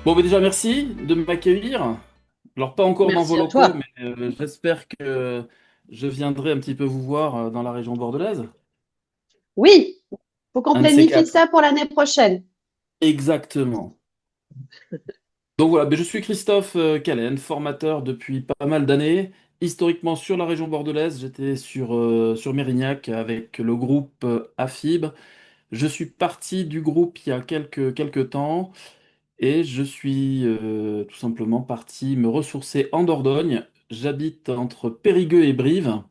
Bon, bah déjà, merci de m'accueillir. Alors, pas encore dans vos Merci à locaux, toi. mais j'espère que je viendrai un petit peu vous voir dans la région bordelaise. Oui, faut qu'on Un de ces planifie quatre. ça pour l'année prochaine. Exactement. Donc voilà, ben, je suis Christophe Calen, formateur depuis pas mal d'années. Historiquement sur la région bordelaise, j'étais sur Mérignac avec le groupe AFIB. Je suis parti du groupe il y a quelques temps. Et je suis tout simplement parti me ressourcer en Dordogne. J'habite entre Périgueux et Brive.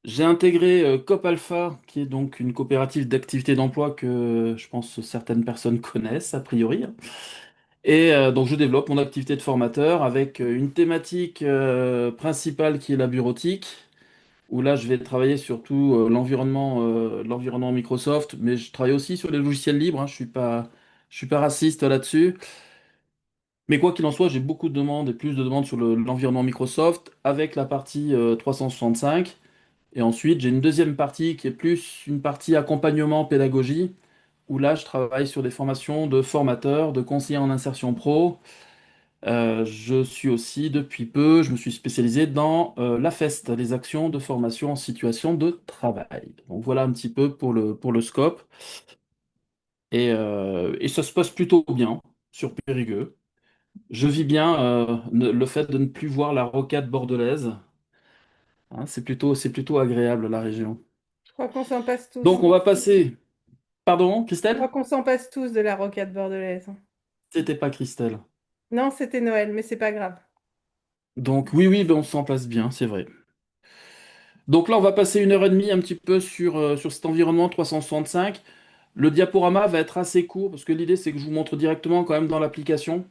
J'ai intégré Coop Alpha, qui est donc une coopérative d'activité d'emploi que je pense certaines personnes connaissent a priori. Et donc je développe mon activité de formateur avec une thématique principale qui est la bureautique, où là je vais travailler surtout l'environnement Microsoft, mais je travaille aussi sur les logiciels libres, hein. Je suis pas raciste là-dessus. Mais quoi qu'il en soit, j'ai beaucoup de demandes et plus de demandes sur l'environnement Microsoft avec la partie 365. Et ensuite, j'ai une deuxième partie qui est plus une partie accompagnement, pédagogie, où là, je travaille sur des formations de formateurs, de conseillers en insertion pro. Je suis aussi, depuis peu, je me suis spécialisé dans la FEST, les actions de formation en situation de travail. Donc voilà un petit peu pour le scope. Et ça se passe plutôt bien sur Périgueux. Je vis bien le fait de ne plus voir la rocade bordelaise. Hein, c'est plutôt agréable la région. Je crois qu'on s'en passe tous. Donc on va passer. Pardon, Je crois Christelle? qu'on s'en passe tous de la rocade bordelaise. C'était pas Christelle. Non, c'était Noël, mais c'est pas grave. Donc oui, oui, ben, on s'en place bien, c'est vrai. Donc là, on va passer 1 heure et demie un petit peu sur cet environnement 365. Le diaporama va être assez court parce que l'idée c'est que je vous montre directement quand même dans l'application.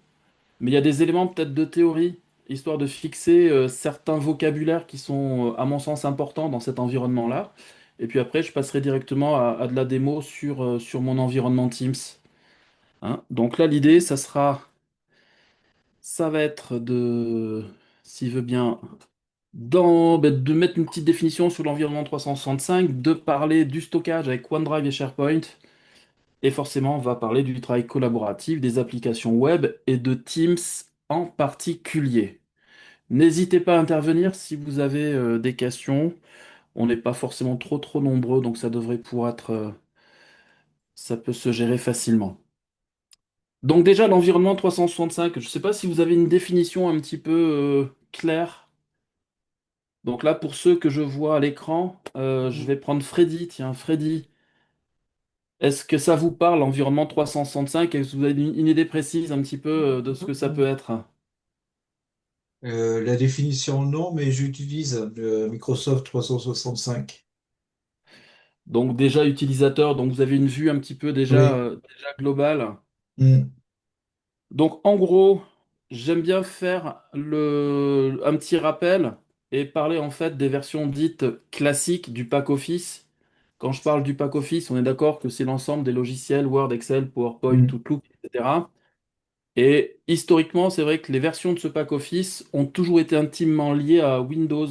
Mais il y a des éléments peut-être de théorie, histoire de fixer certains vocabulaires qui sont, à mon sens, importants dans cet environnement-là. Et puis après, je passerai directement à de la démo sur mon environnement Teams. Hein. Donc là, l'idée, ça va être s'il veut bien, de mettre une petite définition sur l'environnement 365, de parler du stockage avec OneDrive et SharePoint. Et forcément, on va parler du travail collaboratif, des applications web et de Teams en particulier. N'hésitez pas à intervenir si vous avez des questions. On n'est pas forcément trop nombreux, donc ça devrait pouvoir ça peut se gérer facilement. Donc déjà, l'environnement 365, je ne sais pas si vous avez une définition un petit peu claire. Donc là, pour ceux que je vois à l'écran, je vais prendre Freddy. Tiens, Freddy, est-ce que ça vous parle, l'environnement 365? Est-ce que vous avez une idée précise un petit peu de ce que ça peut être? La définition, non, mais j'utilise le Microsoft 365. Donc déjà utilisateur, donc vous avez une vue un petit peu déjà, Oui. déjà globale. Mm, Donc en gros, j'aime bien faire un petit rappel et parler en fait des versions dites classiques du pack Office. Quand je parle du pack Office, on est d'accord que c'est l'ensemble des logiciels Word, Excel, PowerPoint, mm, Outlook, etc. Et historiquement, c'est vrai que les versions de ce pack Office ont toujours été intimement liées à Windows.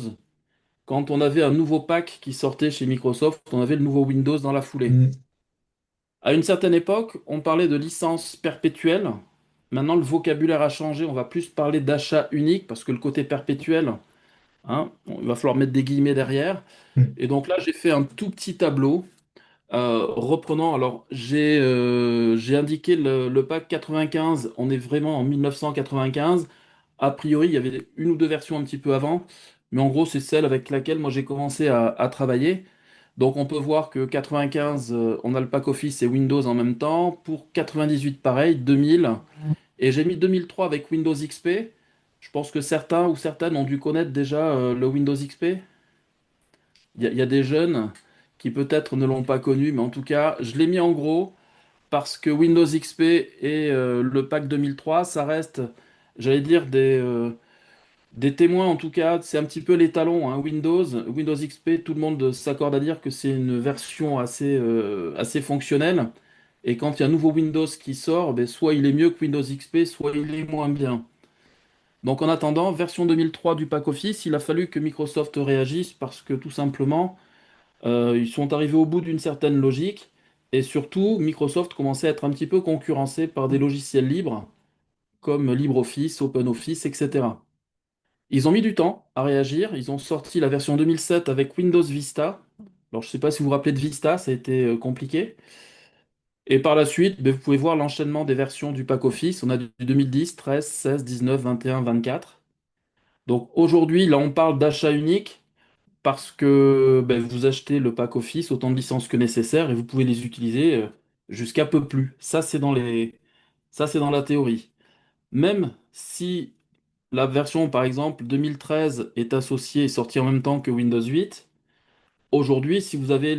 Quand on avait un nouveau pack qui sortait chez Microsoft, on avait le nouveau Windows dans la foulée. mm, À une certaine époque, on parlait de licence perpétuelle. Maintenant, le vocabulaire a changé. On va plus parler d'achat unique parce que le côté perpétuel, hein, il va falloir mettre des guillemets derrière. mm, Et donc là, j'ai fait un tout petit tableau reprenant. Alors, j'ai indiqué le pack 95. On est vraiment en 1995. A priori, il y avait une ou deux versions un petit peu avant. Mais en gros, c'est celle avec laquelle moi j'ai commencé à travailler. Donc on peut voir que 95, on a le pack Office et Windows en même temps. Pour 98, pareil, 2000. Et j'ai mis 2003 avec Windows XP. Je pense que certains ou certaines ont dû connaître déjà le Windows XP. Il y a des jeunes qui peut-être ne l'ont pas connu, mais en tout cas, je l'ai mis en gros parce que Windows XP et le pack 2003, ça reste, j'allais dire, des témoins en tout cas. C'est un petit peu l'étalon, hein. Windows XP, tout le monde s'accorde à dire que c'est une version assez fonctionnelle. Et quand il y a un nouveau Windows qui sort, ben, soit il est mieux que Windows XP, soit il est moins bien. Donc en attendant, version 2003 du pack Office, il a fallu que Microsoft réagisse parce que tout simplement, ils sont arrivés au bout d'une certaine logique. Et surtout, Microsoft commençait à être un petit peu concurrencé par des logiciels libres. comme LibreOffice, OpenOffice, etc. Ils ont mis du temps à réagir. Ils ont sorti la version 2007 avec Windows Vista. Alors, je ne sais pas si vous vous rappelez de Vista, ça a été compliqué. Et par la suite, ben, vous pouvez voir l'enchaînement des versions du pack Office. On a du 2010, 13, 16, 19, 21, 24. Donc aujourd'hui, là, on parle d'achat unique parce que ben, vous achetez le pack Office, autant de licences que nécessaire, et vous pouvez les utiliser jusqu'à peu plus. Ça, c'est dans la théorie. Même si la version, par exemple, 2013 est associée et sortie en même temps que Windows 8, aujourd'hui, si vous avez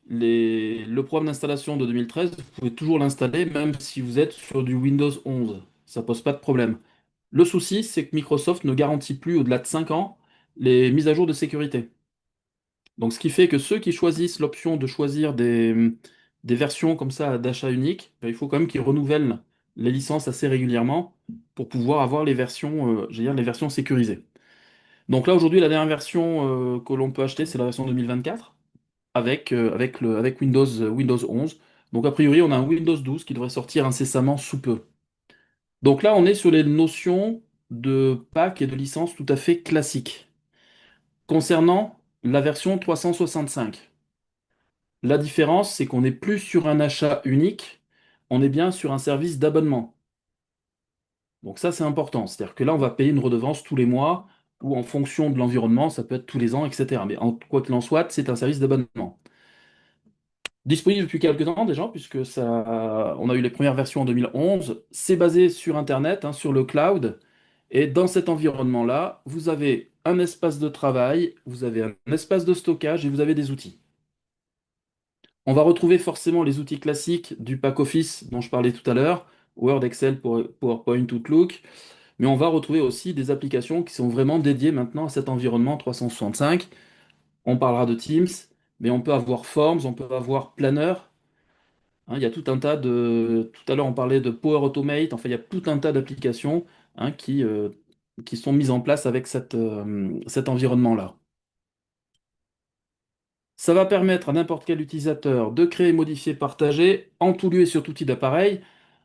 le programme d'installation de 2013, vous pouvez toujours l'installer même si vous êtes sur du Windows 11. Ça pose pas de problème. Le souci, c'est que Microsoft ne garantit plus au-delà de 5 ans les mises à jour de sécurité. Donc, ce qui fait que ceux qui choisissent l'option de choisir des versions comme ça d'achat unique, ben, il faut quand même qu'ils renouvellent les licences assez régulièrement pour pouvoir avoir les versions, je veux dire, les versions sécurisées. Donc là, aujourd'hui, la dernière version que l'on peut acheter, c'est la version 2024 avec Windows 11. Donc a priori, on a un Windows 12 qui devrait sortir incessamment sous peu. Donc là, on est sur les notions de pack et de licence tout à fait classiques. Concernant la version 365, la différence, c'est qu'on n'est plus sur un achat unique, on est bien sur un service d'abonnement. Donc ça, c'est important. C'est-à-dire que là, on va payer une redevance tous les mois, ou en fonction de l'environnement, ça peut être tous les ans, etc. Mais quoi qu'il en soit, c'est un service d'abonnement. Disponible depuis quelques temps déjà, puisque ça, on a eu les premières versions en 2011. C'est basé sur Internet, hein, sur le cloud. Et dans cet environnement-là, vous avez un espace de travail, vous avez un espace de stockage et vous avez des outils. On va retrouver forcément les outils classiques du pack Office dont je parlais tout à l'heure, Word, Excel, PowerPoint, Outlook, mais on va retrouver aussi des applications qui sont vraiment dédiées maintenant à cet environnement 365. On parlera de Teams, mais on peut avoir Forms, on peut avoir Planner. Hein, il y a tout un tas de... Tout à l'heure, on parlait de Power Automate. Enfin, il y a tout un tas d'applications hein, qui sont mises en place avec cet environnement-là. Ça va permettre à n'importe quel utilisateur de créer, modifier, partager en tout lieu et sur tout type d'appareil.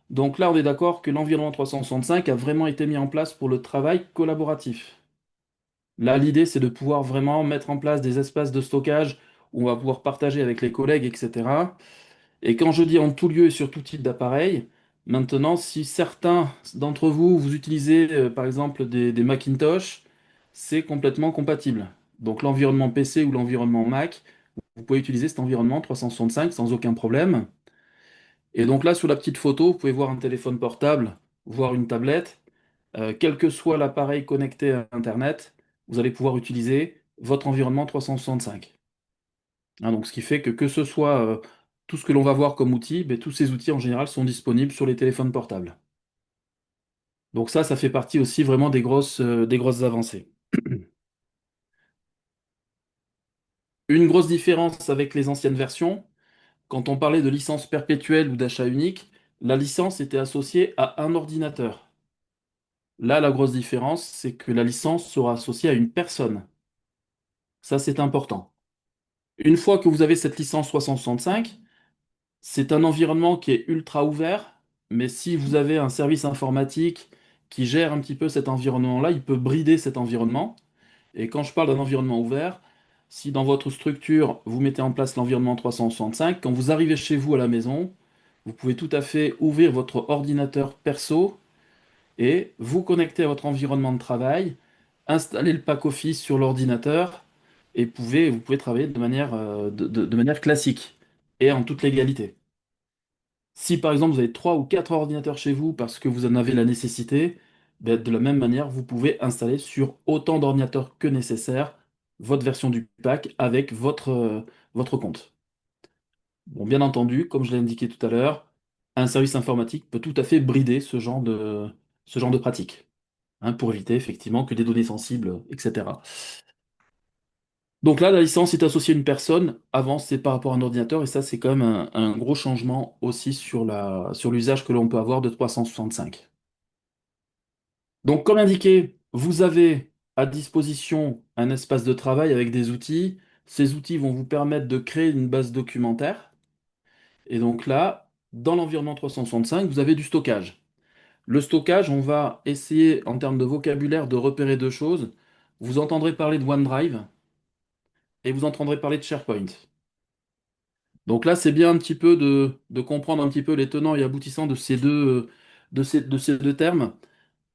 Donc là, on est d'accord que l'environnement 365 a vraiment été mis en place pour le travail collaboratif. Là, l'idée, c'est de pouvoir vraiment mettre en place des espaces de stockage où on va pouvoir partager avec les collègues, etc. Et quand je dis en tout lieu et sur tout type d'appareil, maintenant, si certains d'entre vous, vous utilisez par exemple des Macintosh, c'est complètement compatible. Donc l'environnement PC ou l'environnement Mac, vous pouvez utiliser cet environnement 365 sans aucun problème. Et donc là, sur la petite photo, vous pouvez voir un téléphone portable, voir une tablette. Quel que soit l'appareil connecté à Internet, vous allez pouvoir utiliser votre environnement 365. Hein, donc, ce qui fait que ce soit tout ce que l'on va voir comme outils, ben, tous ces outils en général sont disponibles sur les téléphones portables. Donc ça fait partie aussi vraiment des grosses avancées. Une grosse différence avec les anciennes versions, quand on parlait de licence perpétuelle ou d'achat unique, la licence était associée à un ordinateur. Là, la grosse différence, c'est que la licence sera associée à une personne. Ça, c'est important. Une fois que vous avez cette licence 365, c'est un environnement qui est ultra ouvert, mais si vous avez un service informatique qui gère un petit peu cet environnement-là, il peut brider cet environnement. Et quand je parle d'un environnement ouvert, si dans votre structure, vous mettez en place l'environnement 365, quand vous arrivez chez vous à la maison, vous pouvez tout à fait ouvrir votre ordinateur perso et vous connecter à votre environnement de travail, installer le pack Office sur l'ordinateur et vous pouvez travailler de manière classique et en toute légalité. Si par exemple vous avez trois ou quatre ordinateurs chez vous parce que vous en avez la nécessité, ben, de la même manière, vous pouvez installer sur autant d'ordinateurs que nécessaire votre version du pack avec votre compte. Bon, bien entendu, comme je l'ai indiqué tout à l'heure, un service informatique peut tout à fait brider ce genre de pratique, hein, pour éviter effectivement que des données sensibles, etc. Donc là, la licence est associée à une personne. Avant, c'est par rapport à un ordinateur, et ça, c'est quand même un gros changement aussi sur l'usage que l'on peut avoir de 365. Donc, comme indiqué, vous avez à disposition un espace de travail avec des outils. Ces outils vont vous permettre de créer une base documentaire. Et donc là, dans l'environnement 365, vous avez du stockage. Le stockage, on va essayer en termes de vocabulaire de repérer deux choses. Vous entendrez parler de OneDrive et vous entendrez parler de SharePoint. Donc là, c'est bien un petit peu de comprendre un petit peu les tenants et aboutissants de ces deux termes.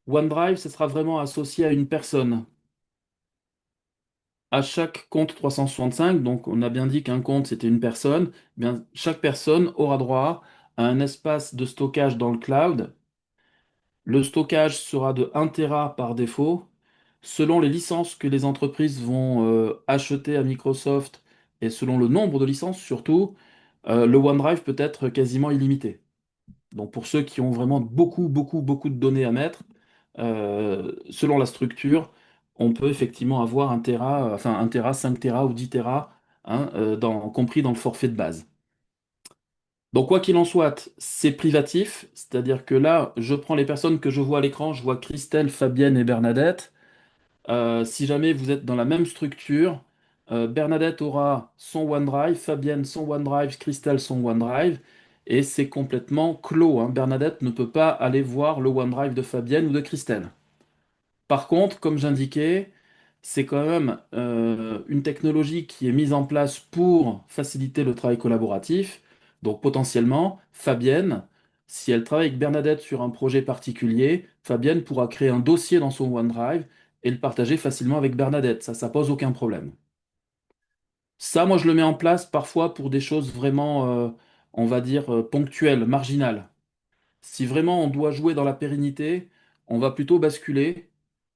OneDrive, ce sera vraiment associé à une personne. À chaque compte 365, donc on a bien dit qu'un compte c'était une personne, eh bien chaque personne aura droit à un espace de stockage dans le cloud. Le stockage sera de 1 Tera par défaut. Selon les licences que les entreprises vont acheter à Microsoft et selon le nombre de licences surtout, le OneDrive peut être quasiment illimité. Donc pour ceux qui ont vraiment beaucoup de données à mettre, selon la structure, on peut effectivement avoir 1 Tera, enfin 1 Tera, 5 Tera ou 10 Tera, hein, compris dans le forfait de base. Donc quoi qu'il en soit, c'est privatif, c'est-à-dire que là, je prends les personnes que je vois à l'écran, je vois Christelle, Fabienne et Bernadette. Si jamais vous êtes dans la même structure, Bernadette aura son OneDrive, Fabienne son OneDrive, Christelle son OneDrive, et c'est complètement clos, hein. Bernadette ne peut pas aller voir le OneDrive de Fabienne ou de Christelle. Par contre, comme j'indiquais, c'est quand même une technologie qui est mise en place pour faciliter le travail collaboratif. Donc potentiellement, Fabienne, si elle travaille avec Bernadette sur un projet particulier, Fabienne pourra créer un dossier dans son OneDrive et le partager facilement avec Bernadette. Ça pose aucun problème. Ça, moi, je le mets en place parfois pour des choses vraiment, on va dire, ponctuelles, marginales. Si vraiment on doit jouer dans la pérennité, on va plutôt basculer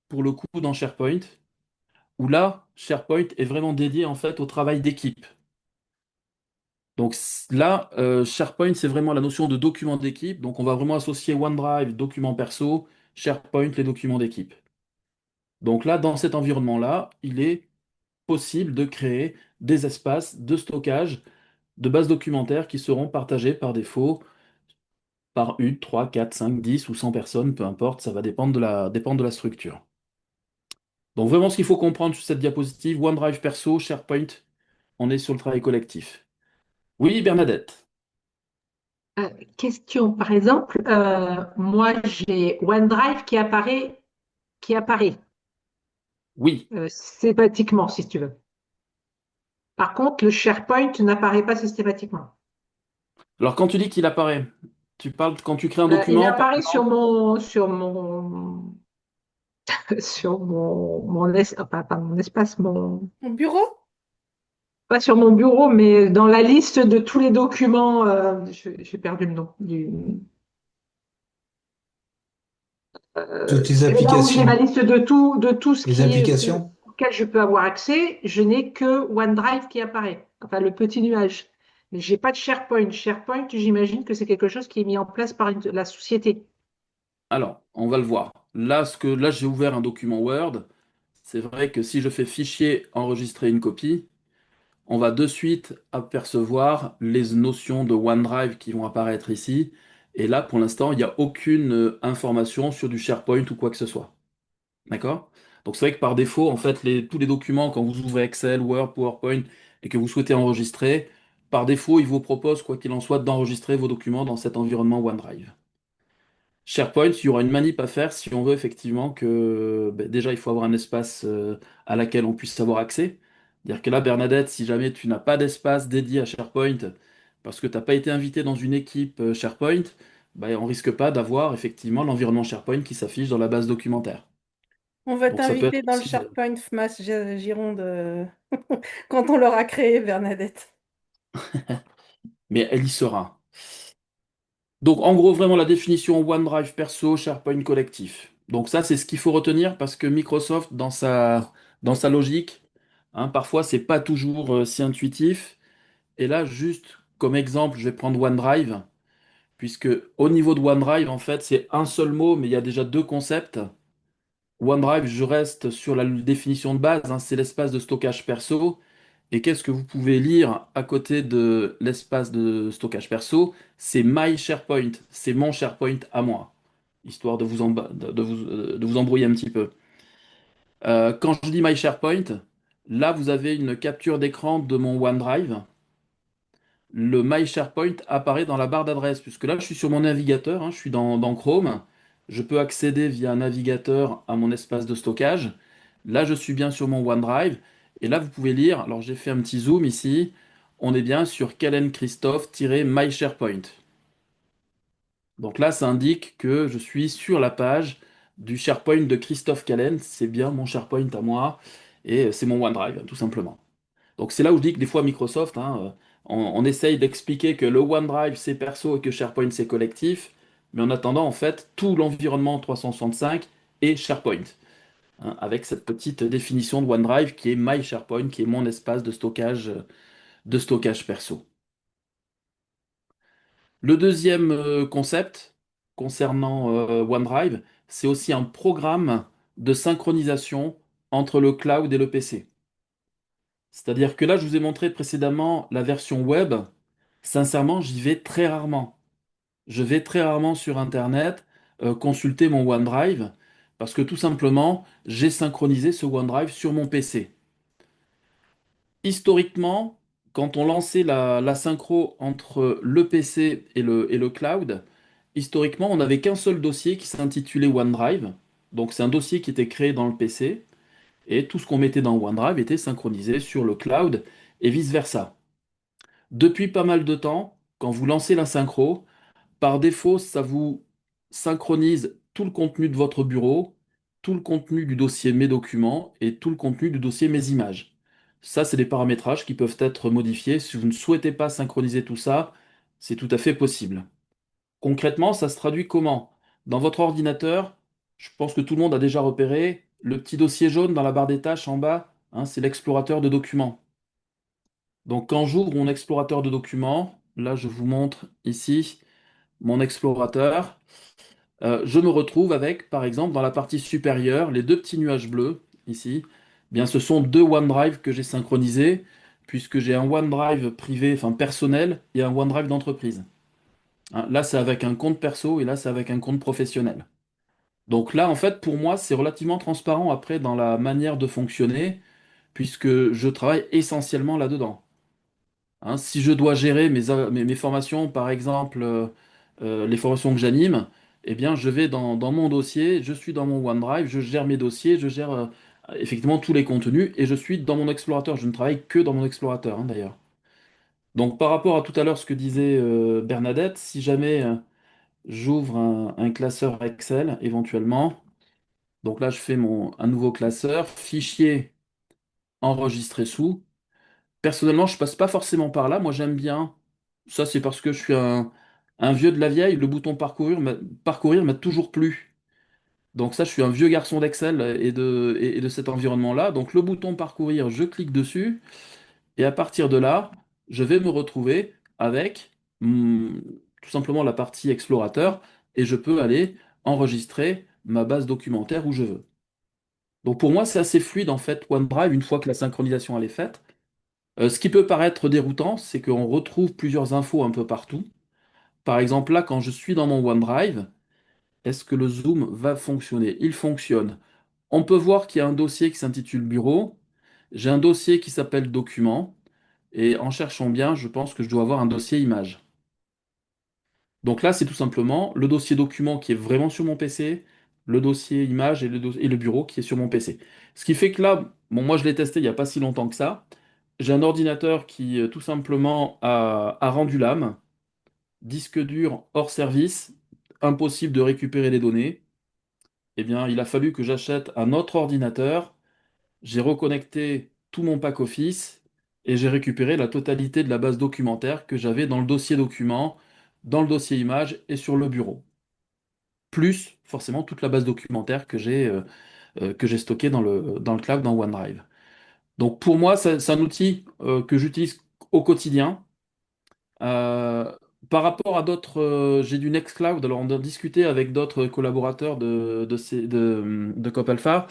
pour le coup dans SharePoint, où là, SharePoint est vraiment dédié en fait au travail d'équipe. Donc là, SharePoint, c'est vraiment la notion de document d'équipe. Donc on va vraiment associer OneDrive, documents perso, SharePoint, les documents d'équipe. Donc là, dans cet environnement-là, il est possible de créer des espaces de stockage de bases documentaires qui seront partagés par défaut par une, 3, 4, 5, 10 ou 100 personnes, peu importe, ça va dépendre de la structure. Donc vraiment, ce qu'il faut comprendre sur cette diapositive, OneDrive perso, SharePoint, on est sur le travail collectif. Oui, Bernadette. Question, par exemple, moi j'ai OneDrive qui apparaît Oui. systématiquement, si tu veux. Par contre, le SharePoint n'apparaît pas systématiquement. Alors quand tu dis qu'il apparaît, tu parles quand tu crées un Il document, par apparaît sur exemple? mon, sur mon, sur enfin, pas mon espace, Mon bureau? pas sur mon bureau, mais dans la liste de tous les documents. J'ai perdu le nom. Toutes les Là où j'ai ma applications. liste de tout ce Les applications. auquel je peux avoir accès, je n'ai que OneDrive qui apparaît, enfin le petit nuage. Mais j'ai pas de SharePoint. SharePoint, j'imagine que c'est quelque chose qui est mis en place par la société. Alors, on va le voir. Là, j'ai ouvert un document Word. C'est vrai que si je fais fichier, enregistrer une copie, on va de suite apercevoir les notions de OneDrive qui vont apparaître ici. Et là, pour l'instant, il n'y a aucune information sur du SharePoint ou quoi que ce soit. D'accord? Donc c'est vrai que par défaut, en fait, tous les documents, quand vous ouvrez Excel, Word, PowerPoint et que vous souhaitez enregistrer, par défaut, il vous propose, quoi qu'il en soit, d'enregistrer vos documents dans cet environnement OneDrive. SharePoint, il y aura une manip à faire si on veut effectivement que ben, déjà il faut avoir un espace à laquelle on puisse avoir accès. C'est-à-dire que là, Bernadette, si jamais tu n'as pas d'espace dédié à SharePoint parce que tu n'as pas été invité dans une équipe SharePoint, ben, on risque pas d'avoir effectivement l'environnement SharePoint qui s'affiche dans la base documentaire. On va Donc ça peut t'inviter être dans le aussi. SharePoint FMAS Gironde quand on l'aura créé, Bernadette. Mais elle y sera. Donc en gros, vraiment la définition OneDrive perso, SharePoint collectif. Donc ça, c'est ce qu'il faut retenir parce que Microsoft, dans sa logique, hein, parfois, c'est pas toujours si intuitif. Et là, juste comme exemple, je vais prendre OneDrive, puisque au niveau de OneDrive, en fait, c'est un seul mot, mais il y a déjà deux concepts. OneDrive, je reste sur la définition de base, hein, c'est l'espace de stockage perso. Et qu'est-ce que vous pouvez lire à côté de l'espace de stockage perso? C'est My SharePoint, c'est mon SharePoint à moi, histoire de vous embrouiller un petit peu. Quand je dis My SharePoint, là vous avez une capture d'écran de mon OneDrive. Le My SharePoint apparaît dans la barre d'adresse, puisque là je suis sur mon navigateur, hein, je suis dans Chrome, je peux accéder via un navigateur à mon espace de stockage. Là, je suis bien sur mon OneDrive. Et là, vous pouvez lire, alors j'ai fait un petit zoom ici, on est bien sur Kellen Christophe-My SharePoint. Donc là, ça indique que je suis sur la page du SharePoint de Christophe Callen. C'est bien mon SharePoint à moi et c'est mon OneDrive, tout simplement. Donc c'est là où je dis que des fois Microsoft, hein, on essaye d'expliquer que le OneDrive c'est perso et que SharePoint c'est collectif, mais en attendant, en fait, tout l'environnement 365 est SharePoint, hein, avec cette petite définition de OneDrive qui est My SharePoint, qui est mon espace de stockage perso. Le deuxième concept concernant OneDrive, c'est aussi un programme de synchronisation entre le cloud et le PC. C'est-à-dire que là, je vous ai montré précédemment la version web. Sincèrement, j'y vais très rarement. Je vais très rarement sur Internet consulter mon OneDrive parce que tout simplement, j'ai synchronisé ce OneDrive sur mon PC. Historiquement, quand on lançait la synchro entre le PC et le cloud, historiquement, on n'avait qu'un seul dossier qui s'intitulait OneDrive. Donc c'est un dossier qui était créé dans le PC et tout ce qu'on mettait dans OneDrive était synchronisé sur le cloud et vice-versa. Depuis pas mal de temps, quand vous lancez la synchro, par défaut, ça vous synchronise tout le contenu de votre bureau, tout le contenu du dossier Mes documents et tout le contenu du dossier Mes images. Ça, c'est des paramétrages qui peuvent être modifiés. Si vous ne souhaitez pas synchroniser tout ça, c'est tout à fait possible. Concrètement, ça se traduit comment? Dans votre ordinateur, je pense que tout le monde a déjà repéré le petit dossier jaune dans la barre des tâches en bas, hein, c'est l'explorateur de documents. Donc quand j'ouvre mon explorateur de documents, là je vous montre ici mon explorateur, je me retrouve avec, par exemple, dans la partie supérieure, les deux petits nuages bleus, ici. Eh bien, ce sont deux OneDrive que j'ai synchronisés, puisque j'ai un OneDrive privé, enfin personnel, et un OneDrive d'entreprise. Hein, là, c'est avec un compte perso, et là, c'est avec un compte professionnel. Donc là, en fait, pour moi, c'est relativement transparent après dans la manière de fonctionner, puisque je travaille essentiellement là-dedans. Hein, si je dois gérer mes formations, par exemple, les formations que j'anime, eh bien, je vais dans mon dossier, je suis dans mon OneDrive, je gère mes dossiers, je gère effectivement tous les contenus et je suis dans mon explorateur. Je ne travaille que dans mon explorateur, hein, d'ailleurs. Donc, par rapport à tout à l'heure, ce que disait Bernadette, si jamais j'ouvre un classeur Excel, éventuellement, donc là, je fais un nouveau classeur, fichier enregistré sous. Personnellement, je passe pas forcément par là. Moi, j'aime bien. Ça, c'est parce que je suis un vieux de la vieille. Le bouton parcourir m'a toujours plu. Donc ça, je suis un vieux garçon d'Excel et de cet environnement-là. Donc le bouton parcourir, je clique dessus. Et à partir de là, je vais me retrouver avec tout simplement la partie explorateur. Et je peux aller enregistrer ma base documentaire où je veux. Donc pour moi, c'est assez fluide en fait, OneDrive, une fois que la synchronisation elle est faite. Ce qui peut paraître déroutant, c'est qu'on retrouve plusieurs infos un peu partout. Par exemple, là, quand je suis dans mon OneDrive, est-ce que le zoom va fonctionner? Il fonctionne. On peut voir qu'il y a un dossier qui s'intitule Bureau. J'ai un dossier qui s'appelle Documents. Et en cherchant bien, je pense que je dois avoir un dossier Image. Donc là, c'est tout simplement le dossier Documents qui est vraiment sur mon PC, le dossier Image et le Bureau qui est sur mon PC. Ce qui fait que là, bon, moi je l'ai testé il n'y a pas si longtemps que ça. J'ai un ordinateur qui tout simplement a rendu l'âme, disque dur hors service, impossible de récupérer les données. Eh bien, il a fallu que j'achète un autre ordinateur, j'ai reconnecté tout mon pack Office et j'ai récupéré la totalité de la base documentaire que j'avais dans le dossier documents, dans le dossier images et sur le bureau. Plus forcément toute la base documentaire que j'ai stockée dans le cloud, dans OneDrive. Donc pour moi, c'est un outil que j'utilise au quotidien. Euh, Par rapport à d'autres, j'ai du Nextcloud, alors on a discuté avec d'autres collaborateurs de Cop Alpha.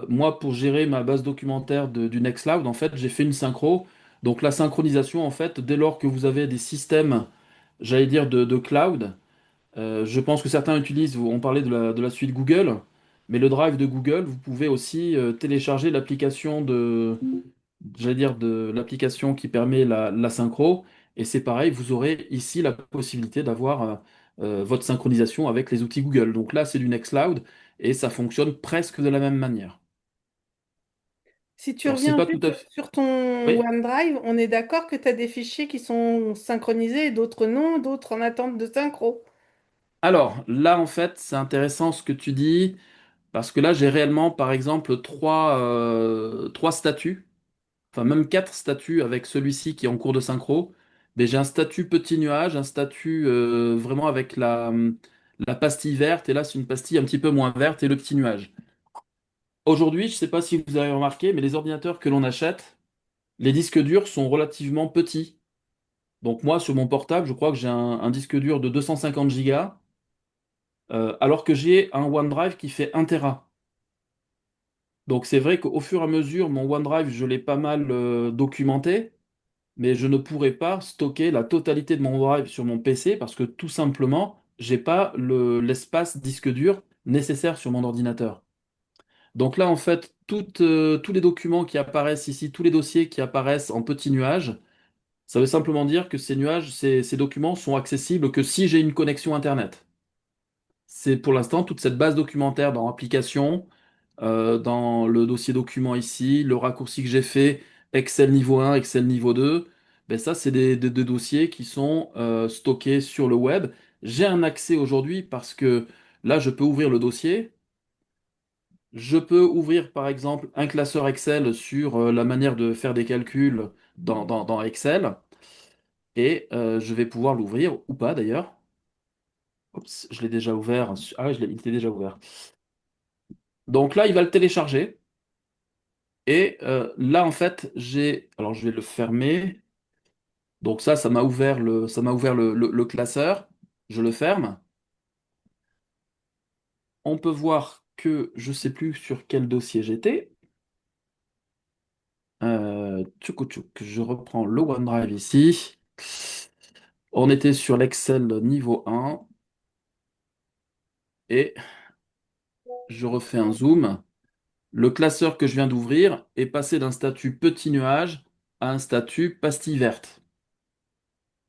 Moi, pour gérer ma base documentaire du Nextcloud, en fait, j'ai fait une synchro. Donc la synchronisation, en fait, dès lors que vous avez des systèmes, j'allais dire, de cloud, je pense que certains utilisent, on parlait de la suite Google, mais le Drive de Google, vous pouvez aussi télécharger l'application j'allais dire, de l'application qui permet la synchro, Et c'est pareil, vous aurez ici la possibilité d'avoir votre synchronisation avec les outils Google. Donc là, c'est du Nextcloud et ça fonctionne presque de la même manière. Si tu Alors, c'est reviens pas tout à juste fait. sur ton Oui. OneDrive, on est d'accord que tu as des fichiers qui sont synchronisés et d'autres non, d'autres en attente de synchro. Alors, là, en fait, c'est intéressant ce que tu dis, parce que là, j'ai réellement, par exemple, trois statuts, enfin même quatre statuts avec celui-ci qui est en cours de synchro. Mais j'ai un statut petit nuage, un statut vraiment avec la pastille verte, et là, c'est une pastille un petit peu moins verte et le petit nuage. Aujourd'hui, je ne sais pas si vous avez remarqué, mais les ordinateurs que l'on achète, les disques durs sont relativement petits. Donc moi, sur mon portable, je crois que j'ai un disque dur de 250 gigas, alors que j'ai un OneDrive qui fait 1 Tera. Donc c'est vrai qu'au fur et à mesure, mon OneDrive, je l'ai pas mal documenté, mais je ne pourrais pas stocker la totalité de mon drive sur mon PC parce que tout simplement, j'ai pas l'espace disque dur nécessaire sur mon ordinateur. Donc là, en fait, tous les documents qui apparaissent ici, tous les dossiers qui apparaissent en petits nuages, ça veut simplement dire que ces nuages, ces documents sont accessibles que si j'ai une connexion Internet. C'est pour l'instant toute cette base documentaire dans Applications, dans le dossier document ici, le raccourci que j'ai fait, Excel niveau 1, Excel niveau 2, ben ça, c'est des dossiers qui sont stockés sur le web. J'ai un accès aujourd'hui parce que là, je peux ouvrir le dossier. Je peux ouvrir par exemple un classeur Excel sur la manière de faire des calculs dans Excel et je vais pouvoir l'ouvrir ou pas d'ailleurs. Oups, je l'ai déjà ouvert. Ah, il était déjà ouvert. Donc là, il va le télécharger et là en fait, alors je vais le fermer. Donc ça m'a ouvert le classeur. Je le ferme. On peut voir que je sais plus sur quel dossier j'étais. Tchouk, tchouk, je reprends le OneDrive ici. On était sur l'Excel niveau 1 et je refais un zoom. Le classeur que je viens d'ouvrir est passé d'un statut petit nuage à un statut pastille verte.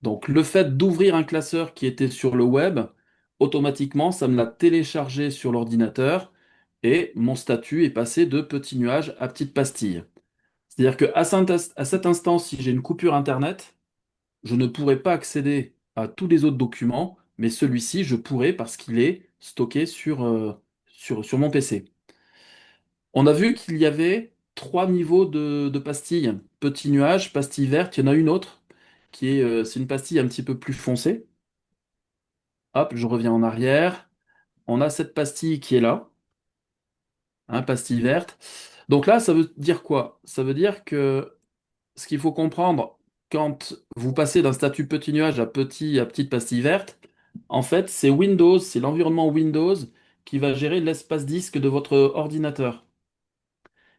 Donc le fait d'ouvrir un classeur qui était sur le web, automatiquement, ça me l'a téléchargé sur l'ordinateur et mon statut est passé de petit nuage à petite pastille. C'est-à-dire à cet instant, si j'ai une coupure Internet, je ne pourrai pas accéder à tous les autres documents, mais celui-ci, je pourrai parce qu'il est stocké sur mon PC. On a vu qu'il y avait trois niveaux de pastilles. Petit nuage, pastille verte, il y en a une autre c'est une pastille un petit peu plus foncée. Hop, je reviens en arrière. On a cette pastille qui est là, hein, pastille verte. Donc là, ça veut dire quoi? Ça veut dire que ce qu'il faut comprendre quand vous passez d'un statut petit nuage à petite pastille verte, en fait, c'est Windows, c'est l'environnement Windows qui va gérer l'espace disque de votre ordinateur.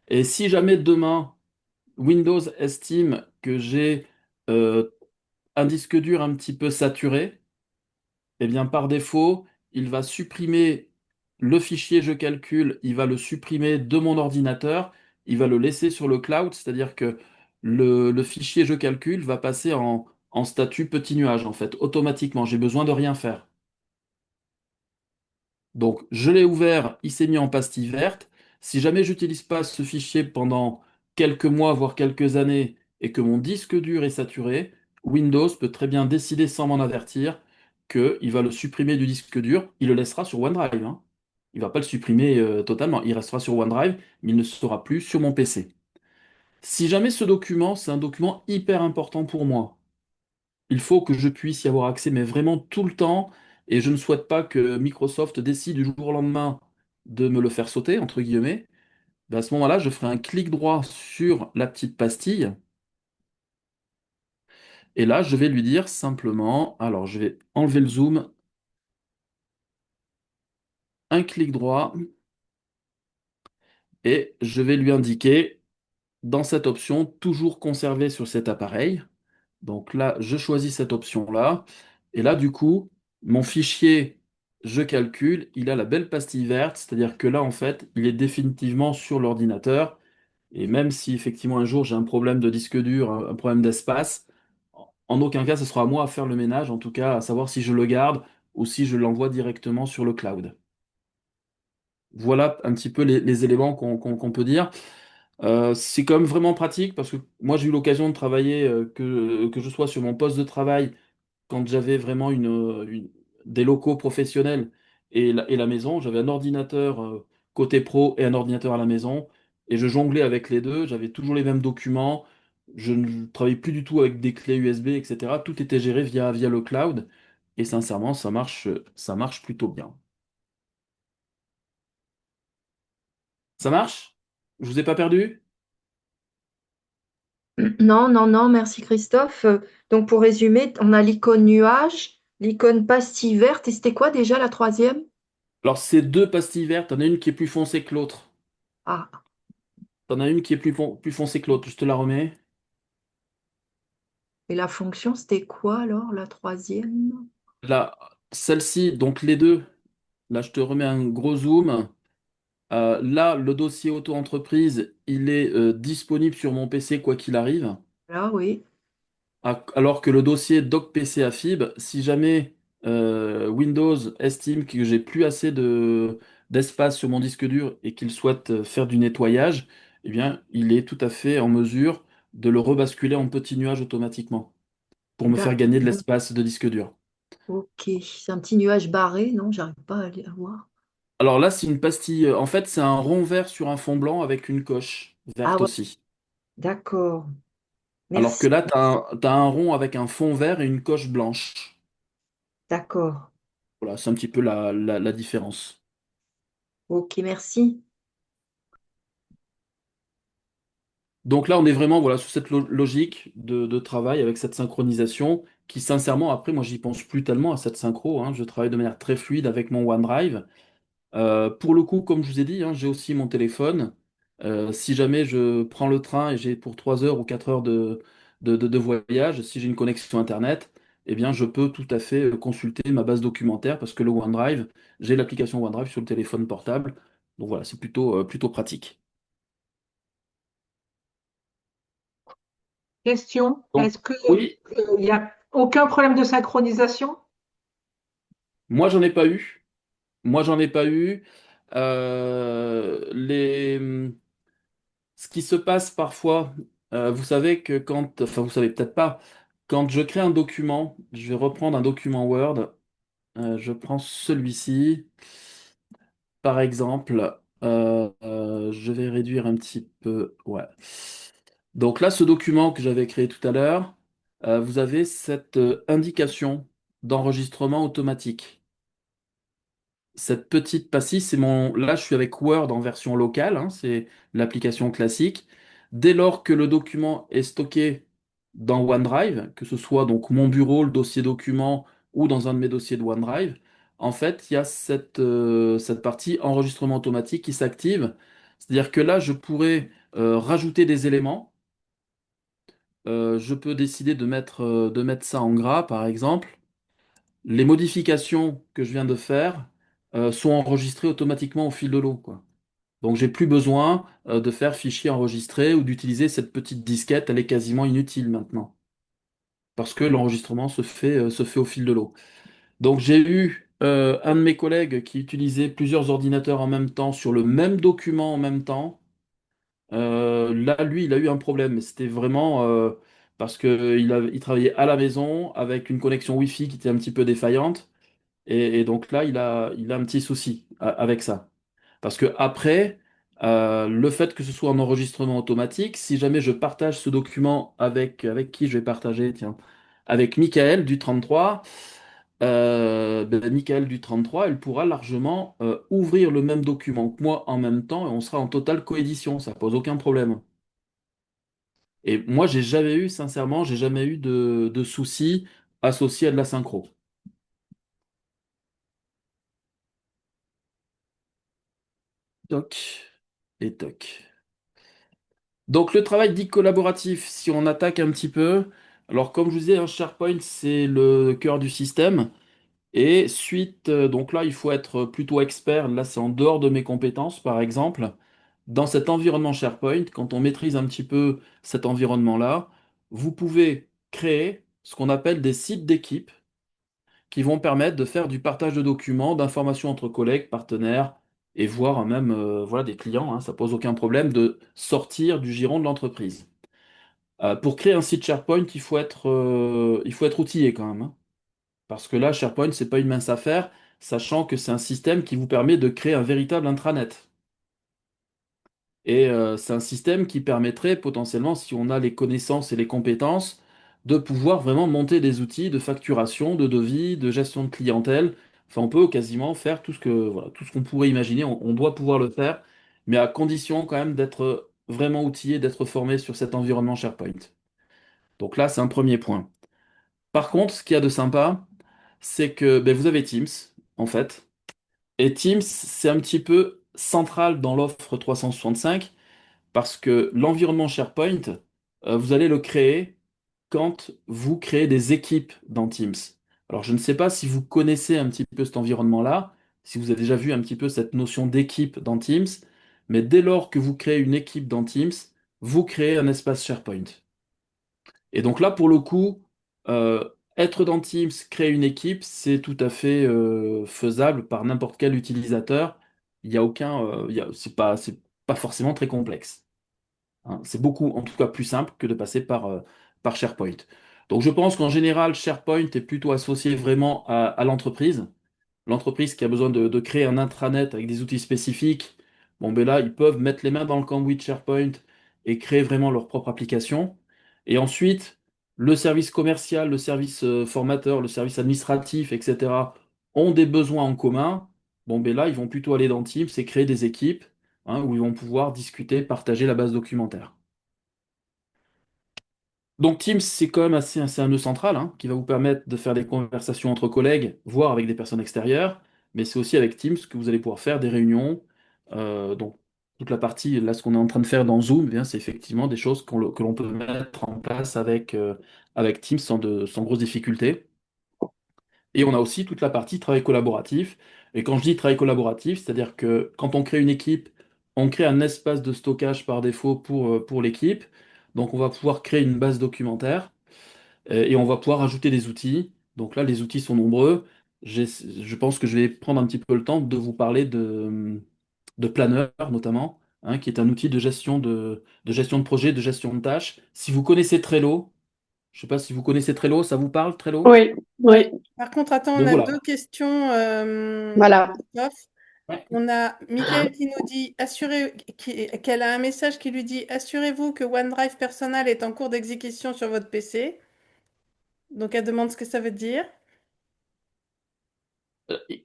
Et si jamais demain, Windows estime que j'ai euh, un disque dur un petit peu saturé, eh bien par défaut, il va supprimer le fichier je calcule, il va le supprimer de mon ordinateur, il va le laisser sur le cloud, c'est-à-dire que le fichier je calcule va passer en statut petit nuage en fait, automatiquement, j'ai besoin de rien faire. Donc, je l'ai ouvert, il s'est mis en pastille verte. Si jamais j'utilise pas ce fichier pendant quelques mois, voire quelques années, et que mon disque dur est saturé, Windows peut très bien décider sans m'en avertir qu'il va le supprimer du disque dur. Il le laissera sur OneDrive, hein. Il va pas le supprimer totalement. Il restera sur OneDrive, mais il ne sera plus sur mon PC. Si jamais ce document, c'est un document hyper important pour moi, il faut que je puisse y avoir accès, mais vraiment tout le temps. Et je ne souhaite pas que Microsoft décide du jour au lendemain de me le faire sauter, entre guillemets. Ben, à ce moment-là, je ferai un clic droit sur la petite pastille. Et là, je vais lui dire simplement, alors je vais enlever le zoom, un clic droit, et je vais lui indiquer dans cette option, toujours conserver sur cet appareil. Donc là, je choisis cette option-là. Et là, du coup, mon fichier, je calcule, il a la belle pastille verte, c'est-à-dire que là, en fait, il est définitivement sur l'ordinateur. Et même si effectivement un jour j'ai un problème de disque dur, un problème d'espace, En aucun cas, ce sera à moi à faire le ménage, en tout cas, à savoir si je le garde ou si je l'envoie directement sur le cloud. Voilà un petit peu les éléments qu'on peut dire. C'est quand même vraiment pratique parce que moi j'ai eu l'occasion de travailler, que je sois sur mon poste de travail quand j'avais vraiment des locaux professionnels et la maison. J'avais un ordinateur côté pro et un ordinateur à la maison et je jonglais avec les deux. J'avais toujours les mêmes documents. Je ne travaillais plus du tout avec des clés USB, etc. Tout était géré via le cloud et sincèrement ça marche plutôt bien. Ça marche? Je vous ai pas perdu? Non, non, non, merci Christophe. Donc pour résumer, on a l'icône nuage, l'icône pastille verte, et c'était quoi déjà la troisième? Alors, c'est deux pastilles vertes, t'en as une qui est plus foncée que l'autre. Ah, T'en as une qui est plus foncée que l'autre, je te la remets. et la fonction, c'était quoi alors, la troisième? Là, celle-ci, donc les deux, là, je te remets un gros zoom. Là, le dossier auto-entreprise, il est disponible sur mon PC quoi qu'il arrive. Là, oui. Alors que le dossier doc PC à FIB, si jamais Windows estime que j'ai plus assez d'espace sur mon disque dur et qu'il souhaite faire du nettoyage, eh bien, il est tout à fait en mesure de le rebasculer en petit nuage automatiquement pour me faire D'accord. gagner de l'espace de disque dur. Ok. C'est un petit nuage barré, non? J'arrive pas à voir. Alors là, c'est une pastille. En fait, c'est un rond vert sur un fond blanc avec une coche Ah verte ouais, aussi. d'accord. Alors que Merci. là, t'as un rond avec un fond vert et une coche blanche. D'accord. Voilà, c'est un petit peu la différence. Ok, merci. Donc là, on est vraiment voilà, sur cette logique de travail avec cette synchronisation qui, sincèrement, après, moi, j'y pense plus tellement à cette synchro, hein. Je travaille de manière très fluide avec mon OneDrive. Pour le coup, comme je vous ai dit, hein, j'ai aussi mon téléphone. Si jamais je prends le train et j'ai pour 3 heures ou 4 heures de voyage, si j'ai une connexion Internet, eh bien, je peux tout à fait consulter ma base documentaire parce que le OneDrive, j'ai l'application OneDrive sur le téléphone portable. Donc voilà, c'est plutôt pratique. Question, Donc, est-ce que oui, il n'y a aucun problème de synchronisation? moi, j'en ai pas eu. Moi, j'en ai pas eu. Ce qui se passe parfois, vous savez que enfin, vous savez peut-être pas, quand je crée un document, je vais reprendre un document Word. Je prends celui-ci, par exemple. Je vais réduire un petit peu. Ouais. Donc là, ce document que j'avais créé tout à l'heure, vous avez cette indication d'enregistrement automatique. Cette petite pastille, c'est mon. Là, je suis avec Word en version locale, hein, c'est l'application classique. Dès lors que le document est stocké dans OneDrive, que ce soit donc mon bureau, le dossier document ou dans un de mes dossiers de OneDrive, en fait, il y a cette partie enregistrement automatique qui s'active. C'est-à-dire que là, je pourrais rajouter des éléments. Je peux décider de mettre ça en gras, par exemple. Les modifications que je viens de faire sont enregistrées automatiquement au fil de l'eau, quoi. Donc j'ai plus besoin de faire fichier enregistré ou d'utiliser cette petite disquette, elle est quasiment inutile maintenant, parce que l'enregistrement se fait au fil de l'eau. Donc j'ai eu un de mes collègues qui utilisait plusieurs ordinateurs en même temps sur le même document en même temps. Là, lui, il a eu un problème, mais c'était vraiment parce qu'il travaillait à la maison avec une connexion Wi-Fi qui était un petit peu défaillante. Et donc là, il a un petit souci avec ça. Parce que après, le fait que ce soit un enregistrement automatique, si jamais je partage ce document avec qui je vais partager, tiens, avec Michael du 33, ben, Michael du 33, elle pourra largement ouvrir le même document que moi en même temps et on sera en totale coédition, ça pose aucun problème. Et moi, j'ai jamais eu, sincèrement, j'ai jamais eu de soucis associés à de la synchro. Toc et toc. Donc le travail dit collaboratif, si on attaque un petit peu, alors comme je vous disais, un SharePoint, c'est le cœur du système. Et suite, donc là, il faut être plutôt expert. Là, c'est en dehors de mes compétences, par exemple. Dans cet environnement SharePoint, quand on maîtrise un petit peu cet environnement-là, vous pouvez créer ce qu'on appelle des sites d'équipe qui vont permettre de faire du partage de documents, d'informations entre collègues, partenaires et voire même voilà, des clients, hein, ça pose aucun problème de sortir du giron de l'entreprise. Pour créer un site SharePoint, il faut être outillé quand même, hein. Parce que là, SharePoint, c'est pas une mince affaire, sachant que c'est un système qui vous permet de créer un véritable intranet. Et c'est un système qui permettrait potentiellement, si on a les connaissances et les compétences, de pouvoir vraiment monter des outils de facturation, de devis, de gestion de clientèle. Enfin, on peut quasiment faire tout ce que, voilà, tout ce qu'on pourrait imaginer, on doit pouvoir le faire, mais à condition quand même d'être vraiment outillé, d'être formé sur cet environnement SharePoint. Donc là, c'est un premier point. Par contre, ce qu'il y a de sympa, c'est que ben, vous avez Teams, en fait. Et Teams, c'est un petit peu central dans l'offre 365 parce que l'environnement SharePoint, vous allez le créer quand vous créez des équipes dans Teams. Alors, je ne sais pas si vous connaissez un petit peu cet environnement-là, si vous avez déjà vu un petit peu cette notion d'équipe dans Teams, mais dès lors que vous créez une équipe dans Teams, vous créez un espace SharePoint. Et donc là, pour le coup, être dans Teams, créer une équipe, c'est tout à fait faisable par n'importe quel utilisateur. Il y a aucun, c'est pas forcément très complexe, hein. C'est beaucoup, en tout cas, plus simple que de passer par SharePoint. Donc je pense qu'en général, SharePoint est plutôt associé vraiment à l'entreprise. L'entreprise qui a besoin de créer un intranet avec des outils spécifiques, bon ben là, ils peuvent mettre les mains dans le cambouis de SharePoint et créer vraiment leur propre application. Et ensuite, le service commercial, le service formateur, le service administratif, etc., ont des besoins en commun. Bon ben là, ils vont plutôt aller dans Teams et créer des équipes, hein, où ils vont pouvoir discuter, partager la base documentaire. Donc Teams, c'est quand même c'est un nœud central, hein, qui va vous permettre de faire des conversations entre collègues, voire avec des personnes extérieures, mais c'est aussi avec Teams que vous allez pouvoir faire des réunions. Donc toute la partie, là, ce qu'on est en train de faire dans Zoom, eh bien, c'est effectivement des choses que l'on peut mettre en place avec Teams sans grosse difficulté. Et on a aussi toute la partie travail collaboratif. Et quand je dis travail collaboratif, c'est-à-dire que quand on crée une équipe, on crée un espace de stockage par défaut pour l'équipe. Donc on va pouvoir créer une base documentaire et on va pouvoir ajouter des outils. Donc là, les outils sont nombreux. Je pense que je vais prendre un petit peu le temps de vous parler de Planner notamment, hein, qui est un outil de gestion de projet, de gestion de tâches. Si vous connaissez Trello, je ne sais pas si vous connaissez Trello, ça vous parle, Trello? Oui, Oui. oui, Par contre, attends, on Donc a voilà. deux questions, voilà. Christophe. Ouais. On a Michael qui nous dit qu'elle a un message qui lui dit assurez-vous que OneDrive Personal est en cours d'exécution sur votre PC. Donc elle demande ce que ça veut dire.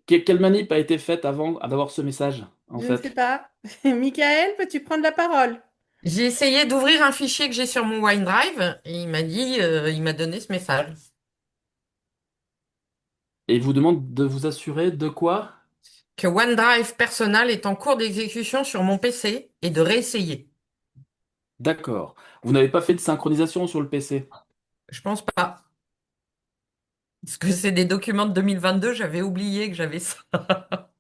Quelle manip a été faite avant d'avoir ce message, en Je ne sais fait? pas. Michael, peux-tu prendre la parole? J'ai essayé d'ouvrir un fichier que j'ai sur mon OneDrive et il m'a donné ce message. Et il vous demande de vous assurer de quoi? Que OneDrive personnel est en cours d'exécution sur mon PC et de réessayer. D'accord. Vous n'avez pas fait de synchronisation sur le PC. Je pense pas. Parce que c'est des documents de 2022, j'avais oublié que j'avais ça.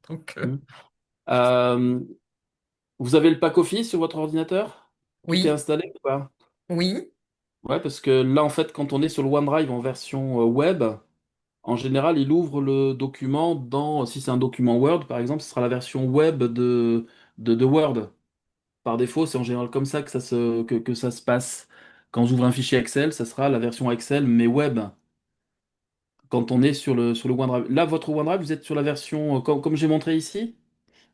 Donc, Hmm. Euh, Vous avez le pack Office sur votre ordinateur? Tout est oui, installé ou pas? oui, Ouais, parce que là, en fait, quand on est sur le OneDrive en version web, en général, il ouvre le document si c'est un document Word, par exemple, ce sera la version web de Word. Par défaut, c'est en général comme ça que ça se passe. Quand j'ouvre un fichier Excel, ça sera la version Excel, mais web, quand on est sur le OneDrive. Là, votre OneDrive, vous êtes sur la version, comme j'ai montré ici,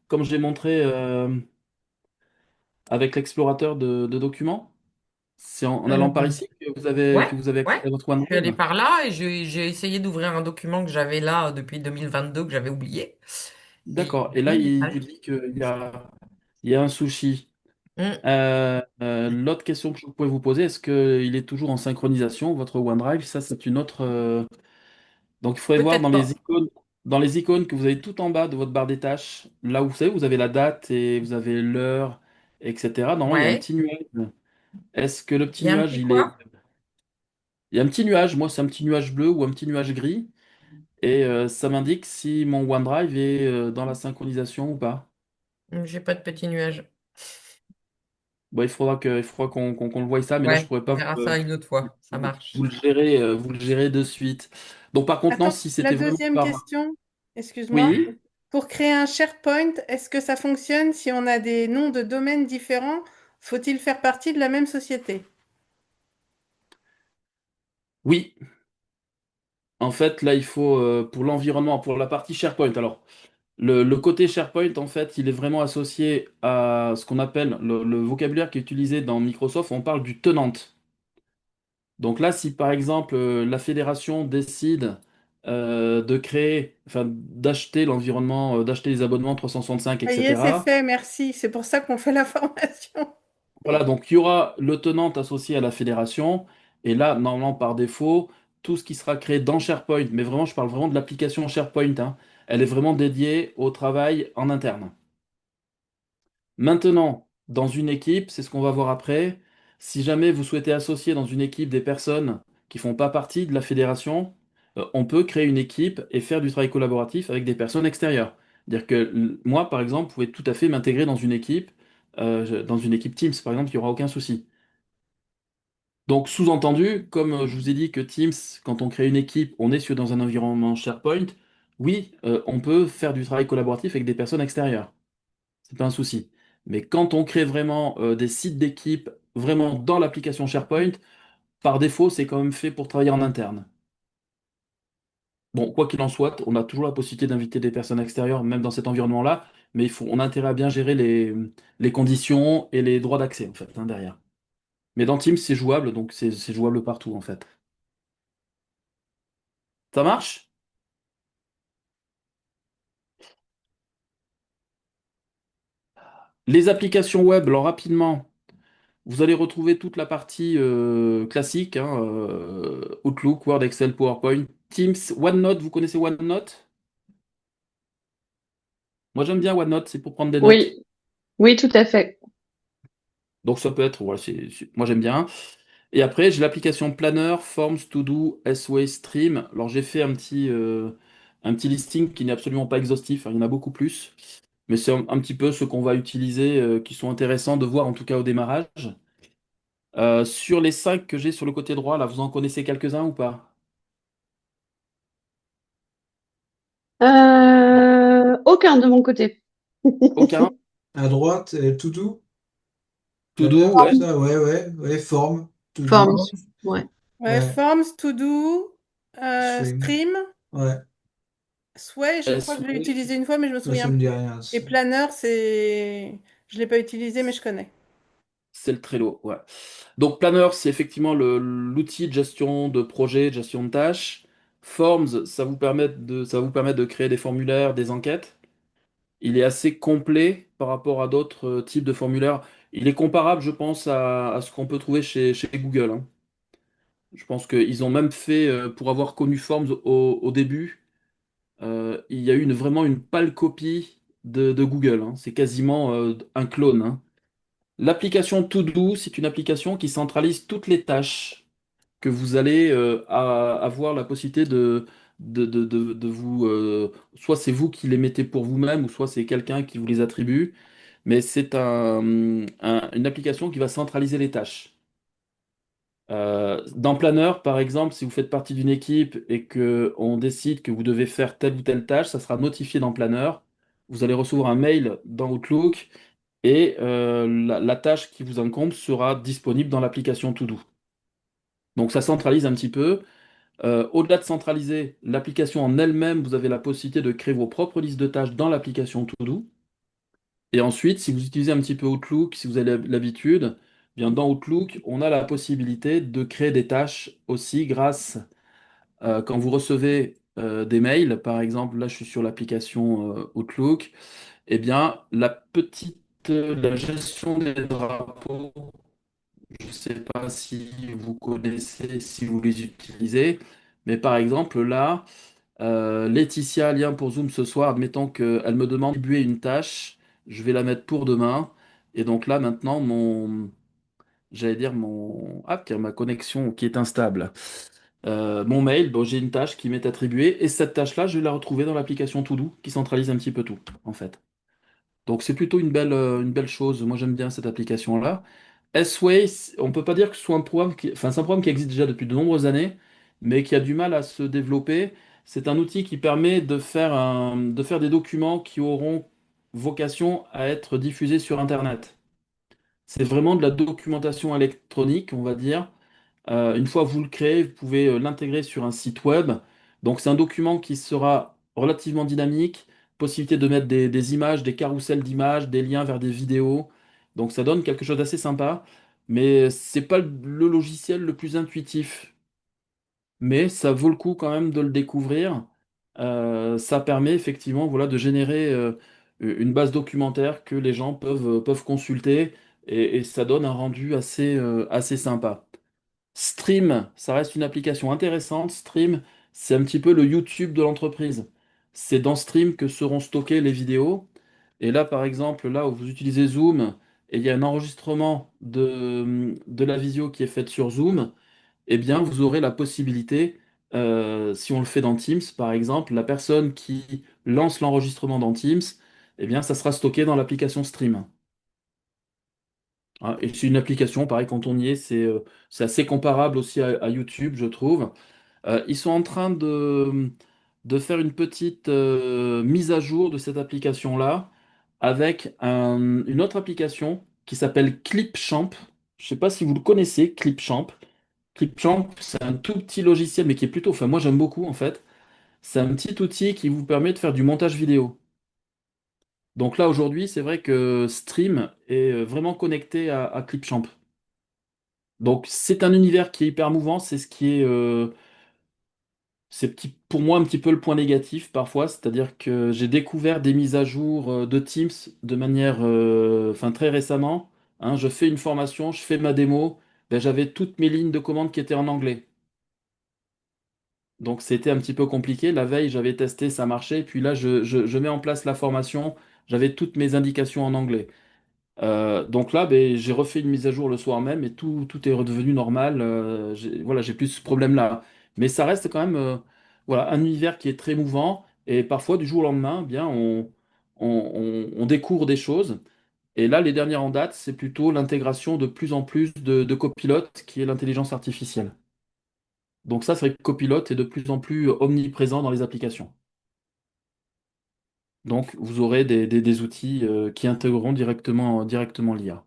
comme j'ai montré avec l'explorateur de documents. C'est en euh, allant par ici ouais, que vous avez accès ouais. à votre Je suis allée OneDrive. par là et j'ai essayé d'ouvrir un document que j'avais là depuis 2022 que j'avais oublié. Et D'accord. Et là, oui, il vous dit il y a un souci. hum, L'autre question que je pourrais vous poser, est-ce qu'il est toujours en synchronisation, votre OneDrive? Ça, c'est une autre. Donc, il faudrait voir peut-être pas. dans les icônes que vous avez tout en bas de votre barre des tâches, là où vous savez, vous avez la date et vous avez l'heure, etc. Normalement, il y a un Ouais. petit nuage. Est-ce que le Il petit y a un nuage, petit quoi? il y a un petit nuage, moi, c'est un petit nuage bleu ou un petit nuage gris, et ça m'indique si mon OneDrive est dans la synchronisation ou pas. J'ai pas de petit nuage. Bon, il faudra qu'on le voie ça, mais là, je Ouais, pourrais on pas verra ça une autre fois. Ça marche. vous le gérer de suite. Donc, par contre, non, Attends, si la c'était vraiment deuxième par... question, excuse-moi. Oui, Pour créer un SharePoint, est-ce que ça fonctionne si on a des noms de domaines différents? Faut-il faire partie de la même société? oui. En fait, là, il faut, pour l'environnement, pour la partie SharePoint. Alors, le côté SharePoint, en fait, il est vraiment associé à ce qu'on appelle le vocabulaire qui est utilisé dans Microsoft, on parle du tenant. Donc là, si par exemple la fédération décide de créer, enfin d'acheter l'environnement, d'acheter les abonnements 365, Ça y est, c'est etc. fait, merci. C'est pour ça qu'on fait la formation. Voilà, donc il y aura le tenant associé à la fédération, et là, normalement, par défaut, tout ce qui sera créé dans SharePoint, mais vraiment, je parle vraiment de l'application SharePoint, hein, elle est vraiment dédiée au travail en interne. Maintenant, dans une équipe, c'est ce qu'on va voir après. Si jamais vous souhaitez associer dans une équipe des personnes qui font pas partie de la fédération, on peut créer une équipe et faire du travail collaboratif avec des personnes extérieures. Dire que moi, par exemple, vous pouvez tout à fait m'intégrer dans une équipe Teams, par exemple, il n'y aura aucun souci. Donc, sous-entendu, comme je vous ai dit que Teams, quand on crée une équipe, on est dans un environnement SharePoint, oui, on peut faire du travail collaboratif avec des personnes extérieures. C'est pas un souci. Mais quand on crée vraiment des sites d'équipe, vraiment dans l'application SharePoint, par défaut, c'est quand même fait pour travailler en interne. Bon, quoi qu'il en soit, on a toujours la possibilité d'inviter des personnes extérieures, même dans cet environnement-là, mais on a intérêt à bien gérer les conditions et les droits d'accès, en fait, hein, derrière. Mais dans Teams, c'est jouable, donc c'est jouable partout, en fait. Ça marche? Les applications web, alors rapidement. Vous allez retrouver toute la partie classique, hein, Outlook, Word, Excel, PowerPoint, Teams, OneNote. Vous connaissez OneNote? Moi, j'aime bien OneNote, c'est pour prendre des notes. Oui, oui, tout à fait. Donc, ça peut être, voilà, moi, j'aime bien. Et après, j'ai l'application Planner, Forms, To Do, S-Way, Stream. Alors, j'ai fait un petit listing qui n'est absolument pas exhaustif, hein, il y en a beaucoup plus. Mais c'est un petit peu ce qu'on va utiliser, qui sont intéressants de voir, en tout cas au démarrage. Sur les cinq que j'ai sur le côté droit, là, vous en connaissez quelques-uns ou pas? Aucun de mon côté. Aucun? À droite, To Do, To Planner, do, tout ouais. ça, ouais, Forme, To Do, Forms. Ouais. Ouais, ouais, Forms, To Do, Stream, Stream, ouais, Sway, je crois que je l'ai SW, utilisé une fois, mais je me ça souviens me plus. dit rien. Et Planner, je l'ai pas utilisé, mais je connais. c'est le Trello, ouais. Donc Planner, c'est effectivement l'outil de gestion de projet, de gestion de tâches. Forms, ça vous permet de créer des formulaires, des enquêtes. Il est assez complet par rapport à d'autres types de formulaires. Il est comparable, je pense, à ce qu'on peut trouver chez Google, hein. Je pense qu'ils ont même fait, pour avoir connu Forms au début, il y a eu vraiment une pâle copie de Google, hein. C'est quasiment un clone, hein. L'application To-Do, c'est une application qui centralise toutes les tâches que vous allez avoir la possibilité de vous... soit c'est vous qui les mettez pour vous-même, ou soit c'est quelqu'un qui vous les attribue. Mais c'est une application qui va centraliser les tâches. Dans Planner, par exemple, si vous faites partie d'une équipe et que on décide que vous devez faire telle ou telle tâche, ça sera notifié dans Planner. Vous allez recevoir un mail dans Outlook et la tâche qui vous incombe sera disponible dans l'application To Do. Donc ça centralise un petit peu. Au-delà de centraliser l'application en elle-même, vous avez la possibilité de créer vos propres listes de tâches dans l'application To Do. Et ensuite, si vous utilisez un petit peu Outlook, si vous avez l'habitude, eh bien dans Outlook, on a la possibilité de créer des tâches aussi grâce, quand vous recevez des mails, par exemple, là je suis sur l'application Outlook, eh bien la gestion des drapeaux, je ne sais pas si vous connaissez, si vous les utilisez, mais par exemple là, Laetitia, lien pour Zoom ce soir, admettons qu'elle me demande d'attribuer une tâche, je vais la mettre pour demain. Et donc là, maintenant, j'allais dire ah, tiens, ma connexion qui est instable. Mon mail, bon, j'ai une tâche qui m'est attribuée, et cette tâche-là, je vais la retrouver dans l'application To Do, qui centralise un petit peu tout, en fait. Donc c'est plutôt une belle chose. Moi j'aime bien cette application-là. S-Way, on peut pas dire que ce soit un programme enfin, c'est un programme qui existe déjà depuis de nombreuses années, mais qui a du mal à se développer. C'est un outil qui permet de faire des documents qui auront vocation à être diffusés sur Internet. C'est vraiment de la documentation électronique, on va dire. Une fois que vous le créez, vous pouvez l'intégrer sur un site web. Donc c'est un document qui sera relativement dynamique, possibilité de mettre des images, des carousels d'images, des liens vers des vidéos. Donc ça donne quelque chose d'assez sympa, mais c'est pas le logiciel le plus intuitif. Mais ça vaut le coup quand même de le découvrir. Ça permet effectivement, voilà, de générer une base documentaire que les gens peuvent consulter et ça donne un rendu assez sympa. Stream, ça reste une application intéressante. Stream, c'est un petit peu le YouTube de l'entreprise. C'est dans Stream que seront stockées les vidéos. Et là, par exemple, là où vous utilisez Zoom et il y a un enregistrement de la visio qui est faite sur Zoom, eh bien, vous aurez la possibilité, si on le fait dans Teams, par exemple, la personne qui lance l'enregistrement dans Teams, eh bien, ça sera stocké dans l'application Stream. Ah, et c'est une application, pareil, quand on y est, c'est assez comparable aussi à YouTube, je trouve. Ils sont en train de faire une petite mise à jour de cette application-là avec une autre application qui s'appelle Clipchamp. Je ne sais pas si vous le connaissez, Clipchamp. Clipchamp, c'est un tout petit logiciel, mais qui est plutôt, enfin moi j'aime beaucoup en fait. C'est un petit outil qui vous permet de faire du montage vidéo. Donc là aujourd'hui, c'est vrai que Stream est vraiment connecté à Clipchamp. Donc c'est un univers qui est hyper mouvant, c'est ce qui est, pour moi un petit peu le point négatif parfois, c'est-à-dire que j'ai découvert des mises à jour de Teams de manière, enfin très récemment. Hein, je fais une formation, je fais ma démo, ben, j'avais toutes mes lignes de commande qui étaient en anglais. Donc c'était un petit peu compliqué. La veille, j'avais testé, ça marchait. Puis là, je mets en place la formation. J'avais toutes mes indications en anglais. Donc là, ben, j'ai refait une mise à jour le soir même et tout est redevenu normal. Voilà, j'ai plus ce problème-là. Mais ça reste quand même voilà, un univers qui est très mouvant. Et parfois, du jour au lendemain, bien, on découvre des choses. Et là, les dernières en date, c'est plutôt l'intégration de plus en plus de copilotes qui est l'intelligence artificielle. Donc ça, c'est vrai que Copilot est de plus en plus omniprésent dans les applications. Donc vous aurez des outils qui intégreront directement l'IA.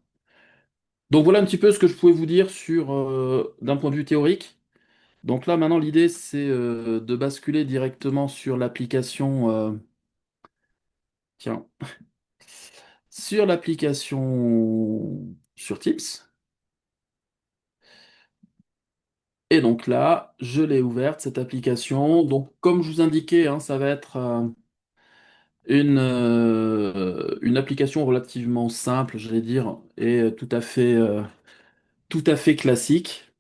Donc voilà un petit peu ce que je pouvais vous dire sur d'un point de vue théorique. Donc là maintenant l'idée c'est de basculer directement sur l'application tiens, sur l'application sur Teams. Et donc là, je l'ai ouverte cette application. Donc comme je vous indiquais, hein, ça va être une application relativement simple, j'allais dire, et tout à fait classique.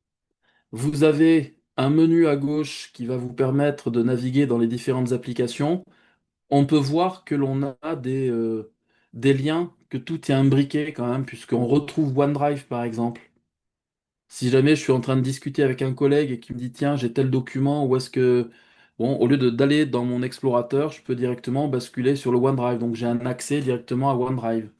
Vous avez un menu à gauche qui va vous permettre de naviguer dans les différentes applications. On peut voir que l'on a des liens, que tout est imbriqué quand même, puisqu'on retrouve OneDrive par exemple. Si jamais je suis en train de discuter avec un collègue et qui me dit, tiens, j'ai tel document, où est-ce que... Bon, au lieu d'aller dans mon explorateur, je peux directement basculer sur le OneDrive. Donc j'ai un accès directement à OneDrive.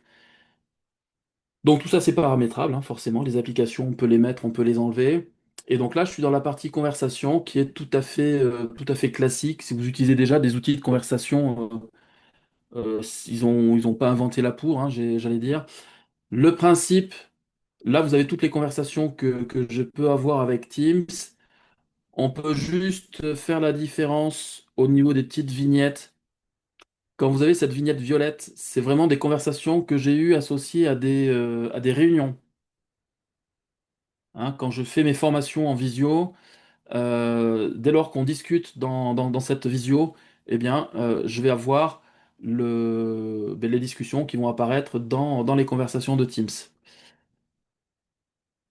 Donc tout ça, c'est paramétrable, hein, forcément. Les applications, on peut les mettre, on peut les enlever. Et donc là, je suis dans la partie conversation qui est tout à fait classique. Si vous utilisez déjà des outils de conversation, ils ont pas inventé la poudre, hein, j'allais dire. Le principe, là, vous avez toutes les conversations que je peux avoir avec Teams. On peut juste faire la différence au niveau des petites vignettes. Quand vous avez cette vignette violette, c'est vraiment des conversations que j'ai eues associées à des réunions. Hein, quand je fais mes formations en visio, dès lors qu'on discute dans cette visio, eh bien, je vais avoir les discussions qui vont apparaître dans les conversations de Teams.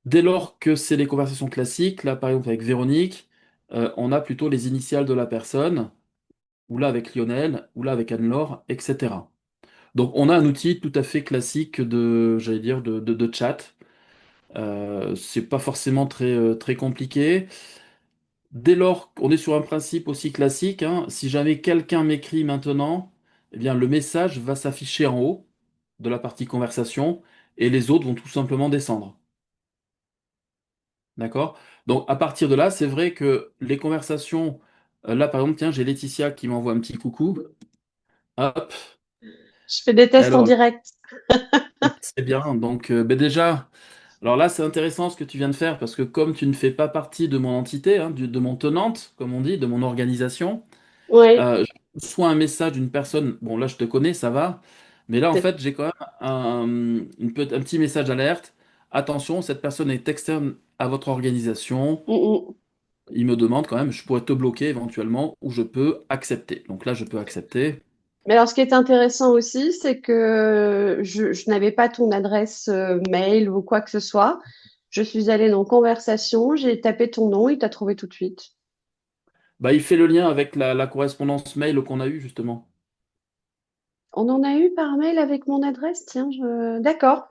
Dès lors que c'est les conversations classiques, là par exemple avec Véronique, on a plutôt les initiales de la personne. Ou là avec Lionel, ou là avec Anne-Laure, etc. Donc on a un outil tout à fait classique j'allais dire, de chat. C'est pas forcément très compliqué. Dès lors qu'on est sur un principe aussi classique, hein, si jamais quelqu'un m'écrit maintenant, eh bien le message va s'afficher en haut. de la partie conversation et les autres vont tout simplement descendre. D'accord? Donc à partir de là, c'est vrai que les conversations, là par exemple, tiens, j'ai Laetitia qui m'envoie un petit coucou. Hop. Je fais des tests en Alors, direct. c'est bien. Donc ben déjà, alors là, c'est intéressant ce que tu viens de faire parce que comme tu ne fais pas partie de mon entité, hein, de mon tenante, comme on dit, de mon organisation, Oui. je reçois un message d'une personne. Bon, là, je te connais, ça va. Mais là, en fait, j'ai quand même un petit message d'alerte. Attention, cette personne est externe à votre organisation. Mm, mm. Il me demande quand même, je pourrais te bloquer éventuellement ou je peux accepter. Donc là, je peux accepter. Mais alors, ce qui est intéressant aussi, c'est que je n'avais pas ton adresse mail ou quoi que ce soit. Je suis allée dans conversation, j'ai tapé ton nom, il t'a trouvé tout de suite. Bah, il fait le lien avec la correspondance mail qu'on a eue justement. On en a eu par mail avec mon adresse, tiens, d'accord.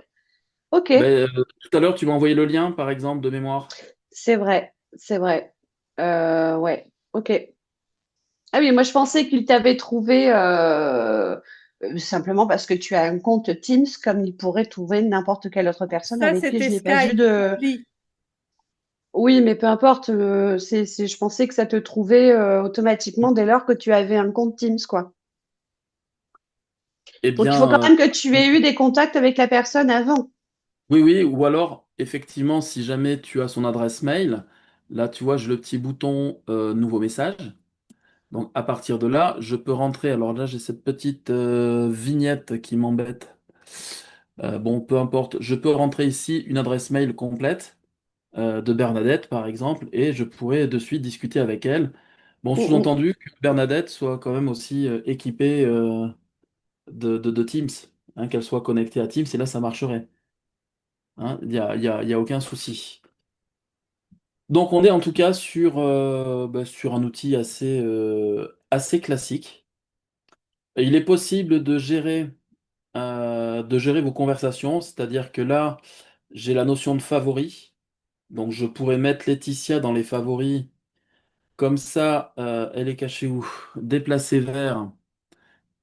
Ok, Ben, tout à l'heure, tu m'as envoyé le lien, par exemple, de mémoire. c'est vrai, c'est vrai. Ouais, ok. Ah oui, moi je pensais qu'il t'avait trouvé simplement parce que tu as un compte Teams, comme il pourrait trouver n'importe quelle autre personne Ça, avec qui c'était je n'ai pas eu Skype. de. Oublie. Oui, mais peu importe. Je pensais que ça te trouvait automatiquement dès lors que tu avais un compte Teams, quoi. Eh Donc il faut quand bien, même que tu aies eu des contacts avec la personne avant. oui, oui, ou alors, effectivement, si jamais tu as son adresse mail, là, tu vois, j'ai le petit bouton nouveau message. Donc, à partir de là, je peux rentrer. Alors là, j'ai cette petite vignette qui m'embête. Bon, peu importe. Je peux rentrer ici une adresse mail complète de Bernadette, par exemple, et je pourrais de suite discuter avec elle. Bon, Mm, mm. sous-entendu que Bernadette soit quand même aussi équipée de Teams, hein, qu'elle soit connectée à Teams, et là, ça marcherait. Hein, il y a aucun souci. Donc, on est en tout cas sur un outil assez classique. Et il est possible de gérer vos conversations, c'est-à-dire que là, j'ai la notion de favori. Donc, je pourrais mettre Laetitia dans les favoris. Comme ça, elle est cachée où? Déplacée vers,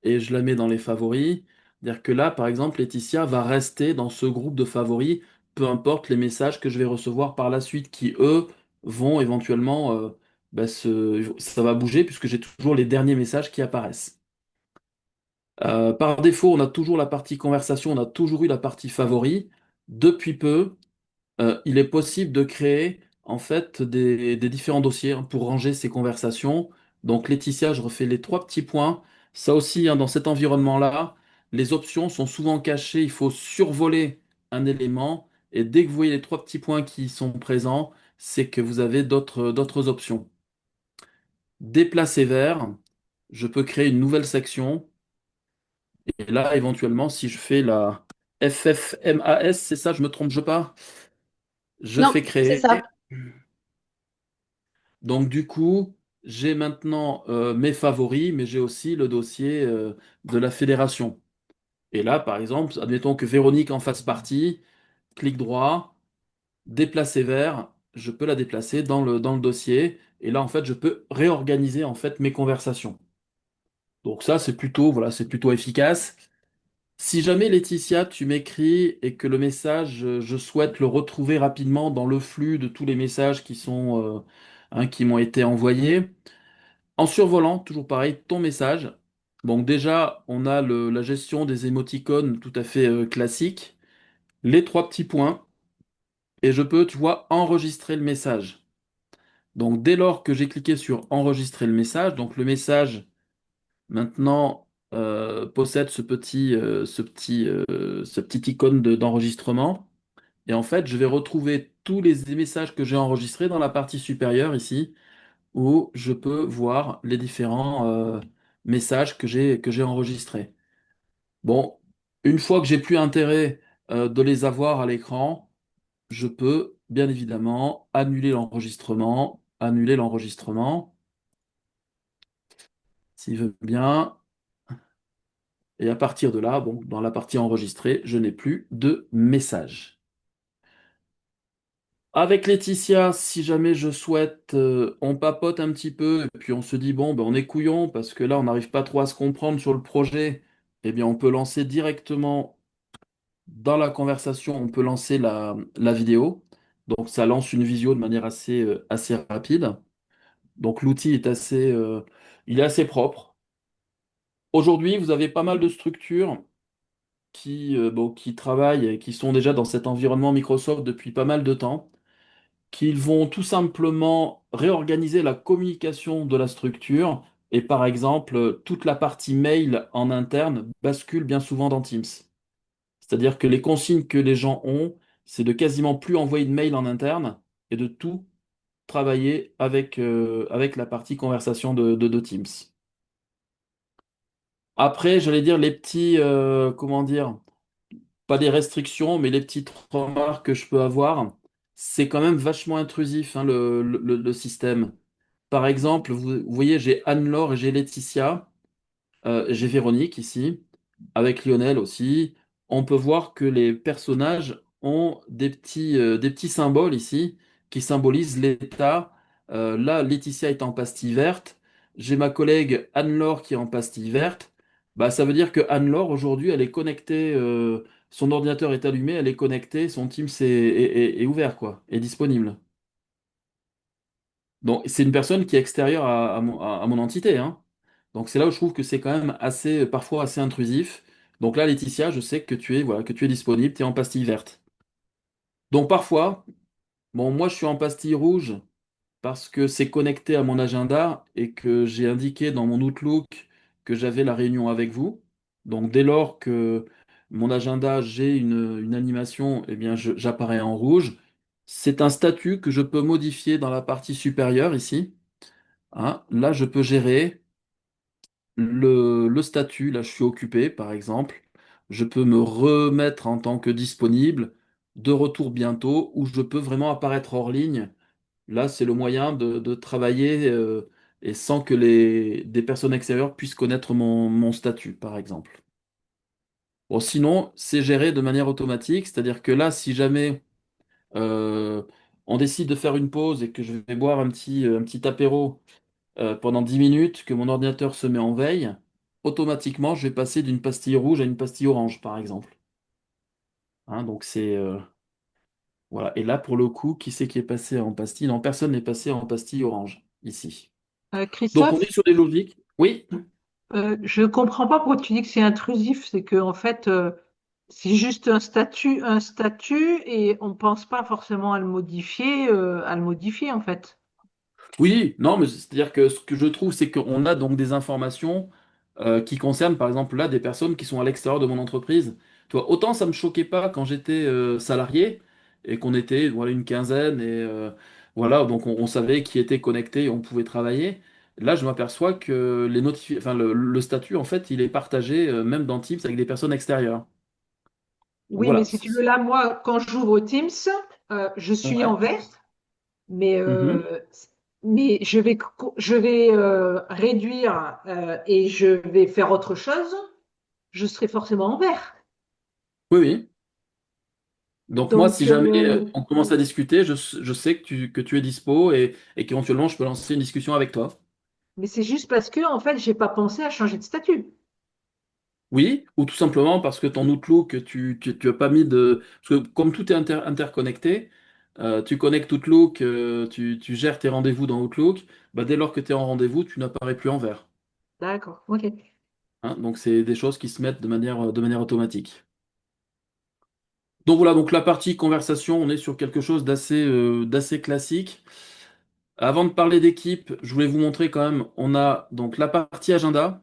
et je la mets dans les favoris. C'est-à-dire que là, par exemple, Laetitia va rester dans ce groupe de favoris, peu importe les messages que je vais recevoir par la suite, qui, eux, vont éventuellement, ça va bouger puisque j'ai toujours les derniers messages qui apparaissent. Par défaut, on a toujours la partie conversation, on a toujours eu la partie favoris. Depuis peu, il est possible de créer en fait des différents dossiers, hein, pour ranger ces conversations. Donc Laetitia, je refais les trois petits points. Ça aussi, hein, dans cet environnement-là, les options sont souvent cachées. Il faut survoler un élément et dès que vous voyez les trois petits points qui sont présents, c'est que vous avez d'autres options. Déplacer vers, je peux créer une nouvelle section. Et là, éventuellement, si je fais la FFMAS, c'est ça, je me trompe je pas? Je Non, fais c'est créer. ça. Donc du coup, j'ai maintenant mes favoris, mais j'ai aussi le dossier de la fédération. Et là, par exemple, admettons que Véronique en fasse partie, clic droit, déplacer vers, je peux la déplacer dans le dossier. Et là, en fait, je peux réorganiser en fait mes conversations. Donc ça, c'est plutôt efficace. Si jamais Laetitia, tu m'écris et que le message, je souhaite le retrouver rapidement dans le flux de tous les messages qui m'ont été envoyés. En survolant, toujours pareil, ton message. Donc déjà, on a la gestion des émoticônes tout à fait classique, les trois petits points, et je peux, tu vois, enregistrer le message. Donc dès lors que j'ai cliqué sur enregistrer le message, donc le message maintenant possède ce petit icône d'enregistrement. Et en fait, je vais retrouver tous les messages que j'ai enregistrés dans la partie supérieure ici, où je peux voir les différents messages que j'ai enregistrés. Bon, une fois que j'ai plus intérêt de les avoir à l'écran, je peux bien évidemment annuler l'enregistrement, s'il veut bien. Et à partir de là, bon, dans la partie enregistrée, je n'ai plus de messages. Avec Laetitia, si jamais je souhaite, on papote un petit peu et puis on se dit, bon, ben, on est couillon parce que là, on n'arrive pas trop à se comprendre sur le projet. Eh bien, on peut lancer directement Dans la conversation, on peut lancer la vidéo. Donc ça lance une visio de manière assez rapide. Donc l'outil il est assez propre. Aujourd'hui, vous avez pas mal de structures qui travaillent et qui sont déjà dans cet environnement Microsoft depuis pas mal de temps, qui vont tout simplement réorganiser la communication de la structure. Et par exemple, toute la partie mail en interne bascule bien souvent dans Teams. C'est-à-dire que les consignes que les gens ont, c'est de quasiment plus envoyer de mail en interne et de tout travailler avec la partie conversation de Teams. Après, j'allais dire les petits, comment dire, pas des restrictions, mais les petites remarques que je peux avoir, c'est quand même vachement intrusif, hein, le système. Par exemple, vous voyez, j'ai Anne-Laure et j'ai Laetitia. J'ai Véronique ici, avec Lionel aussi. On peut voir que les personnages ont des petits symboles ici qui symbolisent l'état. Là, Laetitia est en pastille verte. J'ai ma collègue Anne-Laure qui est en pastille verte. Bah, ça veut dire que Anne-Laure, aujourd'hui, elle est connectée, son ordinateur est allumé, elle est connectée, son Teams est ouvert, quoi, est disponible. Donc, c'est une personne qui est extérieure à mon entité, hein. Donc, c'est là où je trouve que c'est quand même parfois assez intrusif. Donc là, Laetitia, je sais que voilà, que tu es disponible, tu es en pastille verte. Donc, parfois, bon, moi, je suis en pastille rouge parce que c'est connecté à mon agenda et que j'ai indiqué dans mon Outlook que j'avais la réunion avec vous. Donc, dès lors que mon agenda, j'ai une animation, eh bien, j'apparais en rouge. C'est un statut que je peux modifier dans la partie supérieure ici. Hein, là, je peux gérer le statut. Là, je suis occupé, par exemple. Je peux me remettre en tant que disponible, de retour bientôt, ou je peux vraiment apparaître hors ligne. Là, c'est le moyen de travailler et sans que des personnes extérieures puissent connaître mon statut, par exemple. Bon, sinon, c'est géré de manière automatique, c'est-à-dire que là, si jamais euh, on décide de faire une pause et que je vais boire un petit apéro pendant 10 minutes, que mon ordinateur se met en veille, automatiquement, je vais passer d'une pastille rouge à une pastille orange, par exemple. Hein, donc voilà. Et là, pour le coup, qui c'est qui est passé en pastille? Non, personne n'est passé en pastille orange, ici. Donc on est Christophe, sur des logiques. Oui, je comprends pas pourquoi tu dis que c'est intrusif. C'est que en fait, c'est juste un statut, et on pense pas forcément à le modifier en fait. oui, non, mais c'est-à-dire que ce que je trouve, c'est qu'on a donc des informations qui concernent, par exemple, là, des personnes qui sont à l'extérieur de mon entreprise. Tu vois, autant ça me choquait pas quand j'étais salarié et qu'on était voilà, une quinzaine et voilà, donc on savait qui était connecté et on pouvait travailler. Là, je m'aperçois que enfin, le statut, en fait, il est partagé même dans Teams avec des personnes extérieures. Donc Oui, mais voilà. si tu veux, là, moi, quand j'ouvre Teams, je suis en Ouais. vert, mais, Mhm. je vais réduire et je vais faire autre chose, je serai forcément en vert. Oui, oui. Donc moi, si Donc, jamais on commence à discuter, je sais que tu es dispo et qu'éventuellement je peux lancer une discussion avec toi. mais c'est juste parce que, en fait, j'ai pas pensé à changer de statut. Oui, ou tout simplement parce que ton Outlook, tu as pas mis de... Parce que comme tout est interconnecté, tu connectes Outlook, tu gères tes rendez-vous dans Outlook, bah, dès lors que tu es en rendez-vous, tu n'apparais plus en vert. D'accord, ok. Hein, donc c'est des choses qui se mettent de manière automatique. Donc voilà, donc la partie conversation, on est sur quelque chose d'assez classique. Avant de parler d'équipe, je voulais vous montrer quand même, on a donc la partie agenda,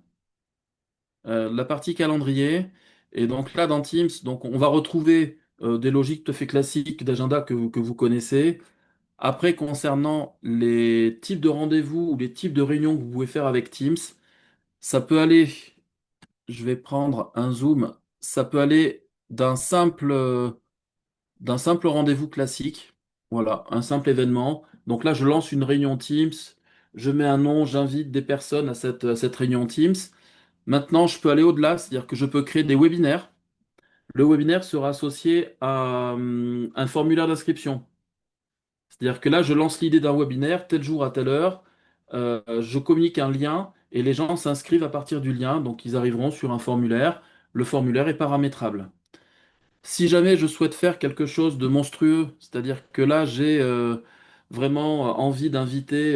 la partie calendrier, et donc là dans Teams, donc on va retrouver des logiques tout à fait classiques d'agenda que vous connaissez. Après, concernant les types de rendez-vous ou les types de réunions que vous pouvez faire avec Teams, ça peut aller, je vais prendre un zoom, ça peut aller d'un simple rendez-vous classique, voilà, un simple événement. Donc là, je lance une réunion Teams, je mets un nom, j'invite des personnes à cette réunion Teams. Maintenant, je peux aller au-delà, c'est-à-dire que je peux créer des webinaires. Le webinaire sera associé à un formulaire d'inscription. C'est-à-dire que là, je lance l'idée d'un webinaire, tel jour à telle heure, je communique un lien et les gens s'inscrivent à partir du lien, donc ils arriveront sur un formulaire. Le formulaire est paramétrable. Si jamais je souhaite faire quelque chose de monstrueux, c'est-à-dire que là, j'ai vraiment envie d'inviter,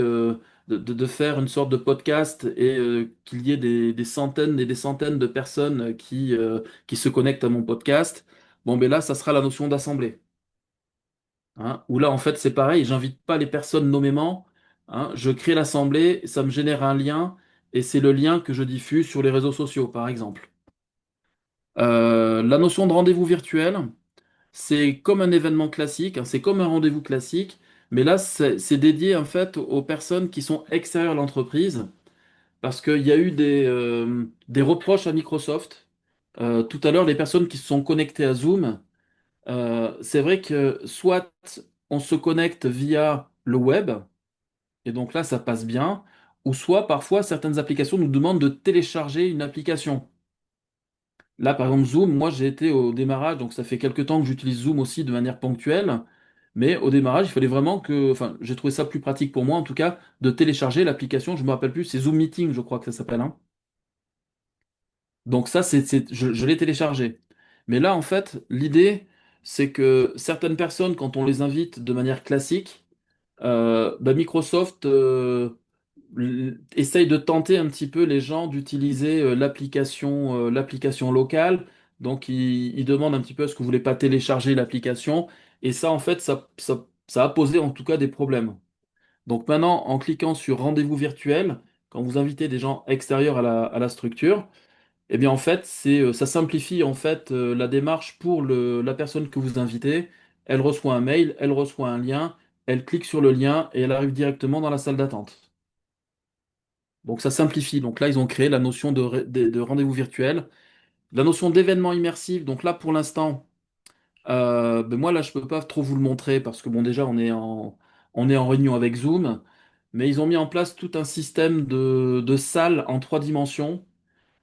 de faire une sorte de podcast et qu'il y ait des centaines et des centaines de personnes qui se connectent à mon podcast, bon, ben là, ça sera la notion d'assemblée. Hein, où là, en fait, c'est pareil, j'invite pas les personnes nommément, hein, je crée l'assemblée, ça me génère un lien, et c'est le lien que je diffuse sur les réseaux sociaux, par exemple. La notion de rendez-vous virtuel, c'est comme un événement classique, hein, c'est comme un rendez-vous classique, mais là, c'est dédié en fait aux personnes qui sont extérieures à l'entreprise, parce qu'il y a eu des reproches à Microsoft. Tout à l'heure, les personnes qui se sont connectées à Zoom, c'est vrai que soit on se connecte via le web, et donc là, ça passe bien, ou soit parfois certaines applications nous demandent de télécharger une application. Là, par exemple, Zoom, moi j'ai été au démarrage, donc ça fait quelques temps que j'utilise Zoom aussi de manière ponctuelle, mais au démarrage, il fallait vraiment que, enfin, j'ai trouvé ça plus pratique pour moi en tout cas, de télécharger l'application, je me rappelle plus, c'est Zoom Meeting, je crois que ça s'appelle, hein. Donc ça, je l'ai téléchargé. Mais là, en fait, l'idée, c'est que certaines personnes, quand on les invite de manière classique, bah, Microsoft essaye de tenter un petit peu les gens d'utiliser l'application locale. Donc, ils demandent un petit peu est-ce que vous voulez pas télécharger l'application. Et ça, en fait, ça a posé en tout cas des problèmes. Donc maintenant, en cliquant sur rendez-vous virtuel, quand vous invitez des gens extérieurs à la structure, eh bien en fait, ça simplifie en fait la démarche pour la personne que vous invitez. Elle reçoit un mail, elle reçoit un lien, elle clique sur le lien et elle arrive directement dans la salle d'attente. Donc ça simplifie. Donc là, ils ont créé la notion de rendez-vous virtuel, la notion d'événement immersif. Donc là, pour l'instant, ben moi là, je peux pas trop vous le montrer parce que bon, déjà, on est en réunion avec Zoom, mais ils ont mis en place tout un système de salles en 3 dimensions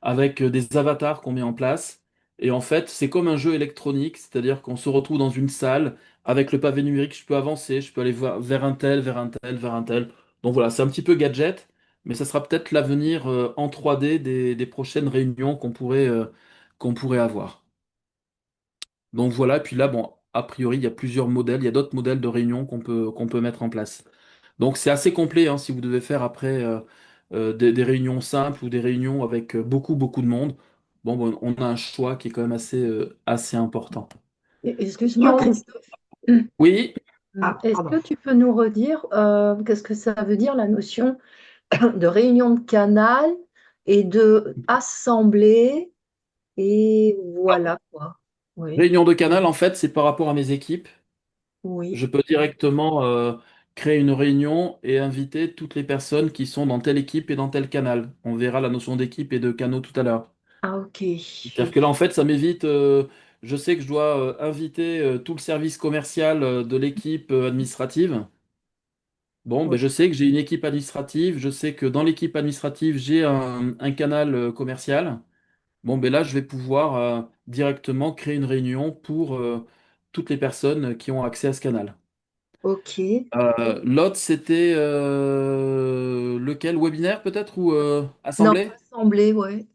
avec des avatars qu'on met en place. Et en fait, c'est comme un jeu électronique, c'est-à-dire qu'on se retrouve dans une salle avec le pavé numérique, je peux avancer, je peux aller vers un tel, vers un tel, vers un tel. Donc voilà, c'est un petit peu gadget, mais ça sera peut-être l'avenir en 3D des prochaines réunions qu'on pourrait avoir. Donc voilà, puis là, bon, a priori, il y a plusieurs modèles, il y a d'autres modèles de réunions qu'on peut mettre en place. Donc c'est assez complet hein, si vous devez faire après des réunions simples ou des réunions avec beaucoup de monde. Bon, on a un choix qui est quand même assez important. Excuse-moi, Christophe. Oui, Est-ce Pardon. que tu peux nous redire qu'est-ce que ça veut dire la notion de réunion de canal et de assemblée et voilà quoi. Oui, réunion de canal, en fait, c'est par rapport à mes équipes. oui. Je peux directement créer une réunion et inviter toutes les personnes qui sont dans telle équipe et dans tel canal. On verra la notion d'équipe et de canaux tout à l'heure. Ah, ok. C'est-à-dire que là, en fait, ça m'évite. Je sais que je dois inviter tout le service commercial de l'équipe administrative. Bon, ben, Oui. je sais que j'ai une équipe administrative. Je sais que dans l'équipe administrative, j'ai un canal commercial. Bon, ben là, je vais pouvoir directement créer une réunion pour toutes les personnes qui ont accès à ce canal. Ok. L'autre, c'était lequel? Webinaire peut-être ou Non, assemblée? assemblée, ouais.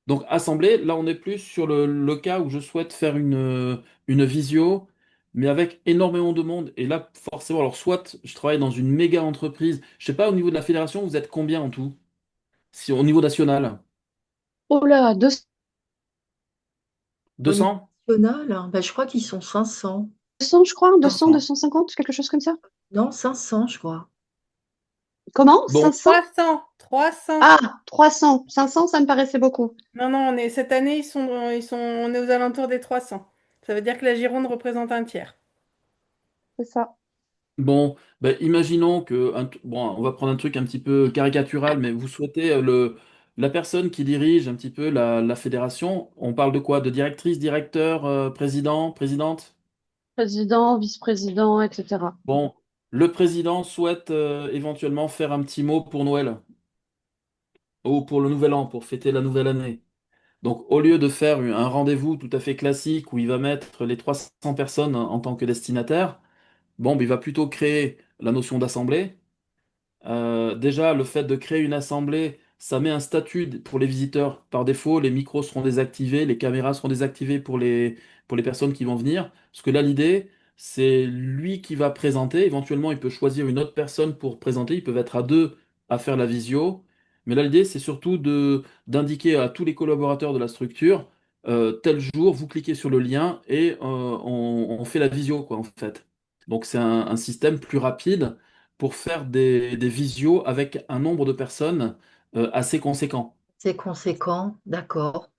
Donc, assemblée, là, on est plus sur le cas où je souhaite faire une visio, mais avec énormément de monde. Et là, forcément, alors, soit je travaille dans une méga entreprise, je sais pas, au niveau de la fédération, vous êtes combien en tout? Si, au niveau national? Oh là, Au niveau 200? national, hein, ben, je crois qu'ils sont 500. 200, je crois, 200, 500. 250, quelque chose comme ça. Non, 500, je crois. Comment? Bon, 500? 300, 300. Ah, 300. 500, ça me paraissait beaucoup. Non, non, cette année, on est aux alentours des 300. Ça veut dire que la Gironde représente un tiers. C'est ça. bon, ben, imaginons que, bon, on va prendre un truc un petit peu caricatural, mais vous souhaitez la personne qui dirige un petit peu la fédération, on parle de quoi? De directrice, directeur, président, présidente? Président, vice-président, etc. Bon, le président souhaite éventuellement faire un petit mot pour Noël ou pour le Nouvel An, pour fêter la nouvelle année. Donc, au lieu de faire un rendez-vous tout à fait classique où il va mettre les 300 personnes en tant que destinataire, bon, ben, il va plutôt créer la notion d'assemblée. Déjà, le fait de créer une assemblée, ça met un statut pour les visiteurs par défaut, les micros seront désactivés, les caméras seront désactivées pour les personnes qui vont venir. Parce que là, l'idée, c'est lui qui va présenter. Éventuellement, il peut choisir une autre personne pour présenter. Ils peuvent être à deux à faire la visio. Mais là, l'idée, c'est surtout d'indiquer à tous les collaborateurs de la structure, tel jour, vous cliquez sur le lien et on fait la visio, quoi, en fait. Donc, c'est un système plus rapide pour faire des visios avec un nombre de personnes assez conséquent. C'est conséquent, d'accord.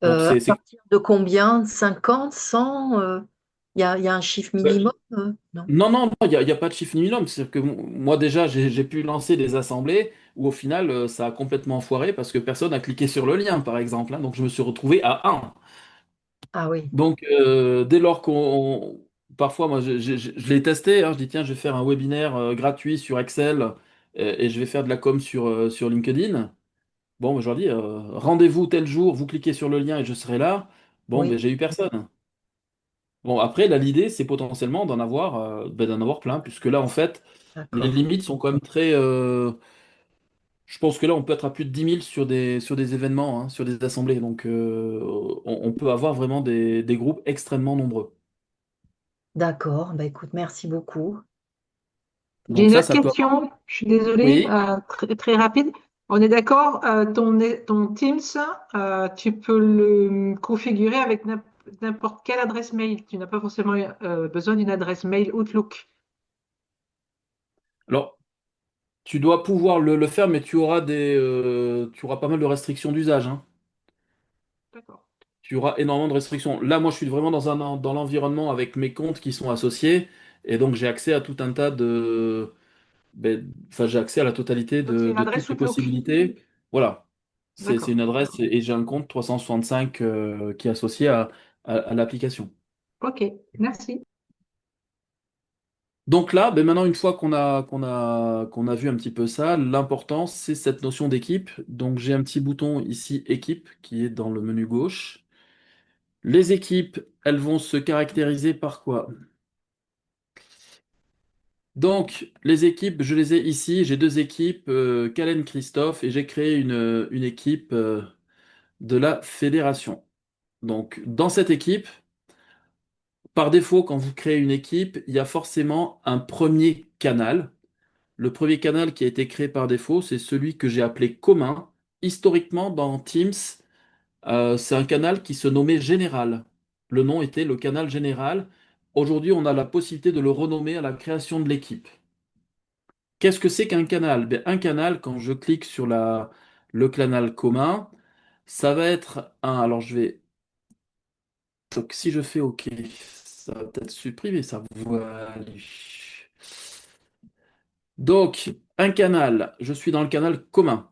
Donc, À partir de combien? 50, 100? Il y a un chiffre minimum? Non. non, non, il y a pas de chiffre minimum. C'est-à-dire que moi, déjà, j'ai pu lancer des assemblées où, au final, ça a complètement foiré parce que personne n'a cliqué sur le lien, par exemple, hein. Donc, je me suis retrouvé à un. Ah oui, Donc, dès lors parfois, moi, je l'ai testé, hein. Je dis, tiens, je vais faire un webinaire gratuit sur Excel et je vais faire de la com sur LinkedIn. Bon, je leur dis, rendez-vous tel jour, vous cliquez sur le lien et je serai là. Bon, oui, mais j'ai eu personne. Bon, après, là, l'idée, c'est potentiellement d'en avoir plein, puisque là, en fait, les d'accord. limites sont quand même très. Je pense que là, on peut être à plus de 10 000 sur des événements, hein, sur des assemblées. Donc, on peut avoir vraiment des groupes extrêmement nombreux. D'accord, bah écoute, merci beaucoup. J'ai Donc, une autre ça peut avoir. question, je suis désolée, Oui. très, très rapide. On est d'accord, ton Teams, tu peux le configurer avec n'importe quelle adresse mail. Tu n'as pas forcément besoin d'une adresse mail Outlook. Alors, tu dois pouvoir le faire, mais tu auras pas mal de restrictions d'usage, hein. D'accord. Tu auras énormément de restrictions. Là, moi, je suis vraiment dans l'environnement avec mes comptes qui sont associés, et donc j'ai accès à tout un tas enfin, j'ai accès à la totalité Donc c'est une de toutes adresse les Outlook. possibilités. Voilà. C'est D'accord. une adresse et j'ai un compte 365 qui est associé à l'application. Ok, merci. Donc là, maintenant, une fois qu'on a vu un petit peu ça, l'important, c'est cette notion d'équipe. Donc j'ai un petit bouton ici, équipe, qui est dans le menu gauche. Les équipes, elles vont se caractériser par quoi? Donc, les équipes, je les ai ici. J'ai deux équipes, Kalen Christophe, et j'ai créé une équipe de la fédération. Donc, dans cette équipe, par défaut, quand vous créez une équipe, il y a forcément un premier canal. Le premier canal qui a été créé par défaut, c'est celui que j'ai appelé commun. Historiquement, dans Teams, c'est un canal qui se nommait Général. Le nom était le canal Général. Aujourd'hui, on a la possibilité de le renommer à la création de l'équipe. Qu'est-ce que c'est qu'un canal? Ben, un canal, quand je clique sur le canal commun, ça va être un. Alors je vais. Donc si je fais OK, ça va peut-être supprimer ça. Voilà. Donc, un canal, je suis dans le canal commun.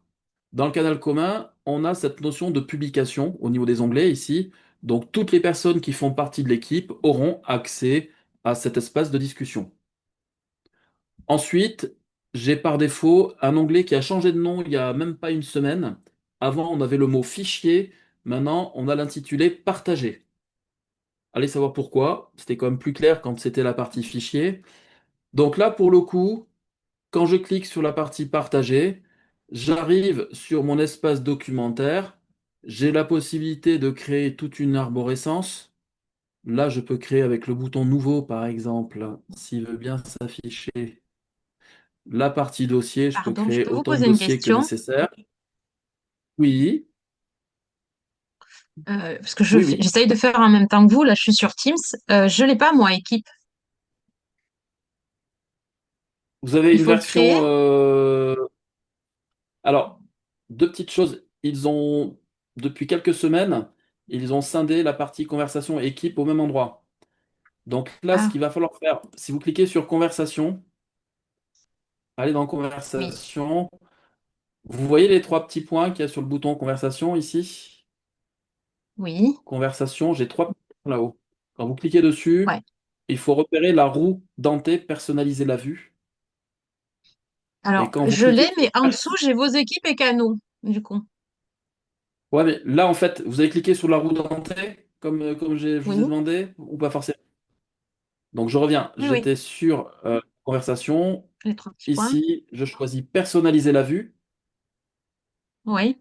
Dans le canal commun, on a cette notion de publication au niveau des onglets ici. Donc, toutes les personnes qui font partie de l'équipe auront accès à cet espace de discussion. Ensuite, j'ai par défaut un onglet qui a changé de nom il y a même pas une semaine. Avant, on avait le mot fichier. Maintenant, on a l'intitulé partagé. Allez savoir pourquoi. C'était quand même plus clair quand c'était la partie fichier. Donc là, pour le coup, quand je clique sur la partie partagée, j'arrive sur mon espace documentaire. J'ai la possibilité de créer toute une arborescence. Là, je peux créer avec le bouton nouveau, par exemple, s'il veut bien s'afficher. La partie dossier, je peux Pardon, je créer peux vous autant de poser une dossiers que question? nécessaire. Oui, Parce que oui, oui. j'essaye de faire en même temps que vous. Là, je suis sur Teams. Je l'ai pas, moi, équipe. Vous avez Il une faut le créer. version. Alors, deux petites choses. Depuis quelques semaines, ils ont scindé la partie conversation et équipe au même endroit. Donc là, ce Ah, qu'il va falloir faire, si vous cliquez sur conversation, allez dans oui, conversation, vous voyez les trois petits points qu'il y a sur le bouton conversation ici? oui, Conversation, j'ai trois petits points là-haut. Quand vous cliquez dessus, ouais. il faut repérer la roue dentée, personnaliser la vue. Et Alors, quand vous je l'ai, cliquez sur mais en la dessous, j'ai vos équipes et canaux, du coup. ouais, mais là, en fait, vous avez cliqué sur la roue dentée, comme je Oui, vous ai demandé, ou pas forcément? Donc, je reviens. oui, oui. J'étais sur conversation. Les trois petits points. Ici, je choisis personnaliser la vue. Oui.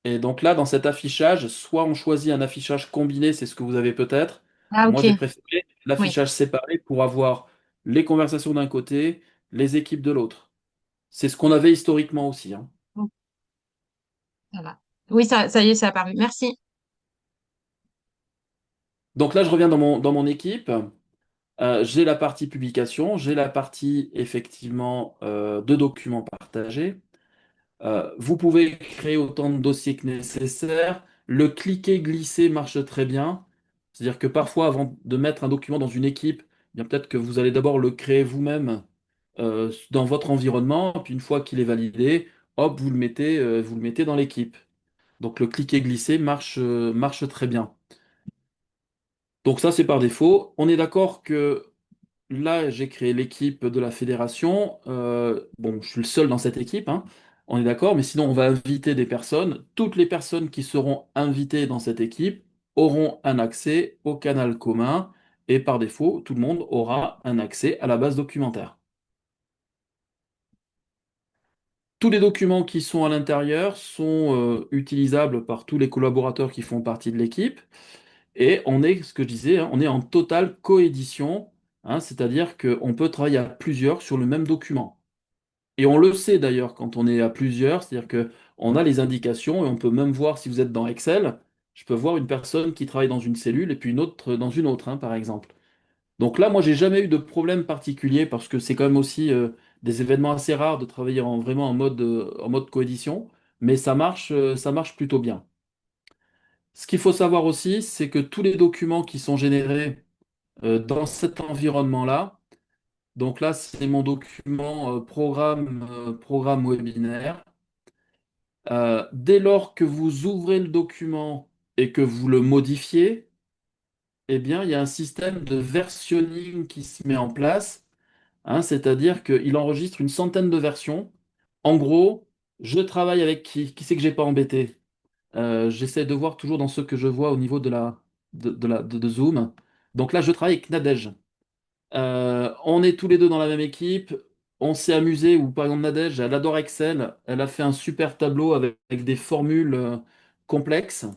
Et donc là, dans cet affichage, soit on choisit un affichage combiné, c'est ce que vous avez peut-être. Ah, Moi, ok. j'ai préféré Oui. l'affichage séparé pour avoir les conversations d'un côté, les équipes de l'autre. C'est ce qu'on avait historiquement aussi, hein. Bon, ça va. Oui, ça y est, ça a apparu. Merci. Donc là, je reviens dans mon équipe. J'ai la partie publication, j'ai la partie effectivement de documents partagés. Vous pouvez créer autant de dossiers que nécessaire. Le cliquer-glisser marche très bien. C'est-à-dire que parfois, avant de mettre un document dans une équipe, eh bien peut-être que vous allez d'abord le créer vous-même dans votre environnement, puis une fois qu'il est validé, hop, vous le mettez dans l'équipe. Donc le cliquer-glisser marche très bien. Donc ça, c'est par défaut. On est d'accord que là, j'ai créé l'équipe de la fédération. Bon, je suis le seul dans cette équipe, hein. On est d'accord, mais sinon, on va inviter des personnes. Toutes les personnes qui seront invitées dans cette équipe auront un accès au canal commun et par défaut, tout le monde aura un accès à la base documentaire. Tous les documents qui sont à l'intérieur sont utilisables par tous les collaborateurs qui font partie de l'équipe. Et on est, ce que je disais, hein, on est en totale coédition, hein, c'est-à-dire qu'on peut travailler à plusieurs sur le même document. Et on le sait d'ailleurs quand on est à plusieurs, c'est-à-dire que on a les indications et on peut même voir si vous êtes dans Excel. Je peux voir une personne qui travaille dans une cellule et puis une autre dans une autre, hein, par exemple. Donc là, moi, j'ai jamais eu de problème particulier parce que c'est quand même aussi des événements assez rares de travailler vraiment en mode coédition, mais ça marche plutôt bien. Ce qu'il faut savoir aussi, c'est que tous les documents qui sont générés dans cet environnement-là, donc là, c'est mon document programme webinaire. Dès lors que vous ouvrez le document et que vous le modifiez, eh bien, il y a un système de versionning qui se met en place, hein, c'est-à-dire qu'il enregistre une centaine de versions. En gros, je travaille avec qui? Qui c'est que j'ai pas embêté? J'essaie de voir toujours dans ce que je vois au niveau de Zoom. Donc là, je travaille avec Nadège. On est tous les deux dans la même équipe. On s'est amusé, ou par exemple Nadège, elle adore Excel. Elle a fait un super tableau avec des formules complexes.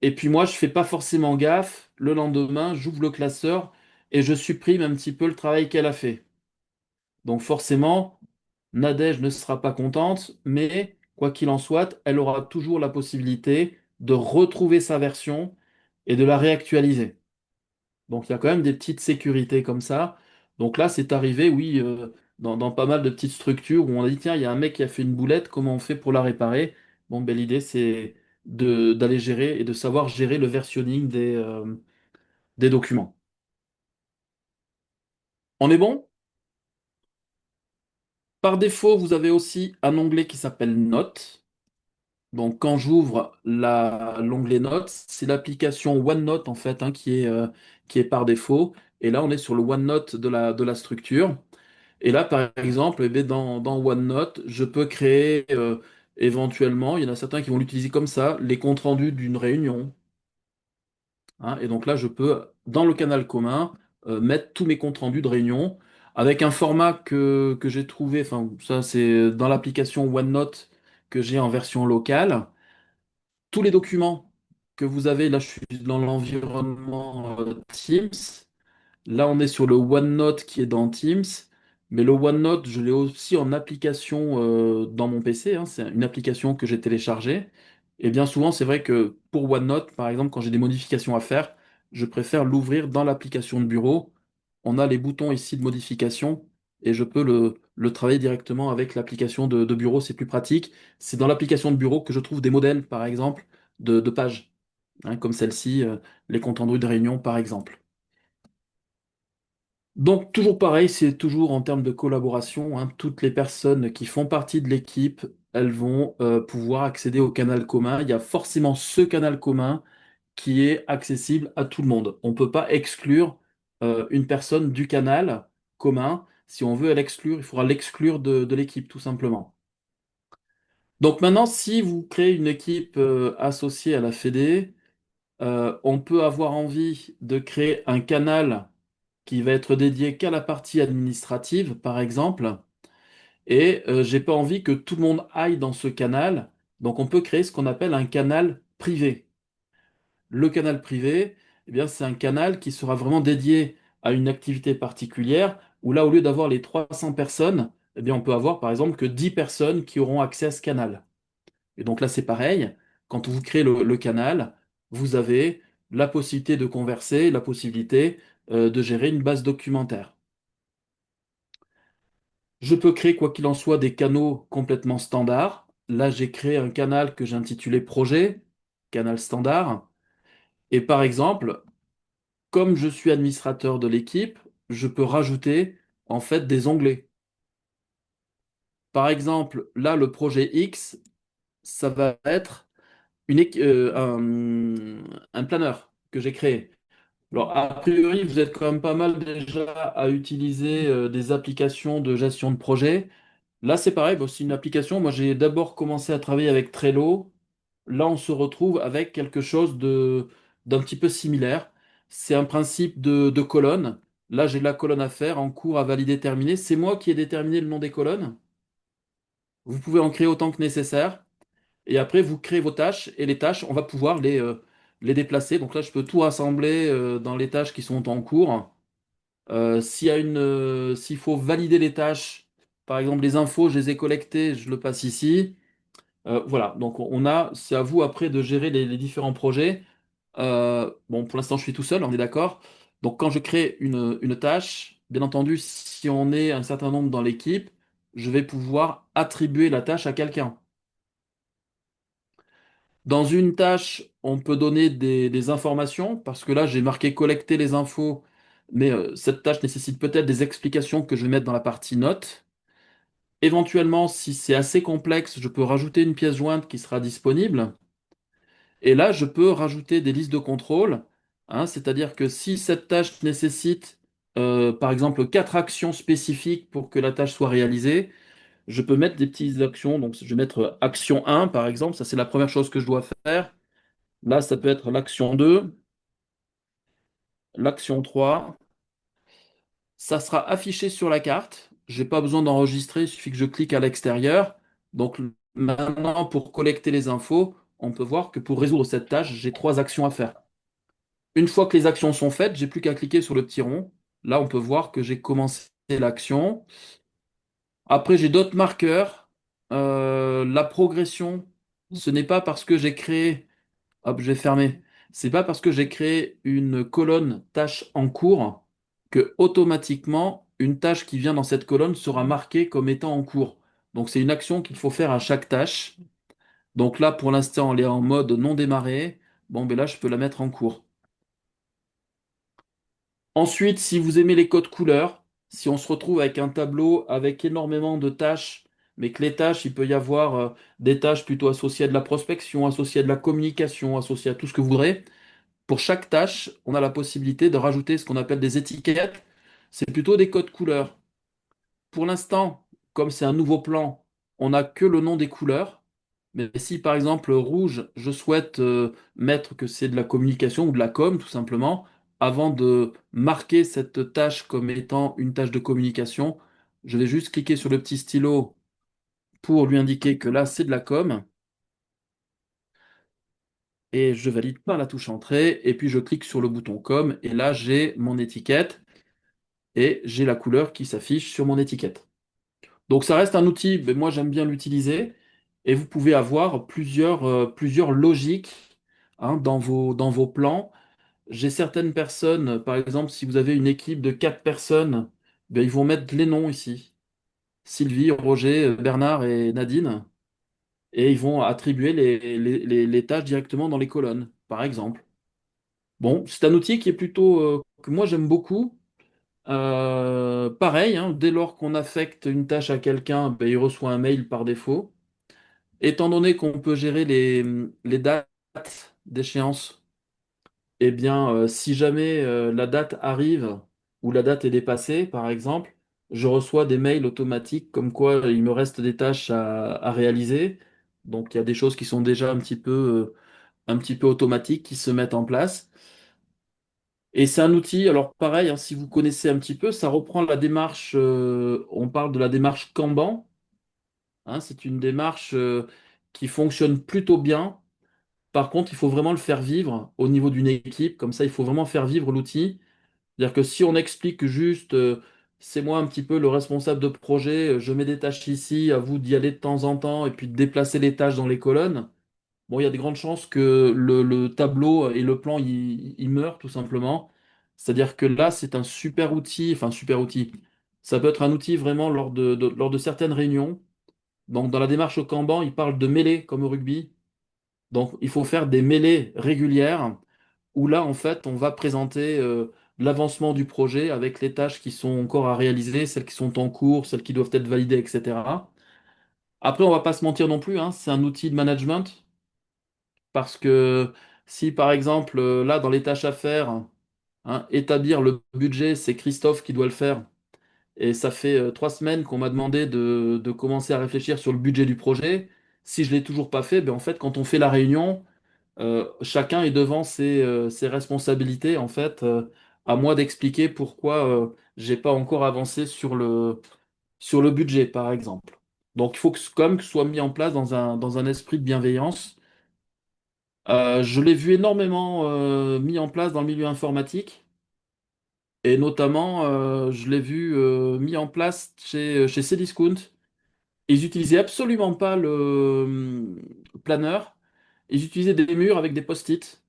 Et puis moi, je fais pas forcément gaffe. Le lendemain, j'ouvre le classeur et je supprime un petit peu le travail qu'elle a fait. Donc forcément, Nadège ne sera pas contente, mais quoi qu'il en soit, elle aura toujours la possibilité de retrouver sa version et de la réactualiser. Donc il y a quand même des petites sécurités comme ça. Donc là, c'est arrivé, oui, dans pas mal de petites structures où on a dit, tiens, il y a un mec qui a fait une boulette, comment on fait pour la réparer? Bon, ben, l'idée, c'est d'aller gérer et de savoir gérer le versionning des documents. On est bon? Par défaut, vous avez aussi un onglet qui s'appelle Notes. Donc quand j'ouvre l'onglet Notes, c'est l'application OneNote en fait, hein, qui est par défaut. Et là, on est sur le OneNote de la structure. Et là, par exemple, eh bien, dans OneNote, je peux créer éventuellement, il y en a certains qui vont l'utiliser comme ça, les comptes rendus d'une réunion, hein. Et donc là, je peux, dans le canal commun, mettre tous mes comptes rendus de réunion avec un format que j'ai trouvé, enfin, ça c'est dans l'application OneNote que j'ai en version locale. Tous les documents que vous avez, là, je suis dans l'environnement Teams. Là, on est sur le OneNote qui est dans Teams, mais le OneNote, je l'ai aussi en application dans mon PC, hein. C'est une application que j'ai téléchargée. Et bien souvent, c'est vrai que pour OneNote, par exemple, quand j'ai des modifications à faire, je préfère l'ouvrir dans l'application de bureau. On a les boutons ici de modification et je peux le travailler directement avec l'application de bureau, c'est plus pratique. C'est dans l'application de bureau que je trouve des modèles, par exemple, de pages, hein, comme celle-ci, les comptes rendus de réunion, par exemple. Donc, toujours pareil, c'est toujours en termes de collaboration, hein, toutes les personnes qui font partie de l'équipe, elles vont pouvoir accéder au canal commun. Il y a forcément ce canal commun qui est accessible à tout le monde. On ne peut pas exclure une personne du canal commun. Si on veut l'exclure, il faudra l'exclure de l'équipe, tout simplement. Donc maintenant, si vous créez une équipe associée à la Fédé, on peut avoir envie de créer un canal qui va être dédié qu'à la partie administrative, par exemple, et j'ai pas envie que tout le monde aille dans ce canal. Donc on peut créer ce qu'on appelle un canal privé. Le canal privé, eh bien, c'est un canal qui sera vraiment dédié à une activité particulière, où là, au lieu d'avoir les 300 personnes, eh bien, on peut avoir par exemple que 10 personnes qui auront accès à ce canal. Et donc là, c'est pareil. Quand vous créez le canal, vous avez la possibilité de converser, la possibilité de gérer une base documentaire. Je peux créer, quoi qu'il en soit, des canaux complètement standards. Là, j'ai créé un canal que j'ai intitulé Projet, canal standard. Et par exemple, comme je suis administrateur de l'équipe, je peux rajouter en fait des onglets. Par exemple, là, le projet X, ça va être un planeur que j'ai créé. Alors, a priori, vous êtes quand même pas mal déjà à utiliser des applications de gestion de projet. Là, c'est pareil, bon, c'est une application. Moi, j'ai d'abord commencé à travailler avec Trello. Là, on se retrouve avec quelque chose d'un petit peu similaire. C'est un principe de colonne. Là, j'ai la colonne à faire en cours à valider terminé. C'est moi qui ai déterminé le nom des colonnes. Vous pouvez en créer autant que nécessaire. Et après, vous créez vos tâches. Et les tâches, on va pouvoir les déplacer. Donc là, je peux tout rassembler dans les tâches qui sont en cours. S'il faut valider les tâches, par exemple les infos, je les ai collectées, je le passe ici. Voilà, donc c'est à vous après de gérer les différents projets. Bon, pour l'instant, je suis tout seul, on est d'accord. Donc, quand je crée une tâche, bien entendu, si on est un certain nombre dans l'équipe, je vais pouvoir attribuer la tâche à quelqu'un. Dans une tâche, on peut donner des informations, parce que là, j'ai marqué collecter les infos, mais cette tâche nécessite peut-être des explications que je vais mettre dans la partie notes. Éventuellement, si c'est assez complexe, je peux rajouter une pièce jointe qui sera disponible. Et là, je peux rajouter des listes de contrôle, hein, c'est-à-dire que si cette tâche nécessite, par exemple, quatre actions spécifiques pour que la tâche soit réalisée, je peux mettre des petites actions. Donc, je vais mettre action 1, par exemple, ça c'est la première chose que je dois faire. Là, ça peut être l'action 2, l'action 3. Ça sera affiché sur la carte. J'ai pas besoin d'enregistrer, il suffit que je clique à l'extérieur. Donc, maintenant, pour collecter les infos, on peut voir que pour résoudre cette tâche, j'ai trois actions à faire. Une fois que les actions sont faites, j'ai plus qu'à cliquer sur le petit rond. Là, on peut voir que j'ai commencé l'action. Après, j'ai d'autres marqueurs. La progression, ce n'est pas parce que j'ai créé... Hop, je vais fermer. C'est pas parce que j'ai créé une colonne tâche en cours que automatiquement une tâche qui vient dans cette colonne sera marquée comme étant en cours. Donc c'est une action qu'il faut faire à chaque tâche. Donc là, pour l'instant, elle est en mode non démarré. Bon, ben là, je peux la mettre en cours. Ensuite, si vous aimez les codes couleurs, si on se retrouve avec un tableau avec énormément de tâches, mais que les tâches, il peut y avoir des tâches plutôt associées à de la prospection, associées à de la communication, associées à tout ce que vous voudrez, pour chaque tâche, on a la possibilité de rajouter ce qu'on appelle des étiquettes. C'est plutôt des codes couleurs. Pour l'instant, comme c'est un nouveau plan, on n'a que le nom des couleurs. Mais si par exemple rouge, je souhaite mettre que c'est de la communication ou de la com, tout simplement, avant de marquer cette tâche comme étant une tâche de communication, je vais juste cliquer sur le petit stylo pour lui indiquer que là, c'est de la com. Et je valide par la touche entrée. Et puis je clique sur le bouton com. Et là, j'ai mon étiquette. Et j'ai la couleur qui s'affiche sur mon étiquette. Donc ça reste un outil, mais moi j'aime bien l'utiliser, et vous pouvez avoir plusieurs logiques, hein, dans vos plans. J'ai certaines personnes, par exemple, si vous avez une équipe de quatre personnes, ben, ils vont mettre les noms ici. Sylvie, Roger, Bernard et Nadine, et ils vont attribuer les tâches directement dans les colonnes, par exemple. Bon, c'est un outil qui est plutôt, que moi j'aime beaucoup. Pareil, hein, dès lors qu'on affecte une tâche à quelqu'un, ben, il reçoit un mail par défaut. Étant donné qu'on peut gérer les dates d'échéance, eh bien, si jamais la date arrive ou la date est dépassée, par exemple, je reçois des mails automatiques comme quoi il me reste des tâches à réaliser. Donc, il y a des choses qui sont déjà un petit peu automatiques qui se mettent en place. Et c'est un outil, alors pareil, hein, si vous connaissez un petit peu, ça reprend la démarche, on parle de la démarche Kanban, hein, c'est une démarche qui fonctionne plutôt bien. Par contre, il faut vraiment le faire vivre au niveau d'une équipe. Comme ça, il faut vraiment faire vivre l'outil. C'est-à-dire que si on explique juste, c'est moi un petit peu le responsable de projet, je mets des tâches ici, à vous d'y aller de temps en temps, et puis de déplacer les tâches dans les colonnes, bon, il y a de grandes chances que le tableau et le plan, il meurent tout simplement. C'est-à-dire que là, c'est un super outil, enfin super outil. Ça peut être un outil vraiment lors de certaines réunions. Donc dans la démarche au Kanban, il parle de mêlées comme au rugby. Donc il faut faire des mêlées régulières où là, en fait, on va présenter l'avancement du projet avec les tâches qui sont encore à réaliser, celles qui sont en cours, celles qui doivent être validées, etc. Après, on va pas se mentir non plus, hein, c'est un outil de management parce que si, par exemple, là, dans les tâches à faire, hein, établir le budget, c'est Christophe qui doit le faire, et ça fait 3 semaines qu'on m'a demandé de commencer à réfléchir sur le budget du projet. Si je l'ai toujours pas fait, ben, en fait, quand on fait la réunion, chacun est devant ses responsabilités. En fait, à moi d'expliquer pourquoi j'ai pas encore avancé sur le budget, par exemple. Donc, il faut quand même que ce soit mis en place dans un esprit de bienveillance. Je l'ai vu énormément mis en place dans le milieu informatique. Et notamment, je l'ai vu mis en place chez Cdiscount. Ils utilisaient absolument pas le planeur. Ils utilisaient des murs avec des post-it.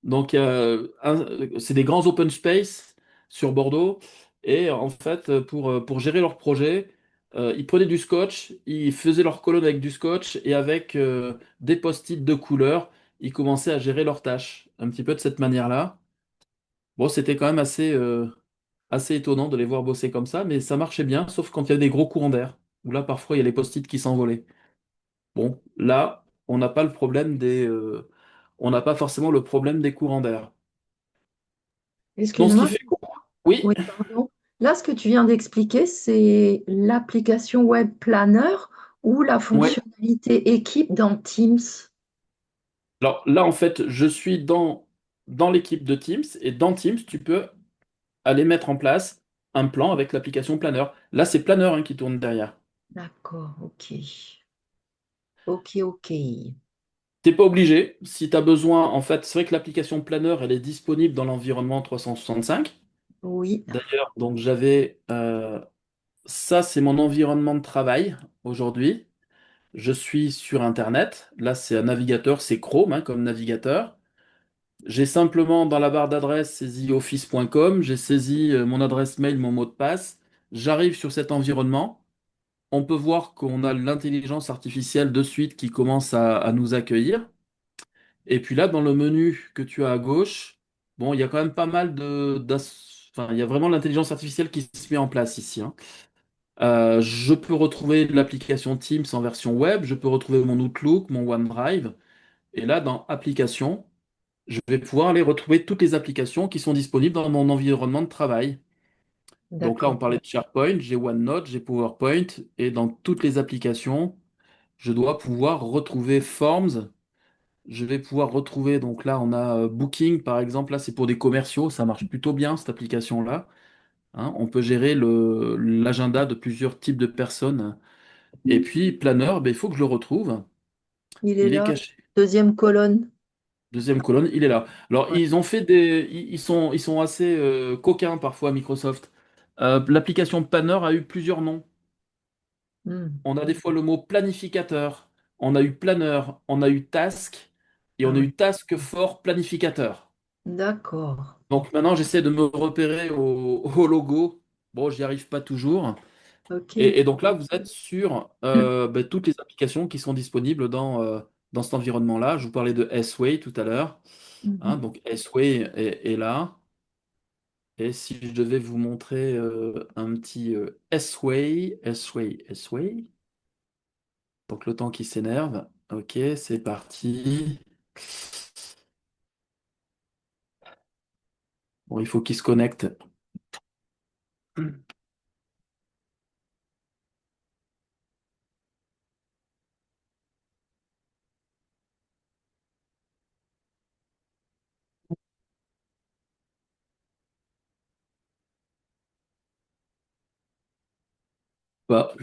Donc, c'est des grands open space sur Bordeaux. Et en fait, pour gérer leur projet, ils prenaient du scotch, ils faisaient leur colonne avec du scotch et avec des post-it de couleur, ils commençaient à gérer leurs tâches. Un petit peu de cette manière-là. Bon, c'était quand même assez étonnant de les voir bosser comme ça, mais ça marchait bien, sauf quand il y avait des gros courants d'air. Où là, parfois, il y a les post-it qui s'envolaient. Bon, là, on n'a pas le problème on n'a pas forcément le problème des courants d'air. Donc, ce qui Excuse-moi. fait oui. Oui, pardon. Là, ce que tu viens d'expliquer, c'est l'application Web Planner ou la Ouais. fonctionnalité équipe dans Teams. Alors là, en fait, je suis dans l'équipe de Teams et dans Teams, tu peux aller mettre en place un plan avec l'application Planner. Là, c'est Planner hein, qui tourne derrière. D'accord, ok. Ok, ok. T'es pas obligé. Si tu as besoin, en fait, c'est vrai que l'application Planner, elle est disponible dans l'environnement 365. Oui, D'ailleurs, donc ça, c'est mon environnement de travail aujourd'hui. Je suis sur Internet. Là, c'est un navigateur, c'est Chrome hein, comme navigateur. J'ai simplement dans la barre d'adresse saisi office.com, j'ai saisi mon adresse mail, mon mot de passe. J'arrive sur cet environnement. On peut voir qu'on a l'intelligence artificielle de suite qui commence à nous accueillir. Et puis là, dans le menu que tu as à gauche, bon, il y a quand même pas mal enfin, il y a vraiment l'intelligence artificielle qui se met en place ici, hein. Je peux retrouver l'application Teams en version web, je peux retrouver mon Outlook, mon OneDrive. Et là, dans Applications, je vais pouvoir aller retrouver toutes les applications qui sont disponibles dans mon environnement de travail. Donc là, on d'accord. parlait de SharePoint, j'ai OneNote, j'ai PowerPoint, et dans toutes les applications, je dois pouvoir retrouver Forms. Je vais pouvoir retrouver, donc là, on a Booking, par exemple, là, c'est pour des commerciaux, ça marche plutôt bien, cette application-là. Hein. On peut gérer l'agenda de plusieurs types de personnes. Et puis, Planner, ben, il faut que je le retrouve. Il est Il est là. caché. Deuxième colonne. Deuxième colonne, il est là. Alors, Ouais. ils ont fait ils sont assez coquins parfois, Microsoft. L'application Planner a eu plusieurs noms. Hmm. On a des fois le mot planificateur, on a eu planner, on a eu task, et Ah on a oui. eu task for planificateur. D'accord. Donc maintenant, j'essaie de me repérer au logo. Bon, j'y arrive pas toujours. Ok. Et donc là, vous êtes sur ben, toutes les applications qui sont disponibles dans cet environnement-là. Je vous parlais de S-Way tout à l'heure. Hein, Mhm. donc S-Way est là. Et si je devais vous montrer un petit S-Way, S-Way, S-Way. Donc le temps qui s'énerve. Ok, c'est parti. Bon, il faut qu'il se connecte. Bah,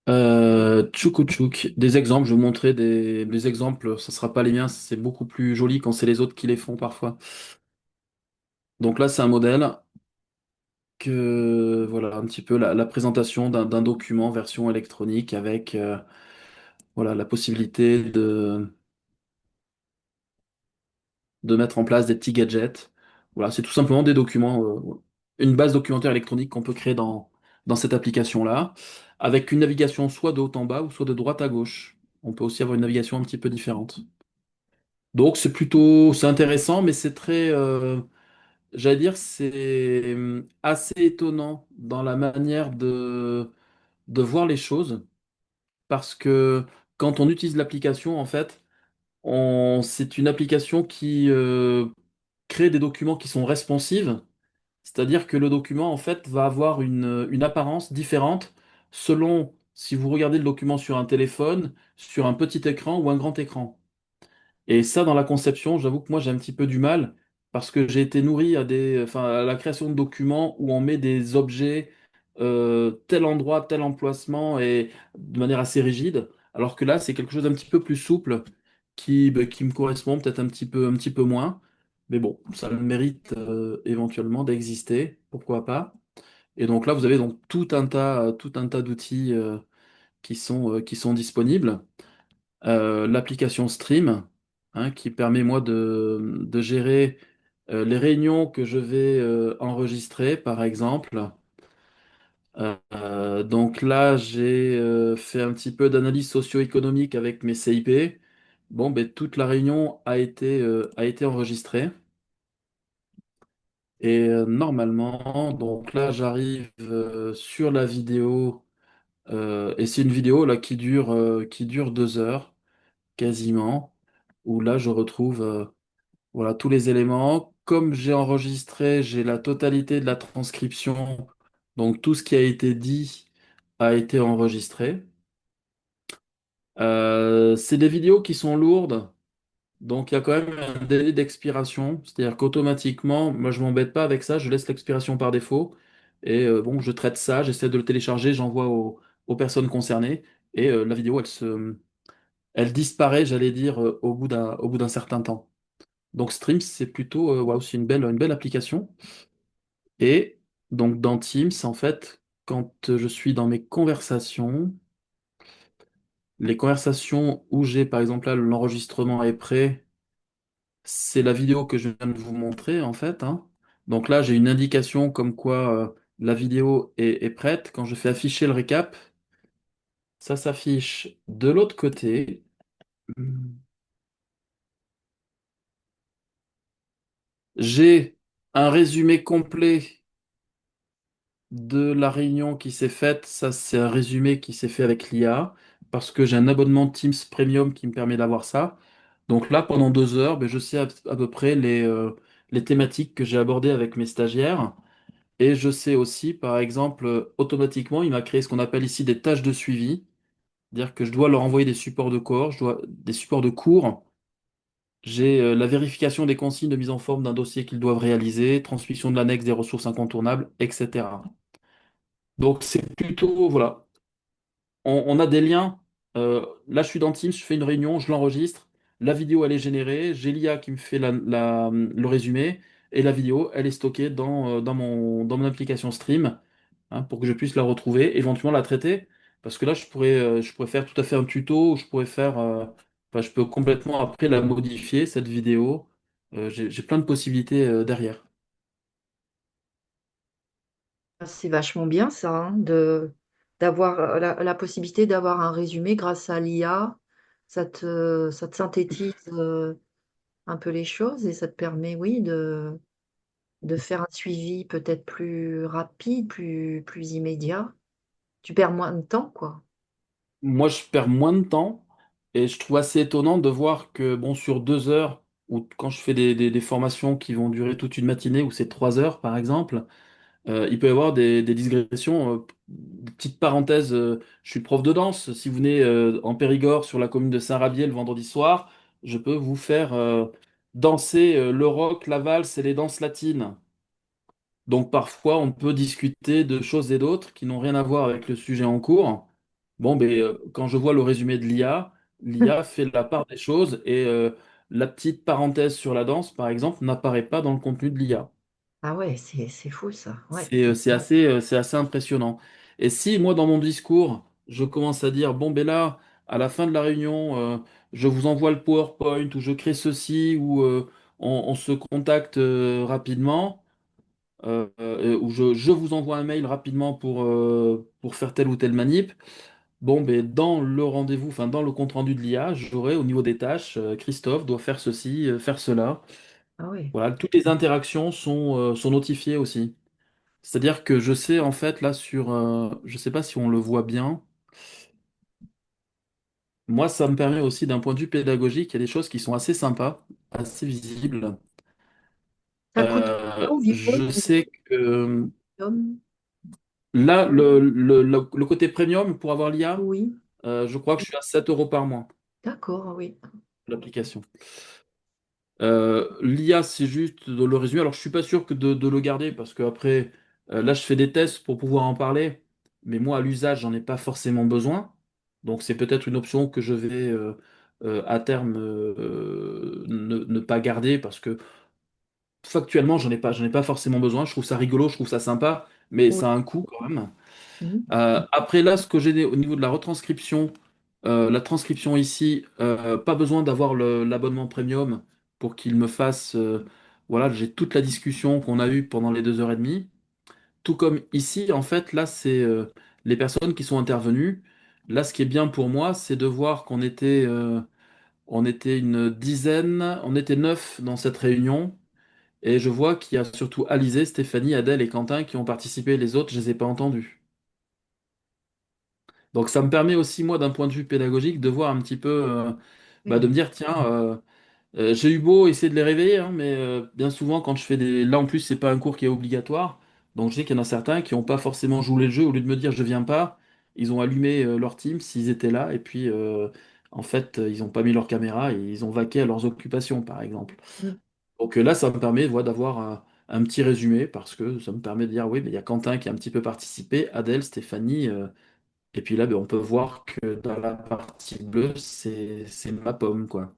Tchouk tchouk. Des exemples, je vais vous montrer des exemples. Ce ne sera pas les miens, c'est beaucoup plus joli quand c'est les autres qui les font parfois. Donc là, c'est un modèle que, voilà, un petit peu la présentation d'un document version électronique avec voilà, la possibilité de mettre en place des petits gadgets. Voilà, c'est tout simplement des documents, une base documentaire électronique qu'on peut créer dans cette application-là, avec une navigation soit de haut en bas ou soit de droite à gauche. On peut aussi avoir une navigation un petit peu différente. Donc c'est intéressant, mais c'est très, j'allais dire, c'est assez étonnant dans la manière de voir les choses, parce que quand on utilise l'application, en fait, c'est une application qui crée des documents qui sont responsives, c'est-à-dire que le document, en fait, va avoir une apparence différente selon si vous regardez le document sur un téléphone, sur un petit écran ou un grand écran. Et ça, dans la conception, j'avoue que moi, j'ai un petit peu du mal parce que j'ai été nourri enfin, à la création de documents où on met des objets, tel endroit, tel emplacement et de manière assez rigide. Alors que là, c'est quelque chose d'un petit peu plus souple qui me correspond peut-être un petit peu moins. Mais bon, ça a le mérite, éventuellement d'exister. Pourquoi pas? Et donc là, vous avez donc tout un tas d'outils, qui sont disponibles. L'application Stream, hein, qui permet moi de gérer les réunions que je vais enregistrer, par exemple. Donc là, j'ai fait un petit peu d'analyse socio-économique avec mes CIP. Bon, ben, toute la réunion a été enregistrée. Et normalement, donc là, j'arrive sur la vidéo. Et c'est une vidéo là qui dure 2 heures quasiment, où là je retrouve voilà, tous les éléments. Comme j'ai enregistré, j'ai la totalité de la transcription, donc tout ce qui a été dit a été enregistré. C'est des vidéos qui sont lourdes, donc il y a quand même un délai d'expiration, c'est-à-dire qu'automatiquement, moi je m'embête pas avec ça, je laisse l'expiration par défaut, et bon, je traite ça, j'essaie de le télécharger, j'envoie aux personnes concernées, et la vidéo, elle disparaît, j'allais dire, au bout d'un certain temps. Donc Streams, c'est plutôt waouh, c'est une belle application. Et donc dans Teams, en fait, quand je suis dans mes conversations, les conversations où j'ai par exemple là l'enregistrement est prêt, c'est la vidéo que je viens de vous montrer en fait, hein. Donc là, j'ai une indication comme quoi la vidéo est prête. Quand je fais afficher le récap, ça s'affiche de l'autre côté. J'ai un résumé complet de la réunion qui s'est faite. Ça, c'est un résumé qui s'est fait avec l'IA, parce que j'ai un abonnement Teams Premium qui me permet d'avoir ça. Donc là, pendant 2 heures, ben, je sais à peu près les thématiques que j'ai abordées avec mes stagiaires. Et je sais aussi, par exemple, automatiquement, il m'a créé ce qu'on appelle ici des tâches de suivi. C'est-à-dire que je dois leur envoyer des supports de cours, des supports de cours. J'ai la vérification des consignes de mise en forme d'un dossier qu'ils doivent réaliser, transmission de l'annexe des ressources incontournables, etc. Donc c'est plutôt, voilà, on a des liens. Là, je suis dans Teams, je fais une réunion, je l'enregistre. La vidéo, elle est générée. J'ai l'IA qui me fait le résumé. Et la vidéo, elle est stockée dans mon application Stream, hein, pour que je puisse la retrouver, éventuellement la traiter. Parce que là, je pourrais faire tout à fait un tuto, ou je pourrais faire. Enfin, je peux complètement après la modifier, cette vidéo. J'ai plein de possibilités derrière. C'est vachement bien ça, hein, d'avoir la possibilité d'avoir un résumé grâce à l'IA. Ça te synthétise un peu les choses et ça te permet, oui, de faire un suivi peut-être plus rapide, plus immédiat. Tu perds moins de temps, quoi. Moi, je perds moins de temps et je trouve assez étonnant de voir que, bon, sur 2 heures, ou quand je fais des formations qui vont durer toute une matinée, ou c'est 3 heures, par exemple, il peut y avoir des digressions, des petites parenthèses. Je suis prof de danse. Si vous venez en Périgord sur la commune de Saint-Rabier le vendredi soir, je peux vous faire danser le rock, la valse et les danses latines. Donc parfois, on peut discuter de choses et d'autres qui n'ont rien à voir avec le sujet en cours. Bon, ben, quand je vois le résumé de l'IA fait la part des choses et la petite parenthèse sur la danse, par exemple, n'apparaît pas dans le contenu de l'IA. Ah ouais, c'est fou ça. Ouais. C'est assez impressionnant. Et si moi, dans mon discours, je commence à dire, bon, ben là, à la fin de la réunion, je vous envoie le PowerPoint ou je crée ceci ou on se contacte rapidement, ou je vous envoie un mail rapidement pour faire telle ou telle manip. Bon, ben, dans le rendez-vous, enfin dans le compte-rendu de l'IA, j'aurai au niveau des tâches, Christophe doit faire ceci, faire cela. Ah ouais. Voilà, toutes les interactions sont notifiées aussi. C'est-à-dire que je sais en fait là je sais pas si on le voit bien. Moi, ça me permet aussi d'un point de vue pédagogique, il y a des choses qui sont assez sympas, assez visibles. Ça coûte combien environ Je sais que Guillaume. là, le côté premium pour avoir l'IA, Oui, je crois que je suis à 7 euros par mois, d'accord, oui. l'application. L'IA, c'est juste de le résumer. Alors, je suis pas sûr que de le garder parce que après, là, je fais des tests pour pouvoir en parler, mais moi, à l'usage, j'en ai pas forcément besoin. Donc, c'est peut-être une option que je vais à terme ne pas garder parce que factuellement, j'en ai pas forcément besoin. Je trouve ça rigolo, je trouve ça sympa, mais Oui. ça a un coût quand même. Mhm. Après, là, ce que j'ai au niveau de la transcription ici, pas besoin d'avoir l'abonnement premium pour qu'il me fasse. Voilà, j'ai toute la discussion qu'on a eue pendant les 2 heures et demie. Tout comme ici, en fait, là, c'est les personnes qui sont intervenues. Là, ce qui est bien pour moi, c'est de voir on était une dizaine, on était 9 dans cette réunion. Et je vois qu'il y a surtout Alizé, Stéphanie, Adèle et Quentin qui ont participé. Les autres, je les ai pas entendus. Donc ça me permet aussi, moi, d'un point de vue pédagogique, de voir un petit peu, de me dire, tiens, j'ai eu beau essayer de les réveiller, hein, mais bien souvent, quand je fais des... Là, en plus, c'est pas un cours qui est obligatoire. Donc je sais qu'il y en a certains qui n'ont pas forcément joué le jeu. Au lieu de me dire, je viens pas, ils ont allumé leur team s'ils étaient là. Et puis, en fait, ils n'ont pas mis leur caméra et ils ont vaqué à leurs occupations, par exemple. Mhm. Donc là, ça me permet, voilà, d'avoir un petit résumé parce que ça me permet de dire, oui, mais il y a Quentin qui a un petit peu participé, Adèle, Stéphanie. Et puis là, ben, on peut voir que dans la partie bleue, c'est ma pomme, quoi.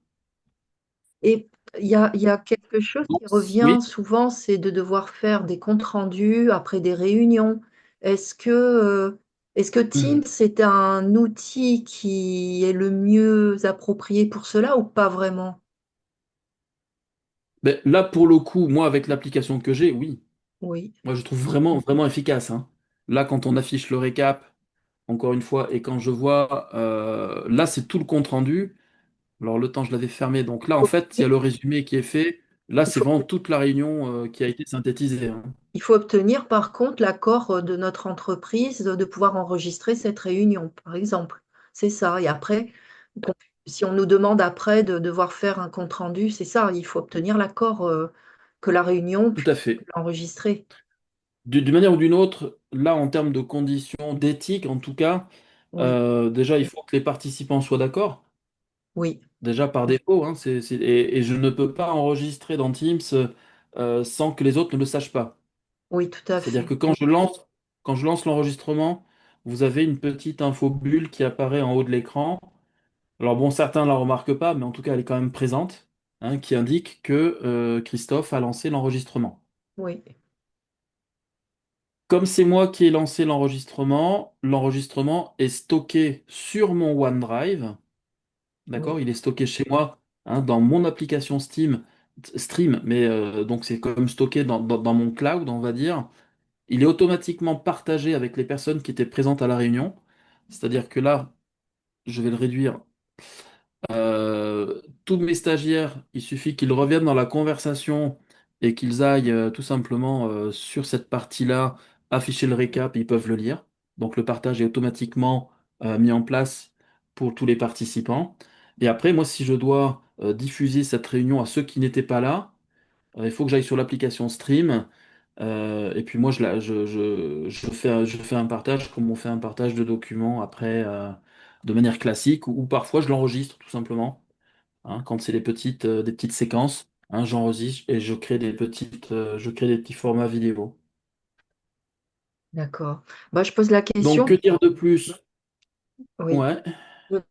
Et il y a quelque chose Donc, qui revient oui. souvent, c'est de devoir faire des comptes rendus après des réunions. Est-ce que Teams, Mhm. c'est un outil qui est le mieux approprié pour cela ou pas vraiment? Ben, là, pour le coup, moi, avec l'application que j'ai, oui. Oui, Moi, je trouve vraiment, vraiment efficace, hein. Là, quand on affiche le récap, encore une fois, et quand je vois, là, c'est tout le compte rendu. Alors, le temps, je l'avais fermé. Donc là, en fait, il y a le résumé qui est fait. Là, il c'est faut, vraiment toute la réunion, qui a été synthétisée, hein. il faut obtenir par contre l'accord de notre entreprise de pouvoir enregistrer cette réunion, par exemple. C'est ça. Et après, qu'on- si on nous demande après de devoir faire un compte rendu, c'est ça. Il faut obtenir l'accord que la réunion Tout puisse à fait. être enregistrée. D'une manière ou d'une autre, là, en termes de conditions, d'éthique, en tout cas, Oui, déjà, il faut que les participants soient d'accord. oui, Déjà par défaut, hein, et je ne peux pas enregistrer dans Teams sans que les autres ne le sachent pas. oui, tout à C'est-à-dire fait. que quand je lance l'enregistrement, vous avez une petite info bulle qui apparaît en haut de l'écran. Alors bon, certains ne la remarquent pas, mais en tout cas, elle est quand même présente, hein, qui indique que Christophe a lancé l'enregistrement. Oui, Comme c'est moi qui ai lancé l'enregistrement est stocké sur mon OneDrive. oui, D'accord? Il est stocké chez moi, hein, dans mon application Stream, mais donc c'est comme stocké dans mon cloud, on va dire. Il est automatiquement partagé avec les personnes qui étaient présentes à la réunion. C'est-à-dire que là, je vais le réduire. Tous mes stagiaires, il suffit qu'ils reviennent dans la conversation et qu'ils aillent tout simplement sur cette partie-là, afficher le récap, et ils peuvent le lire. Donc le partage est automatiquement mis en place pour tous les participants. Et après, moi, si je dois diffuser cette réunion à ceux qui n'étaient pas là, il faut que j'aille sur l'application Stream. Et puis moi, je fais un partage comme on fait un partage de documents après, de manière classique, ou parfois je l'enregistre tout simplement, hein, quand c'est des petites séquences, hein, j'enregistre et je crée des petits formats vidéo. d'accord. Bah, je pose la Donc, question. que dire de plus? Oui. Ouais.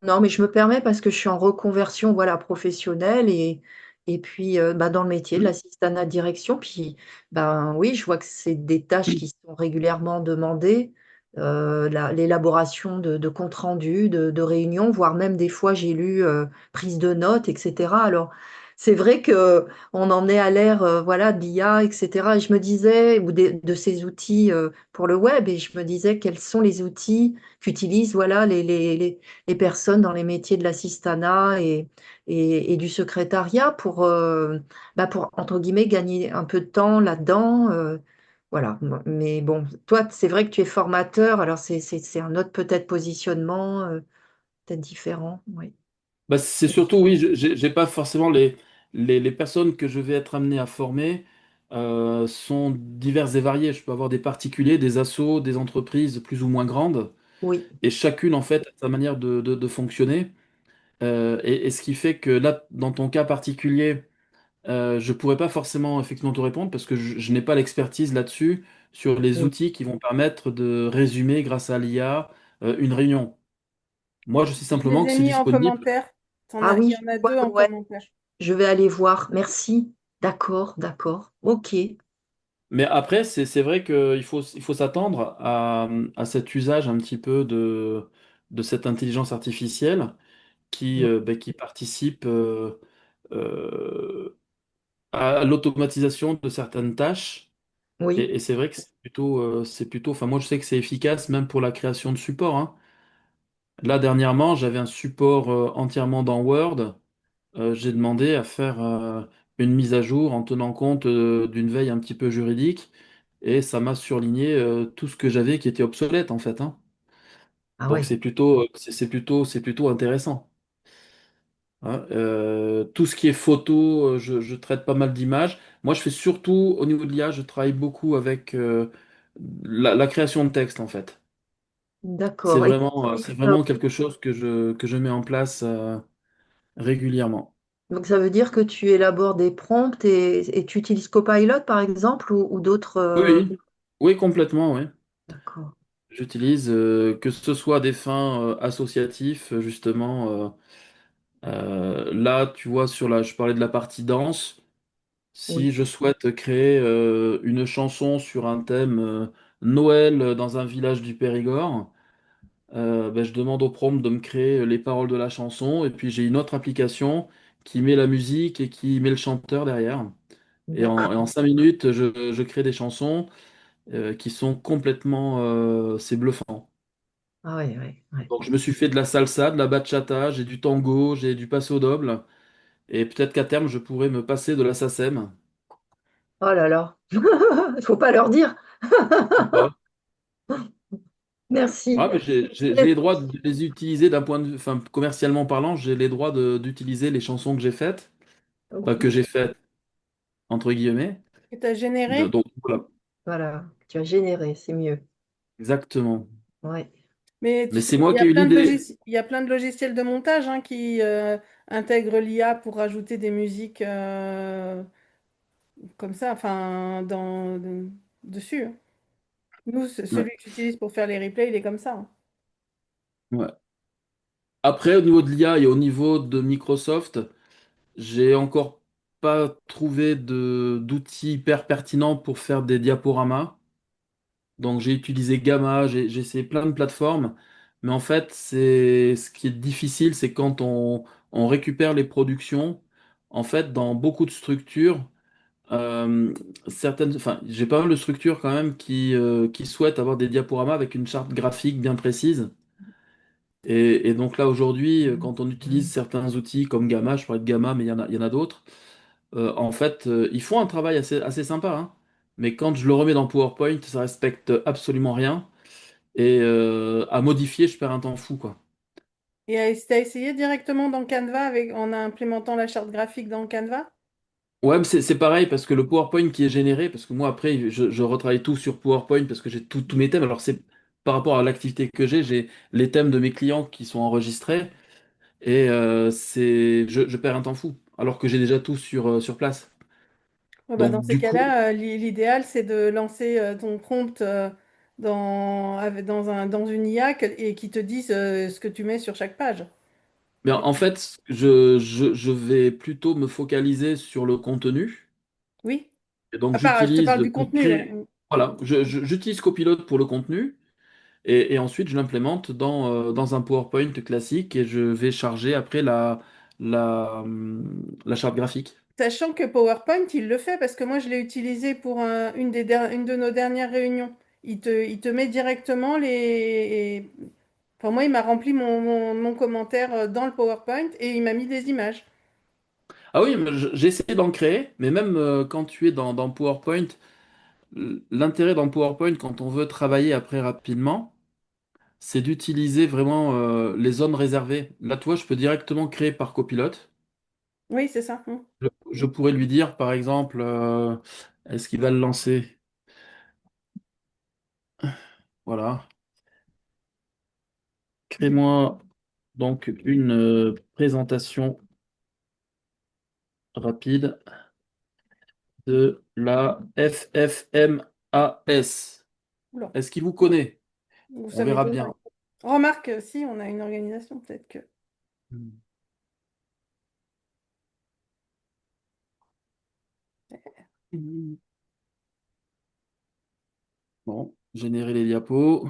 Non, mais je me permets parce que je suis en reconversion, voilà, professionnelle et puis bah, dans le métier de l'assistanat de direction. Puis, ben oui, je vois que c'est des tâches qui sont régulièrement demandées, l'élaboration de comptes rendus, de réunions, voire même des fois, j'ai lu prise de notes, etc. Alors, c'est vrai que on en est à l'ère, voilà, de l'IA, etc. Et je me disais, ou de ces outils pour le web, et je me disais quels sont les outils qu'utilisent, voilà, les personnes dans les métiers de l'assistanat et du secrétariat bah pour, entre guillemets, gagner un peu de temps là-dedans. Voilà. Mais bon, toi, c'est vrai que tu es formateur, alors c'est un autre peut-être positionnement, peut-être différent. Oui. Bah, c'est surtout, oui, j'ai pas forcément les personnes que je vais être amené à former sont diverses et variées. Je peux avoir des particuliers, des assos, des entreprises plus ou moins grandes, Oui. et chacune, en fait, a sa manière de fonctionner. Et ce qui fait que là, dans ton cas particulier, je pourrais pas forcément effectivement te répondre parce que je n'ai pas l'expertise là-dessus sur les Oui. outils qui vont permettre de résumer grâce à l'IA une réunion. Moi, je sais Je simplement les que ai c'est mis en disponible. commentaire. Ah Il y oui, en a deux en ouais, commentaire. je vais aller voir. Merci. D'accord, d'accord. Ok. Mais après, c'est vrai qu'il faut s'attendre à cet usage un petit peu de cette intelligence artificielle qui participe euh, à l'automatisation de certaines tâches. Oui, Et c'est vrai que c'est plutôt, enfin moi je sais que c'est efficace même pour la création de support, hein. Là dernièrement, j'avais un support entièrement dans Word. J'ai demandé à faire une mise à jour en tenant compte d'une veille un petit peu juridique et ça m'a surligné tout ce que j'avais qui était obsolète en fait, hein. ah Donc ouais, c'est plutôt intéressant, hein. Tout ce qui est photo, je traite pas mal d'images. Moi, je fais surtout au niveau de l'IA, je travaille beaucoup avec la création de texte en fait. d'accord. C'est vraiment quelque chose que je mets en place régulièrement. Donc ça veut dire que tu élabores des prompts et tu utilises Copilot par exemple ou d'autres. Oui, oui, oui, complètement, oui. D'accord. J'utilise que ce soit à des fins associatives, justement. Là, tu vois, je parlais de la partie danse. Oui. Si je souhaite créer une chanson sur un thème Noël dans un village du Périgord, ben, je demande au prompt de me créer les paroles de la chanson et puis j'ai une autre application qui met la musique et qui met le chanteur derrière. Et en D'accord. 5 minutes, je crée des chansons qui sont complètement... c'est bluffant. Ah ouais, ouais, ouais. Donc je me suis fait de la salsa, de la bachata, j'ai du tango, j'ai du passo doble et peut-être qu'à terme, je pourrais me passer de la SACEM. Oh là là. Il faut pas leur dire. Pourquoi? Merci. Ah, mais j'ai les droits de les utiliser d'un point de vue, enfin, commercialement parlant, j'ai les droits d'utiliser les chansons que j'ai faites, enfin, que Oui. j'ai faites, entre guillemets. Que tu as généré. Donc, voilà, Voilà. Tu as généré, c'est mieux. exactement. Ouais. Mais tu Mais sais, c'est moi qui ai eu l'idée. il y a plein de logiciels de montage hein, qui intègrent l'IA pour rajouter des musiques comme ça, enfin, dessus, hein. Nous, Ouais, celui que j'utilise pour faire les replays, il est comme ça, hein. ouais. Après, au niveau de l'IA et au niveau de Microsoft, j'ai encore pas trouvé d'outils hyper pertinents pour faire des diaporamas. Donc j'ai utilisé Gamma, j'ai essayé plein de plateformes, mais en fait, ce qui est difficile, c'est quand on récupère les productions. En fait, dans beaucoup de structures, euh, enfin, j'ai pas mal de structures quand même qui souhaitent avoir des diaporamas avec une charte graphique bien précise. Et donc là, aujourd'hui, quand on utilise certains outils comme Gamma, je parlais de Gamma, mais il y en a d'autres, en fait, ils font un travail assez sympa, hein. Mais quand je le remets dans PowerPoint, ça respecte absolument rien. Et à modifier, je perds un temps fou, quoi. Et t'as essayé directement dans Canva en implémentant la charte graphique dans Canva? Ouais, mais c'est pareil parce que le PowerPoint qui est généré, parce que moi après, je retravaille tout sur PowerPoint parce que j'ai tous mes thèmes. Alors c'est par rapport à l'activité que j'ai les thèmes de mes clients qui sont enregistrés et je perds un temps fou alors que j'ai déjà tout sur place. Ouais, bah, dans Donc ces du coup, cas-là, l'idéal, c'est de lancer ton prompt dans une IA et qui te disent ce que tu mets sur chaque page. Mais en fait, je vais plutôt me focaliser sur le contenu. Oui. Et donc, À part, je te j'utilise parle du pour contenu, ouais. créer. Voilà, j'utilise Copilot pour le contenu et ensuite je l'implémente dans un PowerPoint classique et je vais charger après la charte graphique. Sachant que PowerPoint, il le fait parce que moi, je l'ai utilisé pour une de nos dernières réunions. Il te met directement Enfin, moi, il m'a rempli mon commentaire dans le PowerPoint et il m'a mis des images. Ah oui, mais j'essaie d'en créer, mais même quand tu es dans PowerPoint, l'intérêt dans PowerPoint quand on veut travailler après rapidement, c'est d'utiliser vraiment les zones réservées. Là, toi, je peux directement créer par copilote. Oui, c'est ça. Je pourrais lui dire, par exemple, est-ce qu'il va le lancer? Voilà. Crée-moi donc une présentation rapide de la FFMAS. Oula, Est-ce qu'il vous connaît? On ça verra m'étonnerait. bien. Remarque, si, on a une organisation, peut-être que. Hmm. Bon, générer les diapos.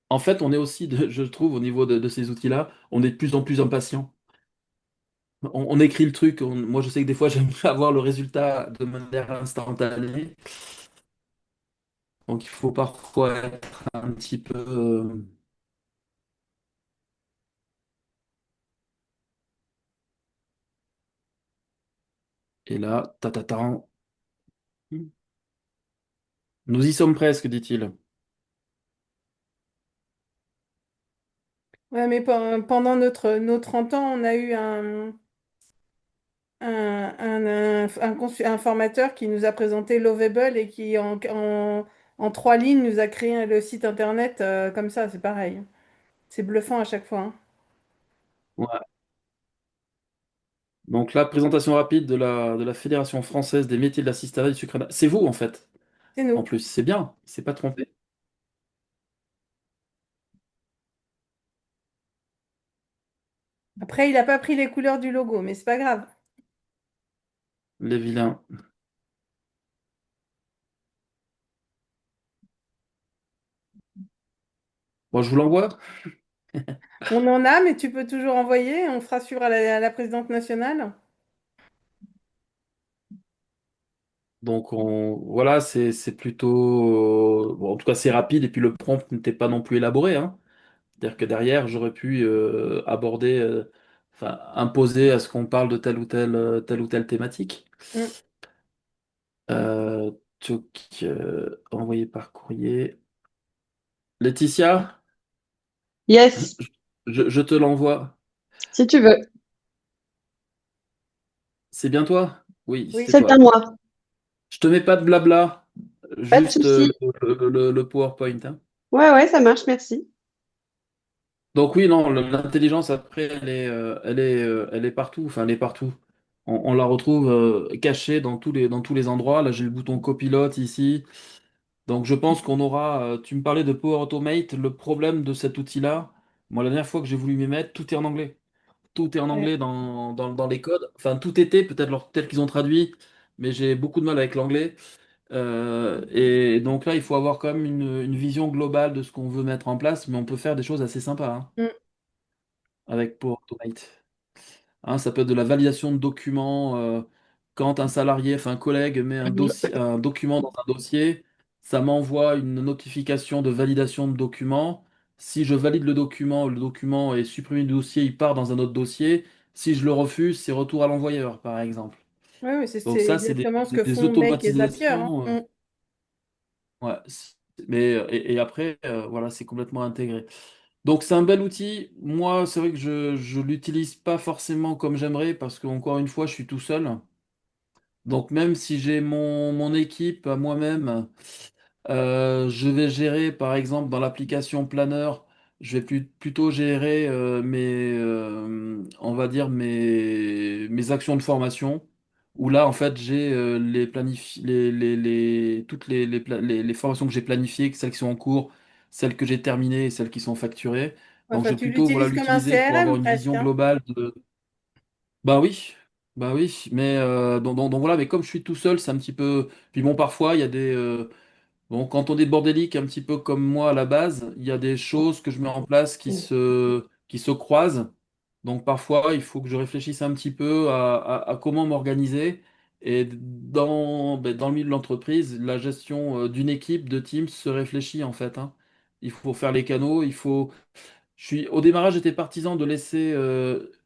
En fait, on est aussi, je trouve, au niveau de ces outils-là, on est de plus en plus impatient. On écrit le truc. Moi, je sais que des fois, j'aimerais avoir le résultat de manière instantanée. Donc, il faut parfois être un petit peu. Et là, tatatan. Nous y sommes presque, dit-il. Ouais, mais pendant nos 30 ans, on a eu un formateur qui nous a présenté Lovable et qui, en 3 lignes, nous a créé le site internet comme ça. C'est pareil. C'est bluffant à chaque fois, hein. Ouais. Donc là, présentation rapide de la Fédération française des métiers de l'assisterie du sucre. C'est vous, en fait. C'est En nous. plus, c'est bien. Il s'est pas trompé. Après, il n'a pas pris les couleurs du logo, mais c'est pas grave. Les vilains. Bon, je vous l'envoie. On en a, mais tu peux toujours envoyer. On fera suivre à la présidente nationale. Donc, voilà, c'est plutôt. Bon, en tout cas, c'est rapide. Et puis, le prompt n'était pas non plus élaboré, hein. C'est-à-dire que derrière, j'aurais pu aborder, enfin, imposer à ce qu'on parle de telle ou telle thématique. Mm. Euh, Tchouk, envoyé par courrier. Laetitia, Yes, je te l'envoie. si tu veux. C'est bien toi? Oui, Oui. c'est C'est à toi. moi. Je te mets pas de blabla, Pas de juste souci. le PowerPoint, hein. Ouais, ouais, ça marche, merci. Donc oui, non, l'intelligence après, elle est partout. Enfin, elle est partout. On la retrouve cachée dans tous les endroits. Là, j'ai le bouton copilote ici. Donc je pense qu'on aura. Tu me parlais de Power Automate. Le problème de cet outil-là, moi, la dernière fois que j'ai voulu m'y mettre, tout est en anglais. Tout est en Ouais. anglais dans les codes. Enfin, tout était, peut-être qu'ils ont traduit, mais j'ai beaucoup de mal avec l'anglais. Et donc là, il faut avoir quand même une vision globale de ce qu'on veut mettre en place, mais on peut faire des choses assez sympas, hein, Mm. avec Power Automate. Hein, ça peut être de la validation de documents. Quand un salarié, enfin un collègue met un document dans un dossier, ça m'envoie une notification de validation de document. Si je valide le document est supprimé du dossier, il part dans un autre dossier. Si je le refuse, c'est retour à l'envoyeur, par exemple. Ouais, ouais, Donc c'est ça, c'est exactement ce que des font Make et Zapier, hein. automatisations. Ouais, mais et après, voilà, c'est complètement intégré. Donc c'est un bel outil. Moi, c'est vrai que je l'utilise pas forcément comme j'aimerais parce que encore une fois, je suis tout seul. Donc même si j'ai mon équipe à moi-même, je vais gérer par exemple dans l'application Planner plutôt gérer on va dire mes actions de formation, où là, en fait, j'ai toutes les formations que j'ai planifiées, celles qui sont en cours, celles que j'ai terminées et celles qui sont facturées. Donc, je Enfin, vais tu plutôt voilà, l'utilises comme un l'utiliser pour avoir CRM une presque, vision hein. globale de... Bah oui, bah oui, mais donc voilà, mais comme je suis tout seul, c'est un petit peu... Puis bon, parfois, il y a bon, quand on est bordélique un petit peu comme moi à la base, il y a des choses que je mets en place qui se croisent. Donc parfois, il faut que je réfléchisse un petit peu à comment m'organiser. Et dans le milieu de l'entreprise, la gestion d'une équipe, de teams se réfléchit en fait, hein. Il faut faire les canaux, au démarrage, j'étais partisan de laisser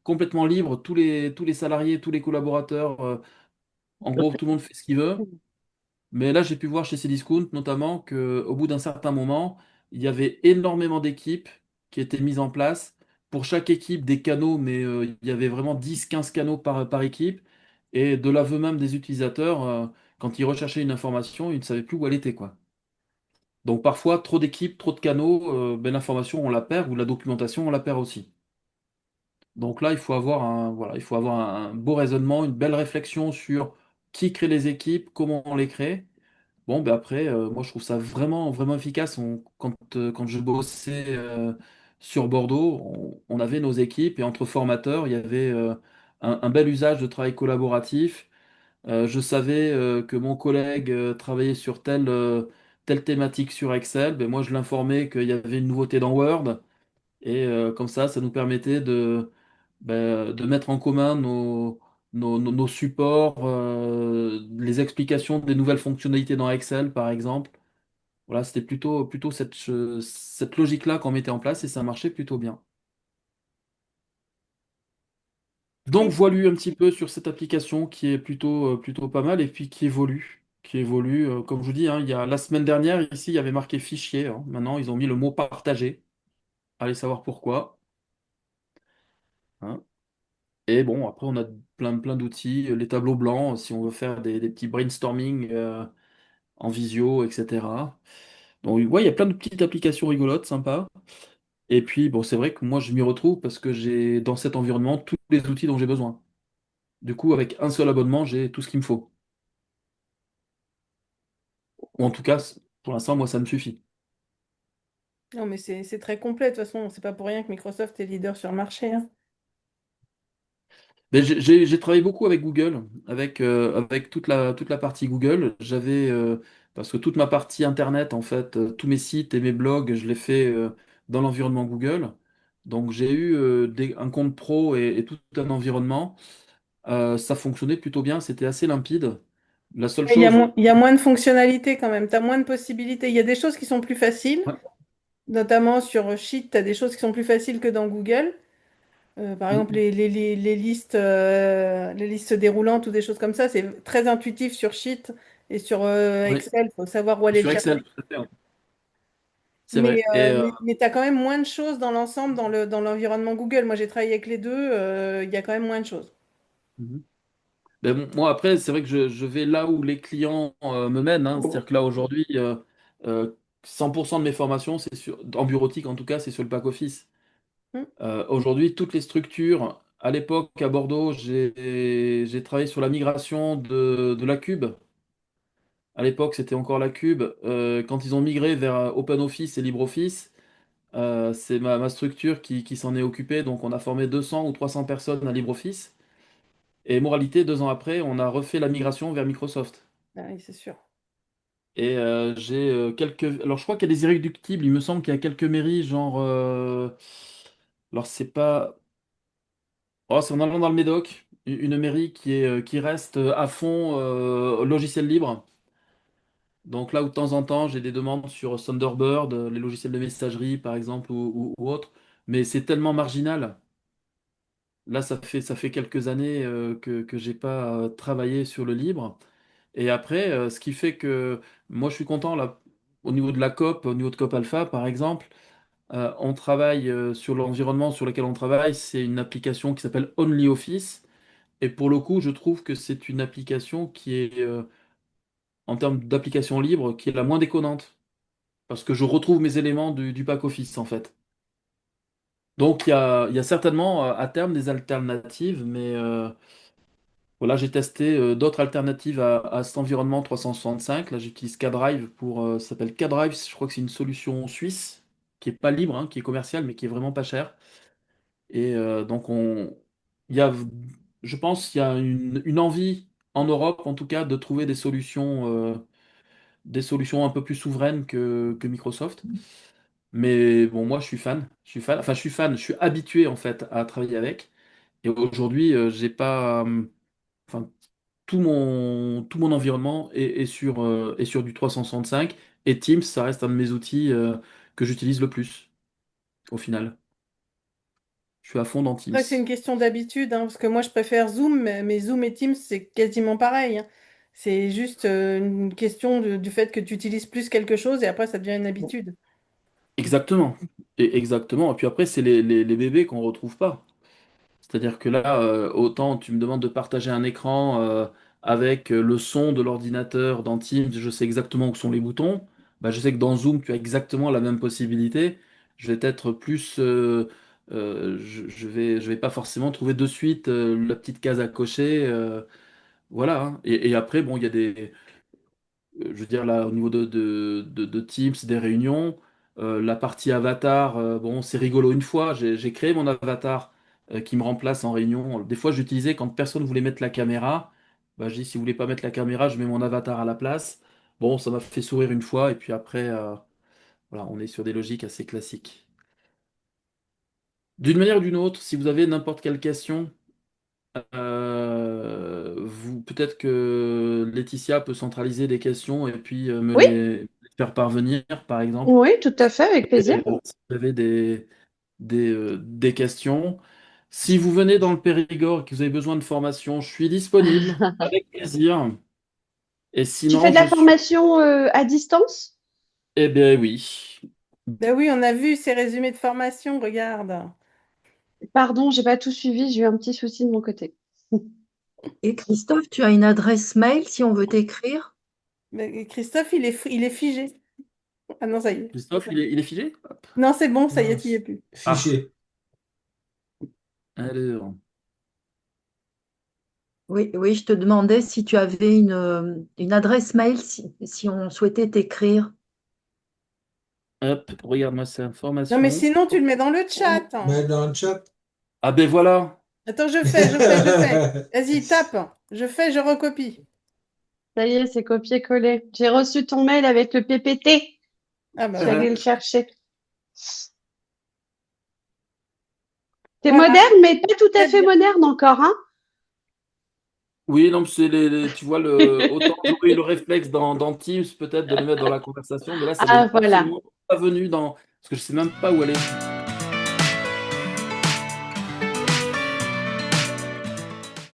complètement libre tous les salariés, tous les collaborateurs. En gros, tout le monde fait ce qu'il veut. Mais là, j'ai pu voir chez Cdiscount notamment qu'au bout d'un certain moment, il y avait énormément d'équipes qui étaient mises en place. Pour chaque équipe, des canaux, mais il y avait vraiment 10 15 canaux par équipe. Et de l'aveu même des utilisateurs, quand ils recherchaient une information, ils ne savaient plus où elle était, quoi. Donc parfois, trop d'équipes, trop de canaux, ben, l'information, on la perd, ou la documentation, on la perd aussi. Donc là, il faut avoir un beau raisonnement, une belle réflexion sur qui crée les équipes, comment on les crée. Bon, ben après, moi je trouve ça vraiment, vraiment efficace. Quand je bossais sur Bordeaux, on avait nos équipes et entre formateurs, il y avait un bel usage de travail collaboratif. Je savais que mon collègue travaillait sur telle thématique sur Excel. Ben, moi je l'informais qu'il y avait une nouveauté dans Word. Et comme ça nous permettait de mettre en commun nos supports, les explications des nouvelles fonctionnalités dans Excel, par exemple. Voilà, c'était plutôt cette logique-là qu'on mettait en place et ça marchait plutôt bien. Donc voilà un petit peu sur cette application qui est plutôt pas mal et puis qui évolue. Qui évolue, comme je vous dis, hein, il y a, la semaine dernière, ici, il y avait marqué fichier, hein. Maintenant, ils ont mis le mot partagé. Allez savoir pourquoi, hein. Et bon, après, on a plein d'outils, les tableaux blancs, si on veut faire des petits brainstorming en visio, etc. Donc, ouais, il y a plein de petites applications rigolotes, sympas. Et puis, bon, c'est vrai que moi, je m'y retrouve parce que j'ai dans cet environnement tous les outils dont j'ai besoin. Du coup, avec un seul abonnement, j'ai tout ce qu'il me faut. Ou en tout cas, pour l'instant, moi, ça me suffit. Non, mais c'est très complet. De toute façon, c'est pas pour rien que Microsoft est leader sur le marché, hein. Mais j'ai travaillé beaucoup avec Google, avec toute la partie Google. Parce que toute ma partie Internet, en fait, tous mes sites et mes blogs, je les fais dans l'environnement Google. Donc j'ai eu un compte pro et tout un environnement. Ça fonctionnait plutôt bien, c'était assez limpide. La seule chose, Il y a moins de fonctionnalités quand même. Tu as moins de possibilités. Il y a des choses qui sont plus faciles, ouais, notamment sur Sheet, tu as des choses qui sont plus faciles que dans Google. Par exemple, mm, les listes déroulantes ou des choses comme ça, c'est très intuitif sur Sheet et sur ouais, Excel, il faut savoir où aller le sur chercher. Excel, tout à fait, ouais. C'est vrai. Mais tu as quand même moins de choses dans l'ensemble dans l'environnement Google. Moi, j'ai travaillé avec les deux, il y a quand même moins de choses. Mhm. Ben, bon, moi, après, c'est vrai que je vais là où les clients me mènent, hein. C'est-à-dire que là, aujourd'hui, euh, 100% de mes formations, en bureautique en tout cas, c'est sur le back-office. Hmm. Aujourd'hui, toutes les structures, à l'époque, à Bordeaux, j'ai travaillé sur la migration de la Cube. À l'époque, c'était encore la Cube. Quand ils ont migré vers OpenOffice et LibreOffice, c'est ma structure qui s'en est occupée. Donc, on a formé 200 ou 300 personnes à LibreOffice. Et moralité, 2 ans après, on a refait la migration vers Microsoft. Ah oui, c'est sûr. Et j'ai quelques... Alors, je crois qu'il y a des irréductibles. Il me semble qu'il y a quelques mairies, genre... Alors, c'est pas... Oh, c'est en allant dans le Médoc. Une mairie qui reste à fond logiciel libre. Donc là où de temps en temps, j'ai des demandes sur Thunderbird, les logiciels de messagerie, par exemple, ou autres. Mais c'est tellement marginal. Là, ça fait quelques années que j'ai pas travaillé sur le libre. Et après, ce qui fait que moi, je suis content là, au niveau de la COP, au niveau de COP Alpha, par exemple, on travaille sur l'environnement sur lequel on travaille, c'est une application qui s'appelle OnlyOffice. Et pour le coup, je trouve que c'est une application qui est, en termes d'application libre, qui est la moins déconnante. Parce que je retrouve mes éléments du pack office, en fait. Donc il y a certainement à terme des alternatives, mais voilà, j'ai testé d'autres alternatives à cet environnement 365. Là, j'utilise K-Drive ça s'appelle K-Drive, je crois que c'est une solution suisse qui est pas libre, hein, qui est commerciale, mais qui est vraiment pas chère. Et donc il y a, je pense, qu'il y a une envie en Europe, en tout cas, de trouver des solutions un peu plus souveraines que Microsoft. Mais bon, moi, je suis fan. Je suis fan. Enfin, je suis fan. Je suis habitué en fait à travailler avec. Et aujourd'hui, j'ai pas. Enfin, tout mon environnement est sur du 365. Et Teams, ça reste un de mes outils que j'utilise le plus au final. Je suis à fond dans Teams. Après, c'est une question d'habitude, hein, parce que moi, je préfère Zoom, mais Zoom et Teams, c'est quasiment pareil, hein. C'est juste une question du fait que tu utilises plus quelque chose et après, ça devient une habitude. Exactement. Exactement. Et puis après, c'est les bébés qu'on retrouve pas. C'est-à-dire que là, autant tu me demandes de partager un écran avec le son de l'ordinateur dans Teams, je sais exactement où sont les boutons. Bah, je sais que dans Zoom, tu as exactement la même possibilité. Je vais être plus, je vais pas forcément trouver de suite la petite case à cocher. Voilà, hein. Et après, bon, il y a je veux dire, là, au niveau de Teams, des réunions, la partie avatar, bon, c'est rigolo une fois. J'ai créé mon avatar qui me remplace en réunion. Des fois, j'utilisais quand personne voulait mettre la caméra. Bah, je dis, si vous voulez pas mettre la caméra, je mets mon avatar à la place. Bon, ça m'a fait sourire une fois. Et puis après, voilà, on est sur des logiques assez classiques. D'une manière ou d'une autre, si vous avez n'importe quelle question, peut-être que Laetitia peut centraliser des questions et puis Oui, les faire parvenir, par exemple. oui, tout à fait, avec plaisir. Et si vous avez des questions. Si vous venez dans le Périgord et que vous avez besoin de formation, je suis disponible avec plaisir. Et Tu fais sinon, de je la suis. formation à distance? Eh bien, oui. Ben oui, on a vu ces résumés de formation, regarde. Pardon, j'ai pas tout suivi, j'ai eu un petit souci de mon côté. Et Christophe, tu as une adresse mail si on veut t'écrire? Mais Christophe, il est figé. Ah non, ça y est. Christophe, il est figé? Hop. Non, c'est bon, ça y Non, est, tu y es plus. Ah, fichier. alors. Oui, oui, je te demandais si tu avais une adresse mail si on souhaitait t'écrire. Hop, regarde-moi ces Non, mais informations. sinon, tu le mets dans le chat. Mets dans le chat. Ah ben voilà. Attends, je fais. Vas-y, tape. Je fais, je recopie. Ça y est, c'est copié-collé. J'ai reçu ton mail avec le PPT. Ah Je bah suis allée voilà. le chercher. C'est Voilà, moderne, mais pas tout à très fait bien. moderne encore, hein? Oui, non, mais tu vois, autant j'aurais eu le réflexe dans Teams peut-être de le mettre dans la conversation, mais là, ça m'est Ah, voilà. absolument pas venu parce que je sais même pas où aller.